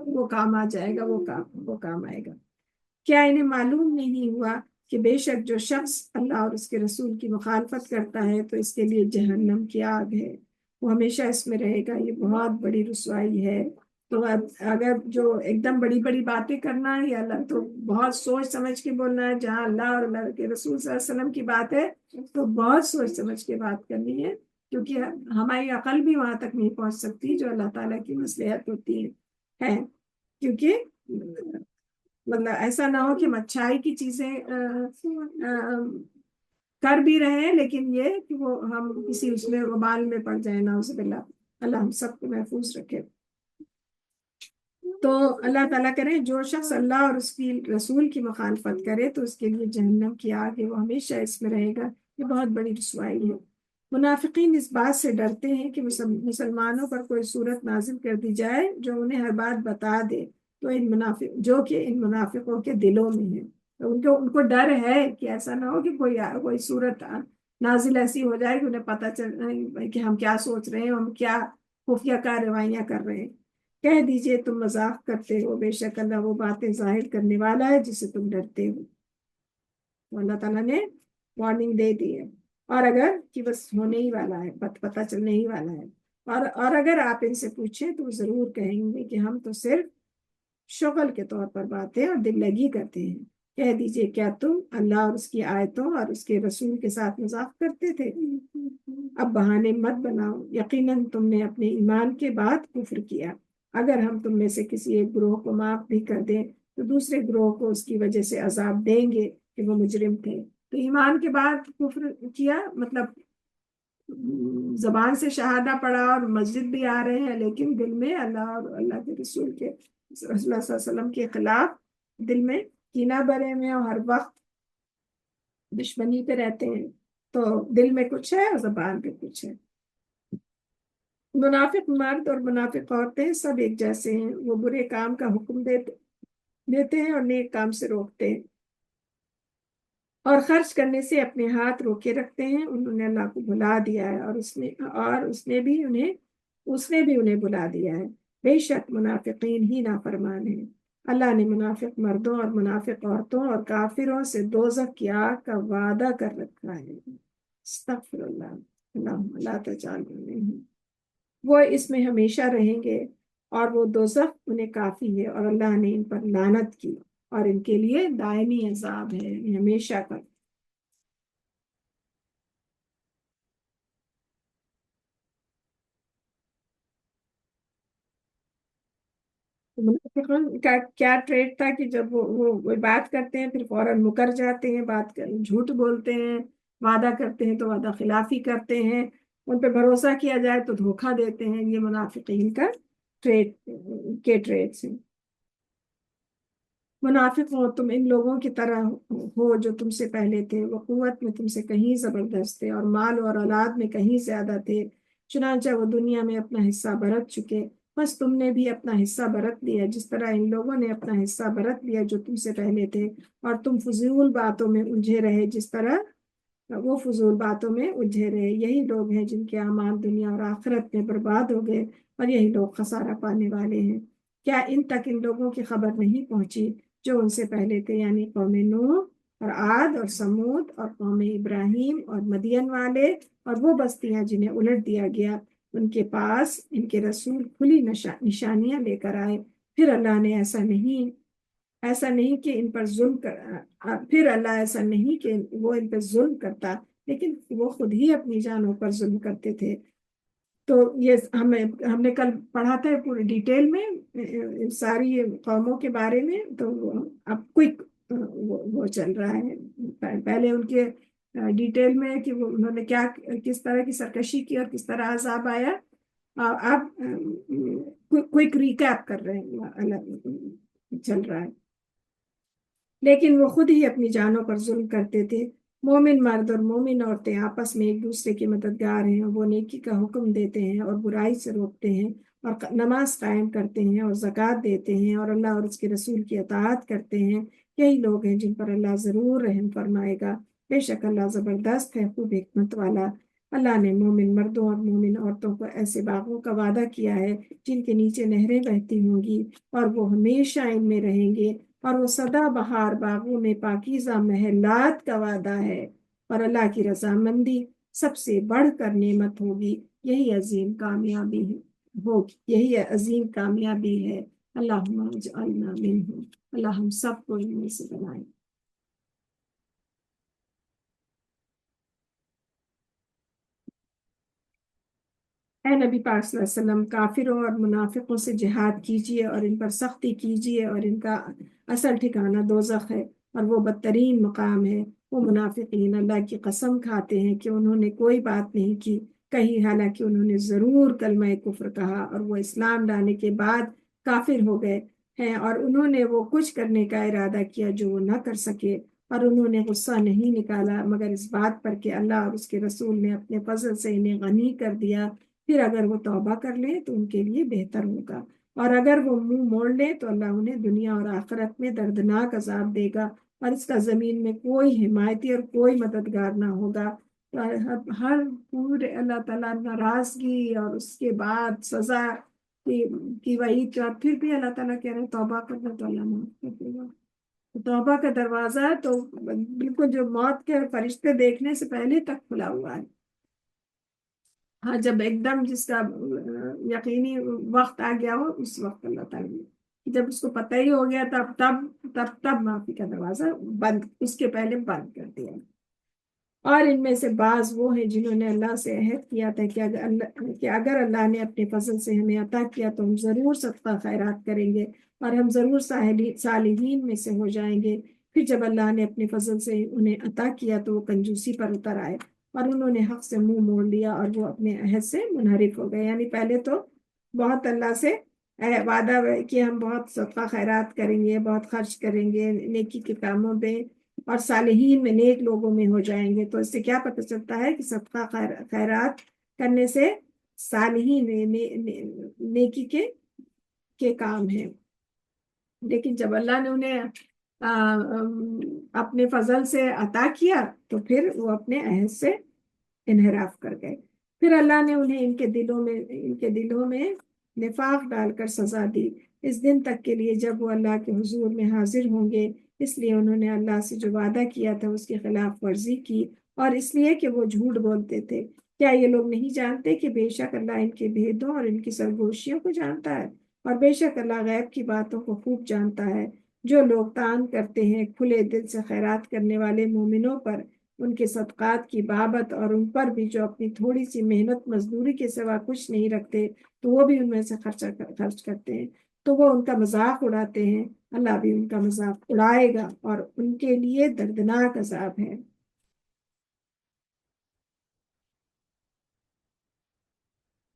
وہ کام آ جائے گا، وہ کام آئے گا۔ کیا انہیں معلوم نہیں ہوا کہ بے شک جو شخص اللہ اور اس کے رسول کی مخالفت کرتا ہے تو اس کے لیے جہنم کی آگ ہے، وہ ہمیشہ اس میں رہے گا، یہ بہت بڑی رسوائی ہے۔ تو اگر جو ایک دم بڑی بڑی باتیں کرنا ہے یا اللہ تو بہت سوچ سمجھ کے بولنا ہے، جہاں اللہ اور اللہ کے رسول صلی اللہ علیہ وسلم کی بات ہے تو بہت سوچ سمجھ کے بات کرنی ہے، کیونکہ ہماری عقل بھی وہاں تک نہیں پہنچ سکتی جو اللہ تعالیٰ کی مصلحت ہوتی ہے۔ کیونکہ مطلب ایسا نہ ہو کہ ہم اچھائی کی چیزیں کر بھی رہے ہیں لیکن یہ کہ وہ ہم کسی اس میں وبال میں پڑ جائیں، نعوذ باللہ، اللہ ہم سب کو محفوظ رکھے۔ تو اللہ تعالیٰ کرے جو شخص اللہ اور اس کی رسول کی مخالفت کرے تو اس کے لیے جہنم کی آگ ہے، وہ ہمیشہ اس میں رہے گا، یہ بہت بڑی رسوائی ہے۔ منافقین اس بات سے ڈرتے ہیں کہ مسلمانوں پر کوئی صورت نازل کر دی جائے جو انہیں ہر بات بتا دے، تو جو کہ ان منافقوں کے دلوں میں ہے، تو ان کو ڈر ہے کہ ایسا نہ ہو کہ کوئی صورت نازل ایسی ہو جائے کہ انہیں پتہ چل کہ ہم کیا سوچ رہے ہیں، ہم کیا خفیہ کارروائیاں کر رہے ہیں۔ کہہ دیجئے تم مذاق کرتے ہو، بے شک اللہ وہ باتیں ظاہر کرنے والا ہے جسے تم ڈرتے ہو۔ تو اللہ تعالیٰ نے وارننگ دے دی ہے، اور اگر کہ بس ہونے ہی والا ہے، پتہ چلنے ہی والا ہے، اور اگر آپ ان سے پوچھیں تو ضرور کہیں گے کہ ہم تو صرف شغل کے طور پر باتیں اور دل لگی کرتے ہیں۔ کہہ دیجئے کیا تم اللہ اور اس کی آیتوں اور اس کے رسول کے ساتھ مذاق کرتے تھے؟ اب بہانے مت بناؤ، یقیناً تم نے اپنے ایمان کے بعد کفر کیا۔ اگر ہم تم میں سے کسی ایک گروہ کو معاف بھی کر دیں تو دوسرے گروہ کو اس کی وجہ سے عذاب دیں گے کہ وہ مجرم تھے۔ تو ایمان کے بعد کفر کیا مطلب زبان سے شہادہ پڑھا اور مسجد بھی آ رہے ہیں لیکن دل میں اللہ اور اللہ کے رسول کے رسول اللہ صلی اللہ علیہ وسلم کے خلاف دل میں کینہ بھرے میں اور ہر وقت دشمنی پہ رہتے ہیں، تو دل میں کچھ ہے اور زبان پہ کچھ ہے۔ منافق مرد اور منافق عورتیں سب ایک جیسے ہیں، وہ برے کام کا حکم دیتے ہیں اور نیک کام سے روکتے ہیں، اور خرچ کرنے سے اپنے ہاتھ روکے رکھتے ہیں۔ انہوں نے اللہ کو بھلا دیا ہے اور اس نے بھی انہیں بھلا دیا ہے۔ بے شک منافقین ہی نافرمان ہیں۔ اللہ نے منافق مردوں اور منافق عورتوں اور کافروں سے دوزخ کی آگ کا وعدہ کر رکھا ہے۔ استغفر اللہ، اللہم لا تجعلنا منہم۔ وہ اس میں ہمیشہ رہیں گے اور وہ دوزخ انہیں کافی ہے، اور اللہ نے ان پر لعنت کی اور ان کے لیے دائمی عذاب ہے، یعنی ہمیشہ کا۔ منافقین کا کیا ٹریٹ تھا کہ جب وہ بات کرتے ہیں پھر فوراً مکر جاتے ہیں، جھوٹ بولتے ہیں، وعدہ کرتے ہیں تو وعدہ خلافی کرتے ہیں، ان پہ بھروسہ کیا جائے تو دھوکہ دیتے ہیں۔ یہ منافقین کا ٹریٹس ہیں۔ منافق ہو تم ان لوگوں کی طرح ہو جو تم سے پہلے تھے، وہ قوت میں تم سے کہیں زبردست تھے اور مال اور اولاد میں کہیں زیادہ تھے، چنانچہ وہ دنیا میں اپنا حصہ برت چکے، بس تم نے بھی اپنا حصہ برت لیا جس طرح ان لوگوں نے اپنا حصہ برت لیا جو تم سے پہلے تھے، اور تم فضول باتوں میں الجھے رہے جس طرح وہ فضول باتوں میں الجھے رہے۔ یہی لوگ ہیں جن کے اعمال دنیا اور آخرت میں برباد ہو گئے، اور یہی لوگ خسارہ پانے والے ہیں۔ کیا ان تک ان لوگوں کی خبر نہیں پہنچی جو ان سے پہلے تھے، یعنی قوم نوح اور عاد اور سمود اور قوم ابراہیم اور مدین والے اور وہ بستیاں جنہیں الٹ دیا گیا، ان کے پاس ان کے رسول کھلی نشانیاں لے کر آئے، پھر اللہ نے ایسا نہیں کہ ان پر ظلم پھر اللہ ایسا نہیں کہ وہ ان پر ظلم کرتا، لیکن وہ خود ہی اپنی جانوں پر ظلم کرتے تھے۔ تو یہ ہم نے کل پڑھا تھا پورے ڈیٹیل میں ساری قوموں کے بارے میں، تو اب کوئک وہ چل رہا ہے۔ پہلے ان کے ڈیٹیل میں کہ انہوں نے کس طرح کی سرکشی کی اور کس طرح عذاب آیا، اب کوئک ریکیپ کر رہے ہیں، چل رہا ہے۔ لیکن وہ خود ہی اپنی جانوں پر ظلم کرتے تھے۔ مومن مرد اور مومن عورتیں آپس میں ایک دوسرے کے مددگار ہیں، وہ نیکی کا حکم دیتے ہیں اور برائی سے روکتے ہیں، اور نماز قائم کرتے ہیں اور زکوٰۃ دیتے ہیں، اور اللہ اور اس کے رسول کی اطاعت کرتے ہیں۔ یہی لوگ ہیں جن پر اللہ ضرور رحم فرمائے گا، بے شک اللہ زبردست ہے، خوب حکمت والا۔ اللہ نے مومن مردوں اور مومن عورتوں کو ایسے باغوں کا وعدہ کیا ہے جن کے نیچے نہریں بہتی ہوں گی، اور وہ ہمیشہ ان میں رہیں گے، اور وہ سدا بہار باغوں میں پاکیزہ محلات کا وعدہ ہے، اور اللہ کی رضامندی سب سے بڑھ کر نعمت ہوگی۔ یہی عظیم کامیابی ہے۔ اللہم اجعلنا منہم، اللہ ہم سب کو ان میں سے بنائے۔ اے نبی پاک صلی اللہ علیہ وسلم، کافروں اور منافقوں سے جہاد کیجیے اور ان پر سختی کیجیے، اور ان کا اصل ٹھکانہ دوزخ ہے اور وہ بدترین مقام ہے۔ وہ منافقین اللہ کی قسم کھاتے ہیں کہ انہوں نے کوئی بات نہیں کی کہی، حالانکہ انہوں نے ضرور کلمہ کفر کہا اور وہ اسلام لانے کے بعد کافر ہو گئے ہیں، اور انہوں نے وہ کچھ کرنے کا ارادہ کیا جو وہ نہ کر سکے، اور انہوں نے غصہ نہیں نکالا مگر اس بات پر کہ اللہ اور اس کے رسول نے اپنے فضل سے انہیں غنی کر دیا۔ پھر اگر وہ توبہ کر لیں تو ان کے لیے بہتر ہوگا، اور اگر وہ منہ موڑ لیں تو اللہ انہیں دنیا اور آخرت میں دردناک عذاب دے گا، اور اس کا زمین میں کوئی حمایتی اور کوئی مددگار نہ ہوگا۔ ہر پورے اللہ تعالیٰ ناراضگی اور اس کے بعد سزا کی وعید، اور پھر بھی اللہ تعالیٰ کہہ رہے ہیں توبہ کرنا تو اللہ معاف کر دے گا۔ توبہ کا دروازہ تو بالکل جو موت کے فرشتے دیکھنے سے پہلے تک کھلا ہوا ہے۔ ہاں، جب ایک دم جس کا یقینی وقت آ گیا ہو، اس وقت اللہ تعالیٰ نے جب اس کو پتہ ہی ہو گیا تب معافی کا دروازہ بند، اس کے پہلے بند کر دیا۔ اور ان میں سے بعض وہ ہیں جنہوں نے اللہ سے عہد کیا تھا کہ اگر اللہ نے اپنے فضل سے ہمیں عطا کیا تو ہم ضرور صدقہ خیرات کریں گے، اور ہم ضرور صالحین میں سے ہو جائیں گے۔ پھر جب اللہ نے اپنے فضل سے انہیں عطا کیا تو وہ کنجوسی پر اتر آئے، اور انہوں نے حق سے منہ موڑ لیا، اور وہ اپنے عہد سے منحرف ہو گئے۔ یعنی پہلے تو بہت اللہ سے وعدہ کہ ہم بہت صدقہ خیرات کریں گے، بہت خرچ کریں گے نیکی کے کاموں پہ، اور صالحین میں نیک لوگوں میں ہو جائیں گے۔ تو اس سے کیا پتہ چلتا ہے کہ صدقہ خیرات کرنے سے صالحین نیکی کے کام ہیں۔ لیکن جب اللہ نے انہیں اپنے فضل سے عطا کیا تو پھر وہ اپنے عہد سے انحراف کر گئے۔ پھر اللہ نے انہیں ان کے دلوں میں نفاق ڈال کر سزا دی، اس دن تک کے لیے جب وہ اللہ کے حضور میں حاضر ہوں گے۔ اس لیے انہوں نے اللہ سے جو وعدہ کیا تھا اس کی خلاف ورزی کی، اور اس لیے کہ وہ جھوٹ بولتے تھے۔ کیا یہ لوگ نہیں جانتے کہ بے شک اللہ ان کے بھیدوں اور ان کی سرگوشیوں کو جانتا ہے، اور بے شک اللہ غیب کی باتوں کو خوب جانتا ہے۔ جو لوگ تعان کرتے ہیں کھلے دل سے خیرات کرنے والے مومنوں پر ان کے صدقات کی بابت، اور ان پر بھی جو اپنی تھوڑی سی محنت مزدوری کے سوا کچھ نہیں رکھتے تو وہ بھی ان میں سے خرچ کرتے ہیں، تو وہ ان کا مذاق اڑاتے ہیں، اللہ بھی ان کا مذاق اڑائے گا، اور ان کے لیے دردناک عذاب ہے۔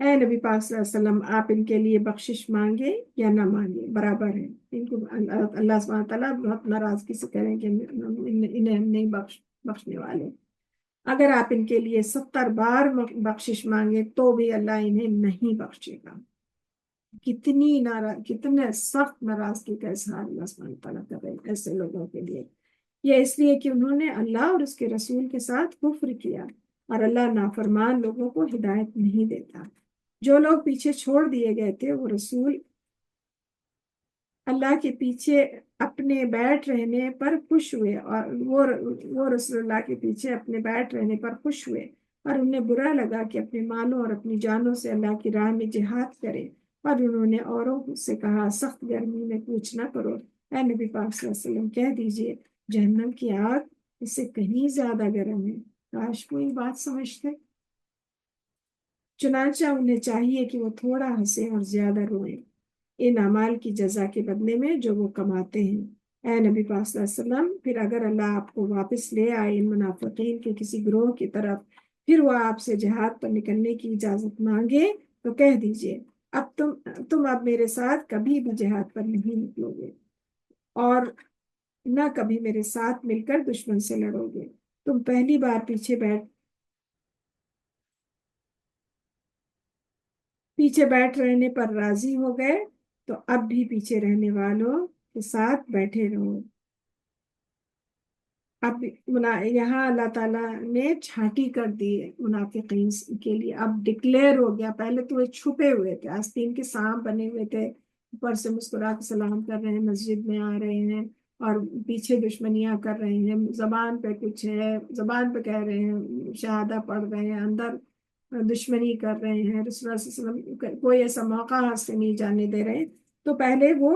اے نبی پاک صلی اللہ علیہ وسلم، آپ ان کے لیے بخشش مانگے یا نہ مانگے برابر ہے۔ ان کو اللہ سبحانہ تعالیٰ بہت ناراضگی سے کریں کہ انہیں ہم نہیں بخشنے والے۔ اگر آپ ان کے لیے 70 بار بخشش مانگے تو بھی اللہ انہیں نہیں بخشے گا۔ کتنے سخت ناراضگی کا اظہار اللہ سبحانہ تعالیٰ کر رہے ہیں ایسے لوگوں کے لیے۔ یہ اس لیے کہ انہوں نے اللہ اور اس کے رسول کے ساتھ کفر کیا، اور اللہ نافرمان لوگوں کو ہدایت نہیں دیتا۔ جو لوگ پیچھے چھوڑ دیے گئے تھے وہ رسول اللہ کے پیچھے اپنے بیٹھ رہنے پر خوش ہوئے، اور وہ رسول اللہ کے پیچھے اپنے بیٹھ رہنے پر خوش ہوئے، اور انہیں برا لگا کہ اپنے مالوں اور اپنی جانوں سے اللہ کی راہ میں جہاد کریں، اور انہوں نے اوروں سے کہا سخت گرمی میں کچھ نہ کرو۔ اے نبی پاک صلی اللہ علیہ وسلم کہہ دیجئے جہنم کی آگ اس سے کہیں زیادہ گرم ہے۔ کاش کوئی بات سمجھتے۔ چنانچہ انہیں چاہیے کہ وہ تھوڑا ہنسیں اور زیادہ روئیں ان اعمال کی جزا کے بدلے میں جو وہ کماتے ہیں۔ اے نبی پاک صلی اللہ علیہ وسلم، پھر اگر اللہ آپ کو واپس لے آئے ان منافقین کے کسی گروہ کی طرف، پھر وہ آپ سے جہاد پر نکلنے کی اجازت مانگے تو کہہ دیجئے اب تم اب میرے ساتھ کبھی بھی جہاد پر نہیں نکلو گے اور نہ کبھی میرے ساتھ مل کر دشمن سے لڑو گے۔ تم پہلی بار پیچھے بیٹھ رہنے پر راضی ہو گئے تو اب بھی پیچھے رہنے والوں کے ساتھ بیٹھے رہو۔ اب یہاں اللہ تعالیٰ نے چھانٹی کر دی ہے منافقین کے لیے، اب ڈکلیئر ہو گیا۔ پہلے تو وہ چھپے ہوئے تھے، آستین کے سانپ بنے ہوئے تھے، اوپر سے مسکرا کے سلام کر رہے ہیں، مسجد میں آ رہے ہیں اور پیچھے دشمنیاں کر رہے ہیں، زبان پہ کچھ ہے، زبان پہ کہہ رہے ہیں، شہادہ پڑھ رہے ہیں، اندر دشمنی کر رہے ہیں، رسول اللہ صلی اللہ علیہ وسلم کوئی ایسا موقع ہاتھ سے نہیں جانے دے رہے۔ تو پہلے وہ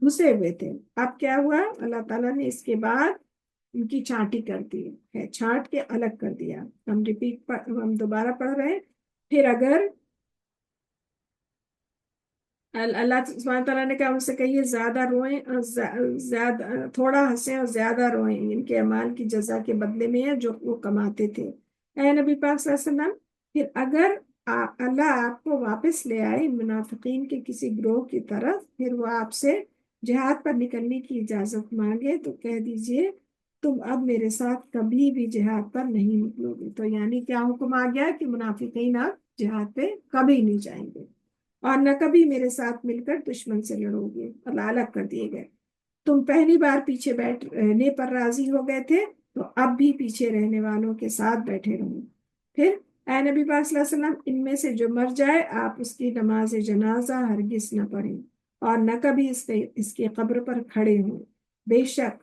گھسے ہوئے تھے، اب کیا ہوا؟ اللہ تعالیٰ نے اس کے بعد ان کی چھانٹی کر دی ہے، چھانٹ کے الگ کر دیا۔ ہم دوبارہ پڑھ رہے ہیں۔ پھر اگر اللہ سبحانہ تعالیٰ نے کہا ان سے کہیے زیادہ روئیں اور زیادہ تھوڑا ہنسیں اور زیادہ روئیں، ان کے اعمال کی جزا کے بدلے میں ہے جو وہ کماتے تھے۔ اے نبی پاک صلی اللہ علیہ وسلم، پھر اگر اللہ آپ کو واپس لے آئے منافقین کے کسی گروہ کی طرف، پھر وہ آپ سے جہاد پر نکلنے کی اجازت مانگے تو کہہ دیجئے تم اب میرے ساتھ کبھی بھی جہاد پر نہیں نکلو گے۔ تو یعنی کیا حکم آ گیا کہ منافقین اب جہاد پہ کبھی نہیں جائیں گے اور نہ کبھی میرے ساتھ مل کر دشمن سے لڑو گے، اللہ الگ کر دیے گئے۔ تم پہلی بار پیچھے بیٹھ رہنے پر راضی ہو گئے تھے تو اب بھی پیچھے رہنے والوں کے ساتھ بیٹھے رہو۔ پھر اے نبی پاک صلی اللہ علیہ وسلم، ان میں سے جو مر جائے آپ اس کی نماز جنازہ ہرگز نہ پڑھیں اور نہ کبھی اس کے قبر پر کھڑے ہوں۔ بے شک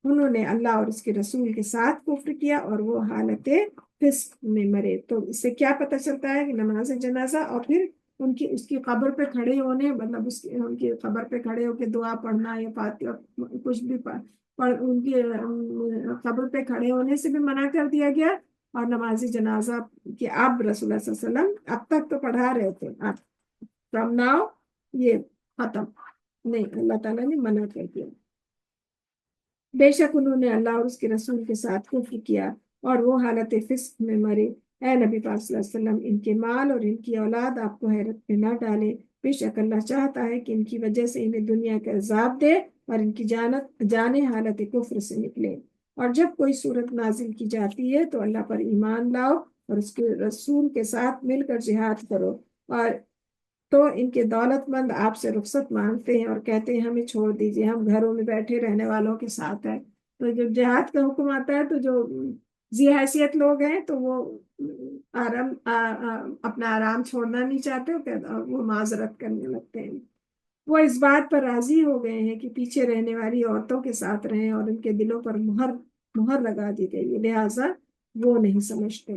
انہوں نے اللہ اور اس کے رسول کے ساتھ کفر کیا اور وہ حالت فسق میں مرے۔ تو اس سے کیا پتہ چلتا ہے کہ نماز جنازہ اور پھر اس کی قبر پہ کھڑے ہونے، مطلب ان کی قبر پہ کھڑے ہو کے دعا پڑھنا یا فاتحہ کچھ بھی ان کی قبر پہ کھڑے ہونے سے بھی منع کر دیا گیا، اور نماز جنازہ کہ اب رسول اللہ صلی اللہ علیہ وسلم اب تک تو پڑھا رہے تھے، اب فرام ناؤ یہ ختم نہیں، اللہ تعالیٰ نے منع کر دیا۔ بے شک انہوں نے اللہ اور اس کے رسول کے ساتھ کفر کیا اور وہ حالت فسق میں مرے۔ اے نبی پاک صلی اللہ علیہ وسلم، ان کے مال اور ان کی اولاد آپ کو حیرت میں نہ ڈالے، بے شک اللہ چاہتا ہے کہ ان کی وجہ سے انہیں دنیا کا عذاب دے اور ان کی جانیں حالت کفر سے نکلے۔ اور جب کوئی صورت نازل کی جاتی ہے تو اللہ پر ایمان لاؤ اور اس کے رسول کے ساتھ مل کر جہاد کرو، اور تو ان کے دولت مند آپ سے رخصت مانگتے ہیں اور کہتے ہیں ہمیں چھوڑ دیجیے، ہم گھروں میں بیٹھے رہنے والوں کے ساتھ ہیں۔ تو جب جہاد کا حکم آتا ہے تو جو ذی حیثیت لوگ ہیں تو وہ اپنا آرام چھوڑنا نہیں چاہتے، وہ معذرت کرنے لگتے ہیں۔ وہ اس بات پر راضی ہو گئے ہیں کہ پیچھے رہنے والی عورتوں کے ساتھ رہیں اور ان کے دلوں پر مہر لگا دی گئی ہے، لہٰذا وہ نہیں سمجھتے۔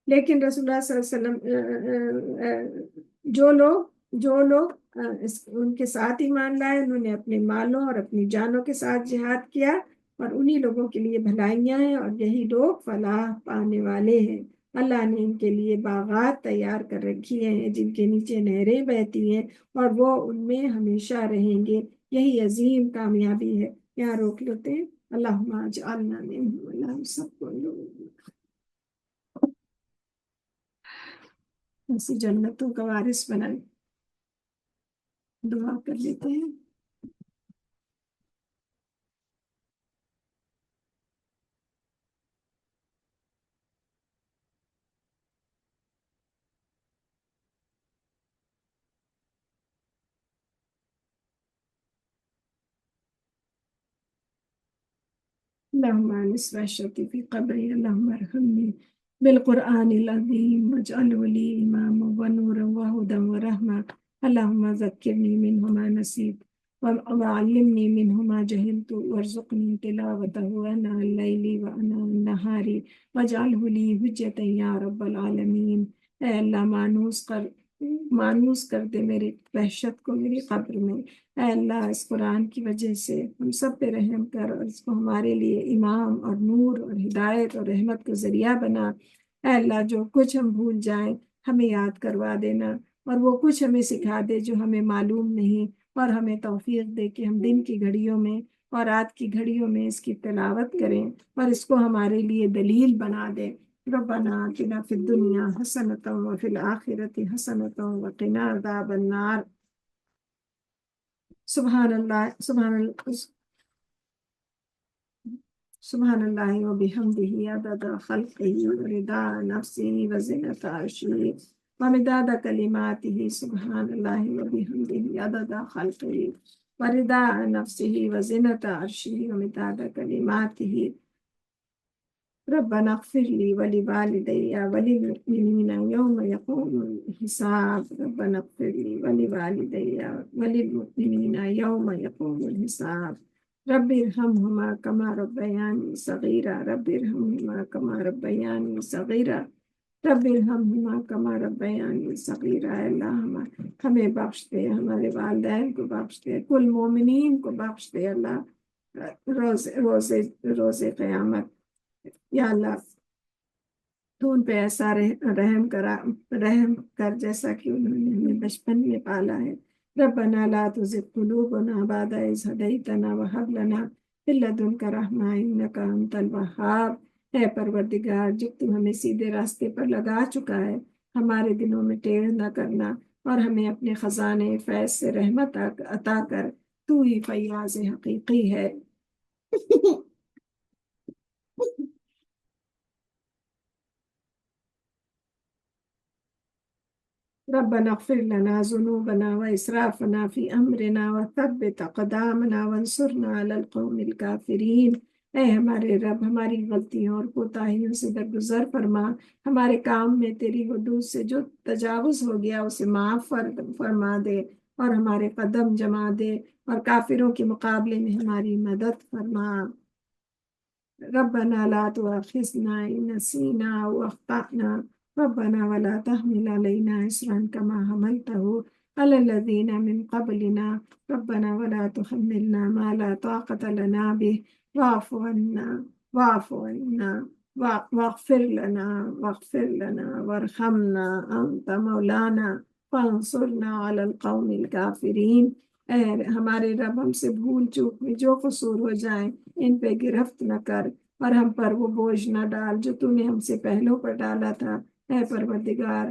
لیکن رسول اللہ صلی اللہ علیہ وسلم جو لوگ ان کے ساتھ ایمان لائے، انہوں نے اپنے مالوں اور اپنی جانوں کے ساتھ جہاد کیا، اور انہی لوگوں کے لیے بھلائیاں ہیں اور یہی لوگ فلاح پانے والے ہیں۔ اللہ نے ان کے لیے باغات تیار کر رکھی ہیں جن کے نیچے نہریں بہتی ہیں اور وہ ان میں ہمیشہ رہیں گے، یہی عظیم کامیابی ہے۔ یہاں روک لیتے ہیں۔ اللہم اجعلنا منہم، اللہ ہم سب کو ایسی جنتوں کا وارث بنائے۔ دعا کر لیتے ہیں۔ اللهم انس وحشتي في قبري، اللهم ارحمني بالقرآن العظيم واجعله لي إماما ونورا وهدى ورحمة، اللهم ذكرني منه ما نسيت وعلمني منه ما جهلت وارزقني تلاوته أنا الليل وأنا النهار واجعله لي حجة یا رب العالمین۔ اے اللہ مانوس کر دے میری وحشت کو میری قبر میں۔ اے اللہ اس قرآن کی وجہ سے ہم سب پہ رحم کر اور اس کو ہمارے لیے امام اور نور اور ہدایت اور رحمت کا ذریعہ بنا۔ اے اللہ جو کچھ ہم بھول جائیں ہمیں یاد کروا دینا، اور وہ کچھ ہمیں سکھا دے جو ہمیں معلوم نہیں، اور ہمیں توفیق دے کہ ہم دن کی گھڑیوں میں اور رات کی گھڑیوں میں اس کی تلاوت کریں اور اس کو ہمارے لیے دلیل بنا دے۔ ربنا آتنا فی الدنیا حسنۃ وفی الآخرۃ حسنۃ وقنا عذاب النار۔ سبحان اللہ وبحمدہ عدد خلقہ ورضا نفسہ وزنۃ عرشہ ومداد کلماتہ۔ سبحان اللہ وبحمدہ عدد خلقہ ورضا نفسہ وزنۃ عرشہ ومداد کلماتہ۔ ربنا اغفر لي ولوالدي وللمؤمنين يوم يقوم الحساب۔ ربنا اغفر لي ولوالدي وللمؤمنين يوم يقوم الحساب۔ رب ارحمهما كما ربياني صغيرا۔ رب ارحمهما كما ربياني صغيرا۔ رب ارحمهما كما ربياني صغيرا۔ اے اللہ ہمیں بخش دے، ہمارے والدین کو بخش دے، کل مومنین کو بخش دے۔ اللہ روز قیامت یا اللہ تو ان پہ ایسا رحم کر جیسا کہ انہوں نے ہمیں بچپن میں پالا ہے۔ ربنا لا تزغ قلوبنا بعد إذ هديتنا وهب لنا من لدنك رحمة إنك أنت الوهاب۔ اے پروردگار جب تو ہمیں سیدھے راستے پر لگا چکا ہے، ہمارے دلوں میں ٹیڑھ نہ کرنا اور ہمیں اپنے خزانے فیض سے رحمت عطا کر، تو ہی فیاض حقیقی ہے۔ ربنا اغفر لنا ذنوبنا وإسرافنا في أمرنا وثبت أقدامنا وانصرنا على القوم الكافرين۔ اے ہمارے رب ہماری غلطیوں اور کوتاہیوں سے درگزر فرما، ہمارے کام میں تیری حدود سے جو تجاوز ہو گیا اسے معاف فرما دے، اور ہمارے قدم جما دے اور کافروں کے مقابلے میں ہماری مدد فرما۔ ربنا لا تؤاخذنا إن نسينا أو أخطأنا ربنا ولا تحمل علينا إصرا كما حملته على الذين من قبلنا ربنا ولا تحملنا ما لا طاقة لنا به واعف عنا واغفر لنا وارحمنا أنت مولانا فانصرنا على القوم الكافرين۔ اے ہمارے رب ہم سے بھول چوک میں جو قصور ہو جائیں ان پہ گرفت نہ کر، اور ہم پر وہ بوجھ نہ ڈال جو تو نے ہم سے پہلوں پر ڈالا تھا۔ اے پروردگار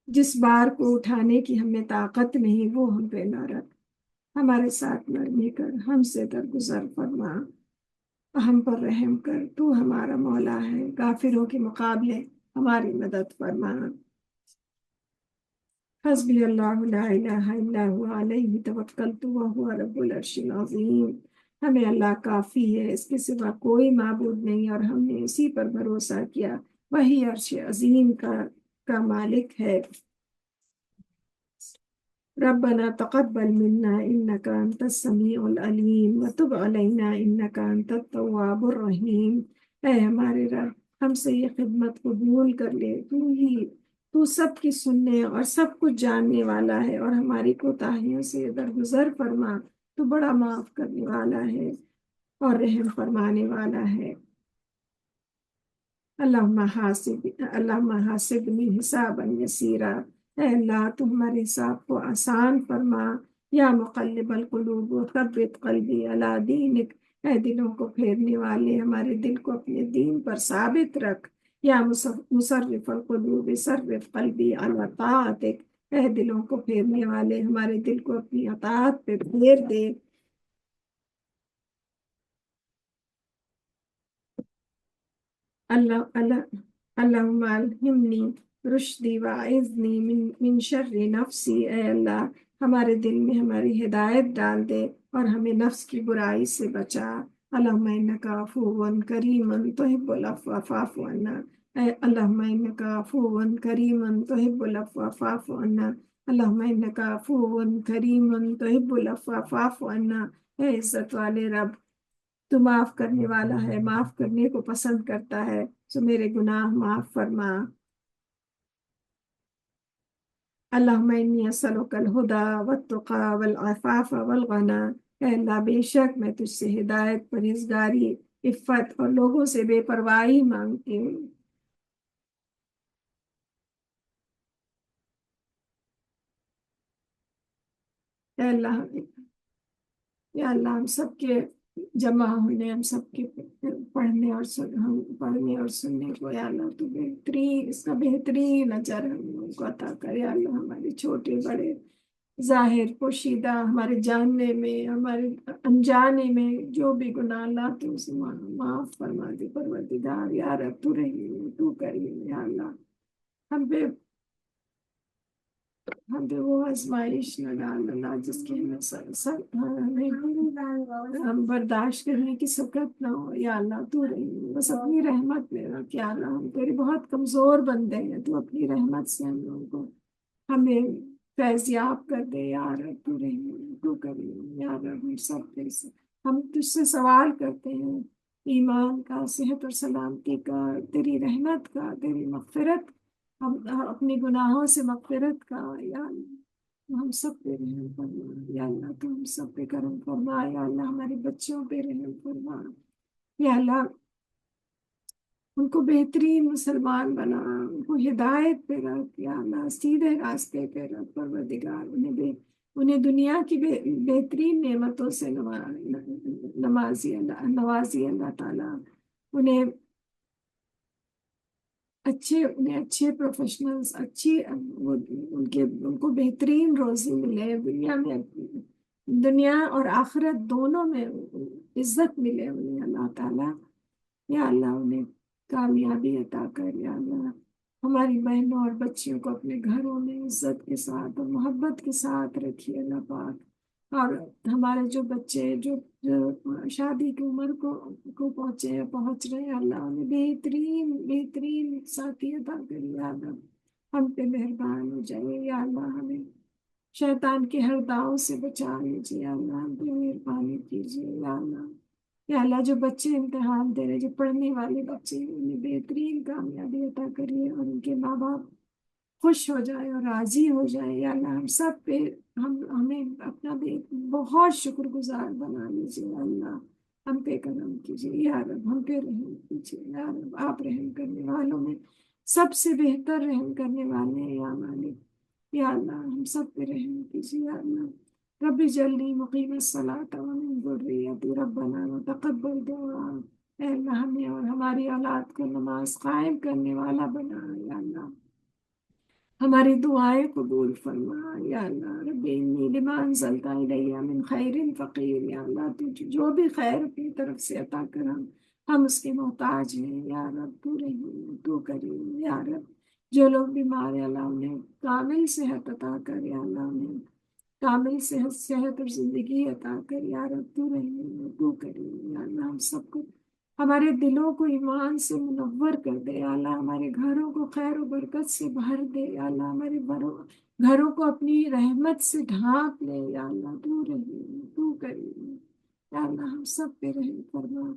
جس بار کو اٹھانے کی ہمیں طاقت نہیں وہ ہم پہ نہ رکھ، ہمارے ساتھ نرمی کر، ہم سے درگزر فرما، ہم پر رحم کر، تو ہمارا مولا ہے، کافروں کے مقابلے ہماری مدد فرما۔ حسبی اللہ لا الہ الا هو علیہ توکلت وہو رب العرش العظیم۔ ہمیں اللہ کافی ہے، اس کے سوا کوئی معبود نہیں، اور ہم نے اسی پر بھروسہ کیا، وہی عرش عظیم کا مالک ہے۔ ربنا تقبل منا انك انت السمیع العلیم وتب علینا انك انت التواب الرحیم۔ اے ہمارے رب ہم سے یہ خدمت قبول کر لے، تو سب کی سننے اور سب کچھ جاننے والا ہے، اور ہماری کوتاہیوں سے درگزر فرما، تو بڑا معاف کرنے والا ہے اور رحم فرمانے والا ہے۔ اللہم حاسبنی حسابا یسیرا۔ اے اللہ تو ہمارے حساب کو آسان فرما۔ یا مقلب القلوب ثبت قلبی علی دینک۔ اے دلوں کو پھیرنے والے ہمارے دل کو اپنے دین پر ثابت رکھ۔ یا مصرف القلوب صرف قلبی علی طاعتک۔ اے دلوں کو پھیرنے والے ہمارے دل کو اپنی اطاعت پہ پھیر دے۔ اللہم الہمنی رشدی واعذنی من شر نفسی۔ اے اللہ ہمارے دل میں ہماری ہدایت ڈال دے اور ہمیں نفس کی برائی سے بچا۔ اللہم انک عفو کریم تحب العفو فاعف عنا۔ اللہم انک عفو کریم تحب العفو فاعف عنا۔ اللہم انکا عفو کریم تحب العفو فاعف عنا۔ اے عزت والے رب، تو معاف کرنے والا ہے، معاف کرنے کو پسند کرتا ہے، تو میرے گناہ معاف فرما۔ اللہم انی اسألک الہدی والتقی والعفاف والغنی۔ اے اللہ، بے شک میں تجھ سے ہدایت، پرہیزگاری، عفت اور لوگوں سے بے پرواہی مانگتی ہوں۔ اے اللہ، یا اللہ ہم سب کے جمع ہونے، ہم سب کے پڑھنے اور سننے کو، یا اللہ تو بہترین، اس کا بہترین اجر ہم لوگوں کو عطا کر۔ یا اللہ ہمارے چھوٹے بڑے، ظاہر پوشیدہ، ہمارے جاننے میں، ہمارے انجانے میں جو بھی گناہ، اللہ تو اسے معاف فرما دے پروردگار۔ یا رب تو رحیم، تو کریم، یا اللہ ہم پہ وہ آزمائش نہ ڈال اللہ جس کی ہم برداشت کرنے کی سکت نہ ہو۔ یا اللہ تو رحیم، بس اپنی رحمت میں رکھ۔ یا اللہ ہم تیرے بہت کمزور بندے ہیں، تو اپنی رحمت سے ہم لوگوں کو، ہمیں فیضیاب کر دے۔ یا رب تو رحیم، تو کریم، یا رب ہم سب پہ ہم تجھ سے سوال کرتے ہیں ایمان کا، صحت اور سلامتی کا، تیری رحمت کا، تیری مغفرت، ہم اپنے گناہوں سے مغفرت کا۔ یا اللہ ہم سب پہ رحم فرما۔ یا اللہ تو ہم سب پہ کرم فرما۔ یا اللہ ہمارے بچوں پہ رحم فرما۔ یا اللہ ان کو بہترین مسلمان بنا، ان کو ہدایت پہ رکھ۔ یا اللہ سیدھے راستے پہ رکھ پروردگار، انہیں دنیا کی بہترین نعمتوں سے نوازی اللہ تعالیٰ۔ انہیں اچھے پروفیشنلز، ان کو بہترین روزی ملے دنیا اور آخرت دونوں میں عزت ملے انہیں اللہ تعالیٰ۔ یا اللہ انہیں کامیابی عطا کر۔ یا اللہ ہماری بہنوں اور بچیوں کو اپنے گھروں میں عزت کے ساتھ اور محبت کے ساتھ رکھیے اللہ پاک۔ اور ہمارے جو بچے جو شادی کی عمر کو پہنچ رہے ہیں، اللہ انہیں بہترین ساتھی عطا کریے۔ یا اللہ ہم پہ مہربان ہو جائے۔ یا اللہ ہمیں شیطان کے ہر داؤ سے بچا لیجیے۔ یا اللہ ہم پہ مہربانی کیجیے۔ یا اللہ، یا اللہ جو بچے امتحان دے رہے، جو پڑھنے والے بچے، انہیں بہترین کامیابی عطا کریے اور ان کے ماں باپ خوش ہو جائے اور راضی ہو جائے۔ یا اللہ ہم سب پہ ہمیں اپنا بہت شکر گزار بنا لیجیے۔ یا اللہ ہم پہ کرم کیجیے۔ یا رب ہم پہ رحم کیجیے۔ یا رب آپ رحم کرنے والوں میں سب سے بہتر رحم کرنے والے ہیں یا مالک۔ یا اللہ ہم سب پہ رحم کیجیے۔ یا اللہ رب جلنی مقیم الصلاۃ ومن ذریتی ربنا وتقبل دعا۔ اے اللہ ہمیں اور ہماری اولاد کو نماز قائم کرنے والا بنا۔ یا اللہ ہماری دعائیں قبول فرما۔ یا اللہ رب انی لما انزلت الی من خیر فقیر۔ یا اللہ تو جو بھی خیر اپنی طرف سے عطا کر، ہم اس کے محتاج ہیں۔ یا رب تو رحیم، تو کریم۔ یا رب جو لوگ بیمار ہیں، اللہ انہیں کامل صحت عطا کر۔ یا اللہ انہیں کامل صحت اور زندگی عطا کر۔ یا رب تو رحیم، تو کریم۔ یا اللہ ہم سب کو، ہمارے دلوں کو ایمان سے منور کر دے۔ یا اللہ ہمارے گھروں کو خیر و برکت سے بھر دے۔ یا اللہ ہمارے گھروں کو اپنی رحمت سے ڈھانپ لے۔ یا اللہ تو رحیم، تو کریم۔ یا اللہ ہم سب پہ رحم فرما۔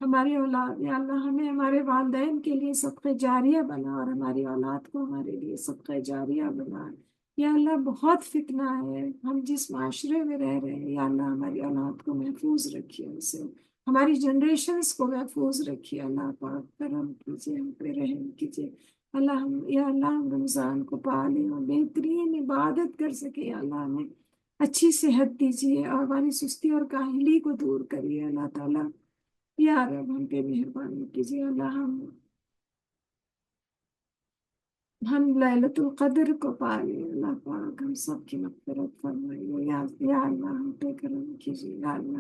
ہماری اولاد، یا اللہ ہمیں ہمارے والدین کے لیے صدقہ جاریہ بنا، اور ہماری اولاد کو ہمارے لیے صدقہ جاریہ بنا۔ یا اللہ بہت فتنہ ہے ہم جس معاشرے میں رہ رہے ہیں، یا اللہ ہماری اولاد کو محفوظ رکھیے، اسے ہماری جنریشنز کو محفوظ رکھیے۔ اللہ پاک کرم کیجیے، ہم پہ رحم کیجیے۔ اللہ یا اللہ ہم رمضان کو پالیں اور بہترین عبادت کر سکیں۔ یا اللہ ہمیں اچھی صحت دیجیے اور ہماری سستی اور کاہلی کو دور کریے اللہ تعالیٰ۔ یا رب ہم پہ مہربانی کیجیے۔ اللہ ہم لیلۃ القدر کو پالیں، اللہ پاک ہم سب کی مغفرت فرمائیے۔ یا اللہ ہم پہ کرم کیجیے۔ یا اللہ،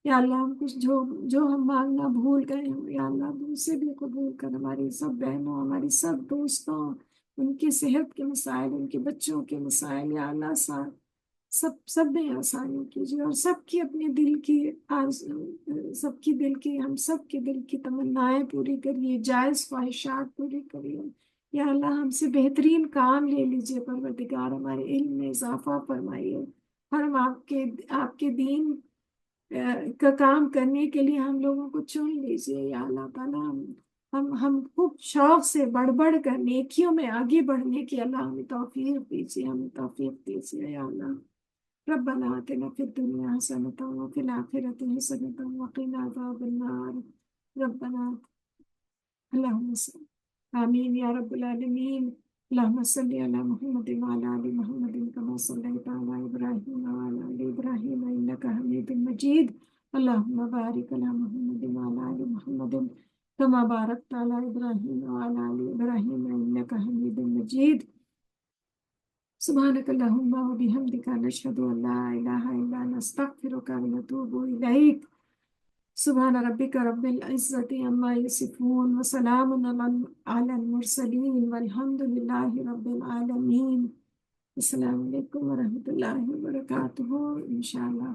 یا اللہ ہم کچھ جو ہم مانگنا بھول گئے ہوں، یا اللہ ان سے بھی قبول کر۔ ہماری سب بہنوں، ہماری سب دوستوں، ان کی صحت کے مسائل، ان کے بچوں کے مسائل، یا اللہ سب میں آسانی کیجیے، اور سب کی اپنے دل کی ہم سب کے دل کی تمنائیں پوری کریے، جائز خواہشات پوری کریے۔ یا اللہ ہم سے بہترین کام لے لیجیے پروردگار، ہمارے علم میں اضافہ فرمائیے، اور ہم آپ کے دین کا کام کرنے کے لیے ہم لوگوں کو چن لیجیے یا اللہ تعالیٰ۔ ہم خوب شوق سے بڑھ بڑھ کر نیکیوں میں آگے بڑھنے کی اللہ ہمیں توفیق دیجیے، ہمیں توفیق دیجیے یا اللہ۔ ربنا آتنا فی الدنیا حسنۃ وفی الآخرۃ حسنۃ وقنا عذاب النار۔ ربنا اللهم صل آمين يا رب العالمين۔ اللهم صل على محمد وعلى آل محمد كما صليت على إبراهيم وعلى آل إبراهيم إنك حميد مجيد۔ اللهم بارك على محمد وعلى آل محمد كما باركت على إبراهيم وعلى آل إبراهيم إنك حميد مجيد۔ سبحانك اللهم وبحمدك نشهد أن لا إله إلا أنت نستغفرك ونتوب إليك۔ سبحان ربك رب العزة عما يصفون وسلام على المرسلين والحمد لله رب العالمين۔ السلام علیکم ورحمۃ اللہ وبرکاتہ، انشاءاللہ۔